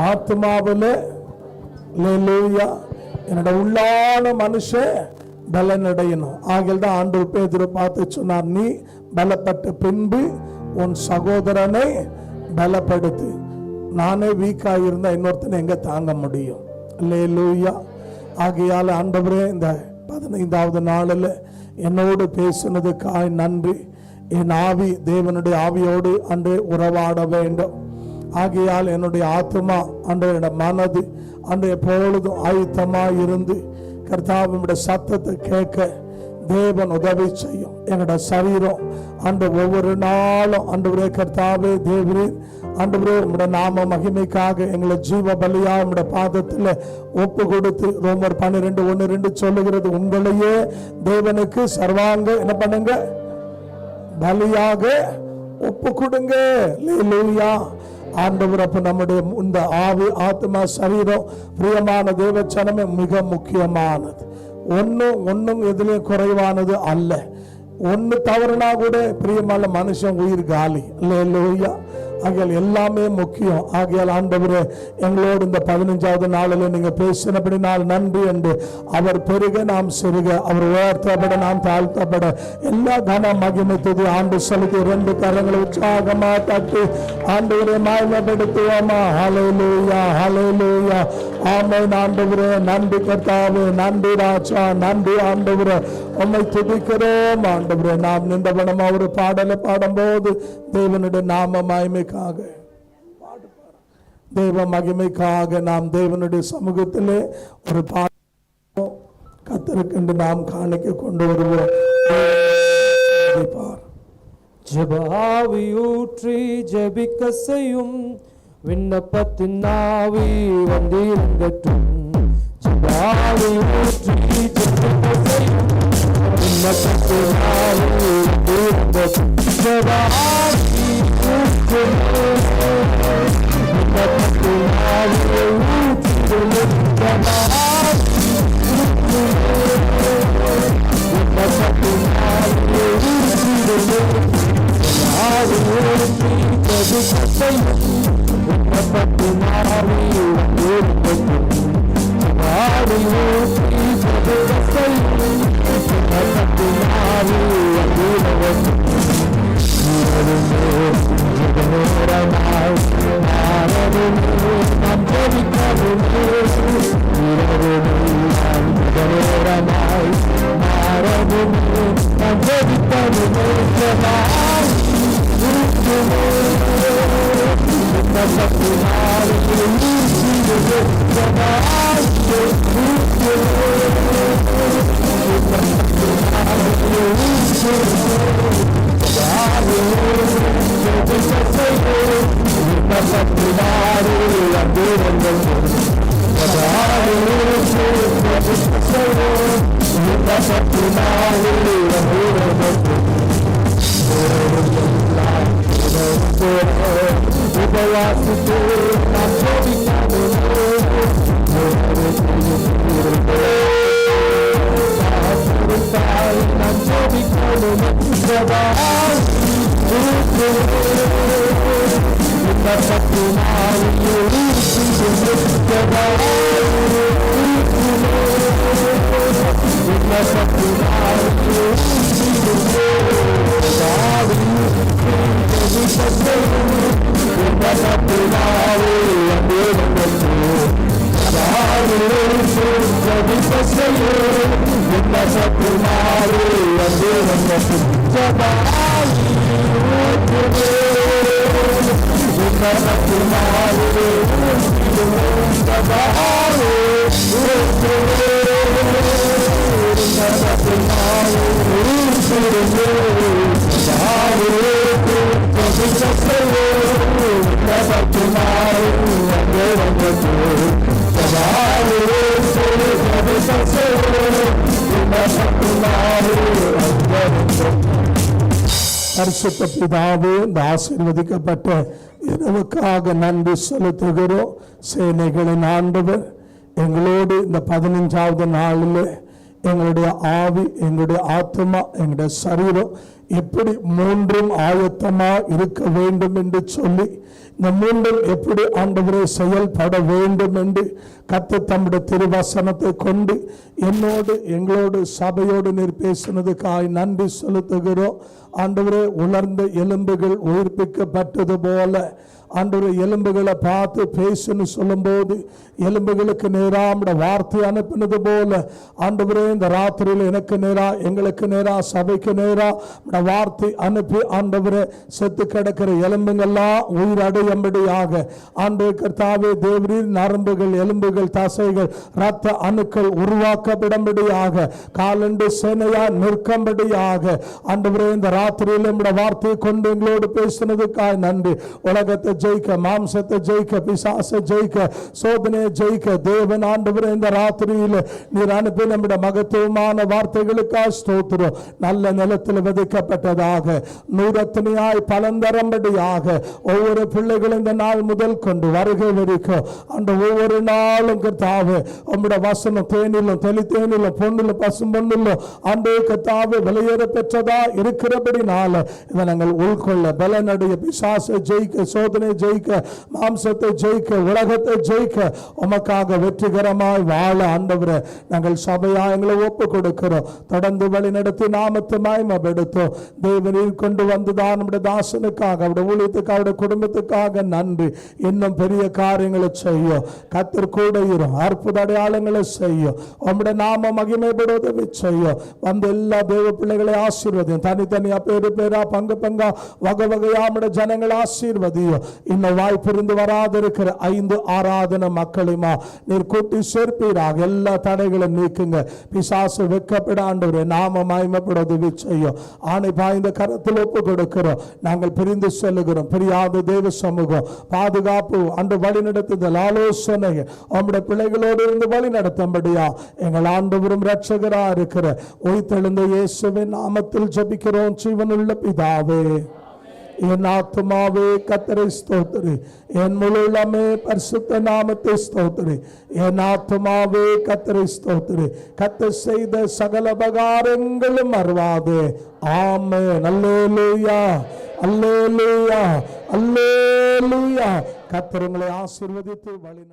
ஆத்மாவில். அல்லேலூயா. என்னோட உள்ளான மனுஷன் பலனடையணும். ஆகில் தான் ஆண்டவர் பேதுரு பார்த்து சொன்னார், நீ பலப்பட்ட பின்பு உன் சகோதரனை பலப்படுத்து. நானே வீக்காக இருந்தால் இன்னொருத்தனை எங்க தாங்க முடியும்? அல்லேலூயா. ஆகையால் ஆண்டவரே, இந்த 15வது நாளில் என்னோடு பேசுனதுக்காய் நன்றி. என் ஆவி தேவனுடைய ஆவியோடு அன்று உறவாட வேண்டும். ஆகையால் என்னுடைய ஆத்மா அன்றைய மனது அன்று எப்பொழுதும் ஆயுத்தமாக இருந்து கர்த்தாவினுடைய சத்தத்தை கேட்க தேவன் உதவி செய்யும். எங்களோட சரீரம் அன்று ஒவ்வொரு நாளும் ஆண்டவரே கர்த்தாவே தேவரீர் ஆண்டவரே உங்களுடைய நாம மகிமைக்காக எங்களை ஜீவ பலியா உங்களுடைய பாதத்தில் ஒப்பு கொடுத்து ரோமர் 12:1-2 சொல்லுகிறது, உங்களையே தேவனுக்கு சர்வாங்க என்ன பண்ணுங்க, பலியாக ஒப்பு கொடுங்க. அல்லேலூயா. ஆண்டவர் அப்ப நம்முடைய இந்த ஆவி ஆத்மா சரீரம் பிரியமான தேவச்சனமே மிக முக்கியமானது. ஒன்னும் எதுலயும் குறைவானது அல்ல. ஒன்னு தவறுனா கூட பிரியமான மனுஷன் உயிர் காலி. அல்லேலூயா. ஆகையால் எல்லாமே முக்கியம். ஆகையால் ஆண்டவரே எங்களோடு இந்த 15வது நாளில் நீங்க பேசினபடினால் நன்றி என்று. அவர் பெருக நாம் சிறுக, அவர் உயர்த்தப்பட நாம் தாழ்த்தப்பட எல்லா கன மகிமை துதி ஆண்டு செலுத்தி 2 கரங்களை உற்சாகமா தட்டி ஆண்டவரை மகிமைப்படுத்துவோமா? ஹல்லேலூயா, ஹல்லேலூயா. ஆமென். ஆண்டவரே நன்றி கர்த்தாவே, நன்றி ராஜா, நன்றி ஆண்டவரே, உம்மை துதிக்கிறோம் ஆண்டவரே. நாம் நின்றவனமா ஒரு பாடலை பாடும்போது தேவனுடைய நாம மகிமைக்காக தேவ மகிமைக்காக நாம் தேவனுடைய சமூகத்திலே ஒரு பாடம் கத்தருக்கென்று நாம் காணிக்க கொண்டு வருவோம். ஜெப ஆவி ஊற்றி ஜெபிக்க செய்யும், விண்ணப்பத்தின் ஆவி வந்திருங்கட்டும். ஜெப ஆவி ஊற்றி ஜெபிக்க செய்யும், விண்ணப்பத்தின் ஆவி வந்திருங்கட்டும். ஜெப ஆவி ஊற்றி விண்ணப்பத்தின் ஆவி ஊற்றி, ஜெப ஆவி ஊற்றி விண்ணப்பத்தின் ஆவி ஊற்றி, ஆவி ஊற்றி ஜெபிக்க செய்யும், விண்ணப்பத்தின் ஆவி வந்திருங்கட்டும். ஆவி ஊற்றி ஜெபிக்க செய்யும், விண்ணப்பத்தின் ஆவி வந்திருங்கட்டும். நாம் ஜெபிக்கவில்லை, நாம் ஜெபிக்கவில்லை. Thank you. பரிசுத்த பிதாவே, இந்த ஆசீர்வதிக்கப்பட்ட இரவுக்காக நன்றி செலுத்துகிறோம். சேனைகளின் ஆண்டவர், எங்களோடு இந்த 15வது நாளில் எங்களுடைய ஆவி, எங்களுடைய ஆத்மா, எங்களுடைய சரீரம் எப்படி மூன்றும் ஆயத்தமா இருக்க வேண்டும் என்று சொல்லி, இந்த மூன்றும் எப்படி ஆண்டவரே செயல்பட வேண்டும் என்று கர்த்தர் தம்முடைய திருவசனத்தை கொண்டு என்னோடு எங்களோடு சபையோடு நீர் பேசினதுக்காய் நன்றி செலுத்துகிறோம். ஆண்டவரே, உலர்ந்த எலும்புகள் உயிர்ப்பிக்கப்பட்டது போல ஆண்டவரே, எலும்புகளை பார்த்து பேசுன்னு சொல்லும்போது எலும்புகளுக்கு நேராக வார்த்தை அனுப்பினது போல ஆண்டவரே, இந்த ராத்திரியில் எனக்கு நேரா, எங்களுக்கு நேரா, சபைக்கு நேரா வார்த்தை அனுப்பி ஆண்டவரே, செத்து கிடக்கிற எலும்புகள்லாம் உயிரடையும்படியாக ஆண்டவரே கர்த்தாவே தேவரீர், நரம்புகள், எலும்புகள், தசைகள், இரத்த அணுக்கள் உருவாக்கப்படும்படியாக, காலண்டு சேனையா நிற்கும்படியாக ஆண்டவரே, இந்த ராத்திரியில் நம்முடைய வார்த்தையை கொண்டு எங்களோடு பேசினதுக்காய் நன்றி. உலகத்தை ஜெயிக்க, மாம்சத்தை ஜெயிக்க, பிசாசை ஜெயிக்க, சோதனையை ஜெயிக்க தேவன் ஆண்டவரே, இந்த ராத்திரியில் நீர் அனுப்பி நம்முடைய மகத்துவமான வார்த்தைகளுக்காக ஸ்தோத்திரம். நல்ல நிலத்தில் விதைக்கப்பட்டதாக நூறத்தனையாய் பலன் தரும்படியாக ஒவ்வொரு பிள்ளைகளும் இந்த நாள் முதல் கொண்டு வருகை வரைக்கும் அந்த ஒவ்வொரு நாளும் கர்த்தாவே உம்முடைய வசனம் தேனிலும் தெளித்தேனிலும் பொன்னிலும் பசும் பொன்னிலும் ஆண்டே கர்த்தாவே வெளியேற பெற்றதா இருக்கிறபடினால இதை நாங்கள் உள்கொள்ள பலனடைய, பிசாசை ஜெயிக்க, சோதனை ஜெயிக்க, மாம்சத்தை ஜெயிக்க, உலகத்தை ஜெயிக்க உமக்காக வெற்றிகரமாய் வாழ ஆண்டவரே நாங்கள் சபையா எங்களை ஒப்பு கொடுக்கிறோம். தொடர்ந்து வழி நடத்தி நாமத்தை மகிமைப்படுத்தும். தேவனில் கொண்டு வந்துதான் நம்முடைய தாசனுக்காக, அவருடைய ஊழியத்துக்காக, அவருடைய குடும்பத்துக்காக நன்றி. இன்னும் பெரிய காரியங்களை செய்யும். கர்த்தர் கூட இரும், அற்புத அடையாளங்களை செய்யும். உம்முடைய நாம மகிமைப்படுவதை செய்யும். வந்த எல்லா தேவ பிள்ளைகளை ஆசீர்வதியும். தனித்தனியா, பேரு பேரா, பங்கு பங்கா, வகை வகையா நம்முடைய ஜனங்களை ஆசீர்வதியும். இன்னும் வாய்ப்பிருந்து வராதிருக்கிற 5 ஆராதனை மக்களுமா நீர் கூட்டி சேர்ப்பீராக. எல்லா தடைகளும் நீக்குங்க. பிசாசு வெட்கப்பட ஆண்டவரே நாம மகிமைப்பட உதவி செய்யும். ஆணை பாய்ந்த கரத்தில் ஒப்பு கொடுக்கிறோம். நாங்கள் பிரிந்து செல்லுகிறோம். பிரியாத தேவ சமூகம், பாதுகாப்பு, அன்று வழி நடத்துதல், ஆலோசனை உம்முடைய பிள்ளைகளோடு இருந்து வழி நடத்தும்படியா எங்கள் ஆண்டவரும் இரட்சகரா இருக்கிற உயிர்த்தெழுந்த இயேசுவின் நாமத்தில் ஜெபிக்கிறோம் ஜீவனுள்ள பிதாவே. என் ஆத்துமாவே கர்த்தரை ஸ்தோத்திரி, என் முழு உள்ளமே பரிசுத்த நாமத்தை ஸ்தோத்திரி. என் ஆத்துமாவே கர்த்தரை ஸ்தோத்திரி, கர்த்தர் செய்த சகல உபகாரங்களும் மறவாதே. ஆமென். அல்லேலூயா, அல்லேலூயா, அல்லேலூயா. கர்த்தர் உங்களை ஆசீர்வதித்து வழி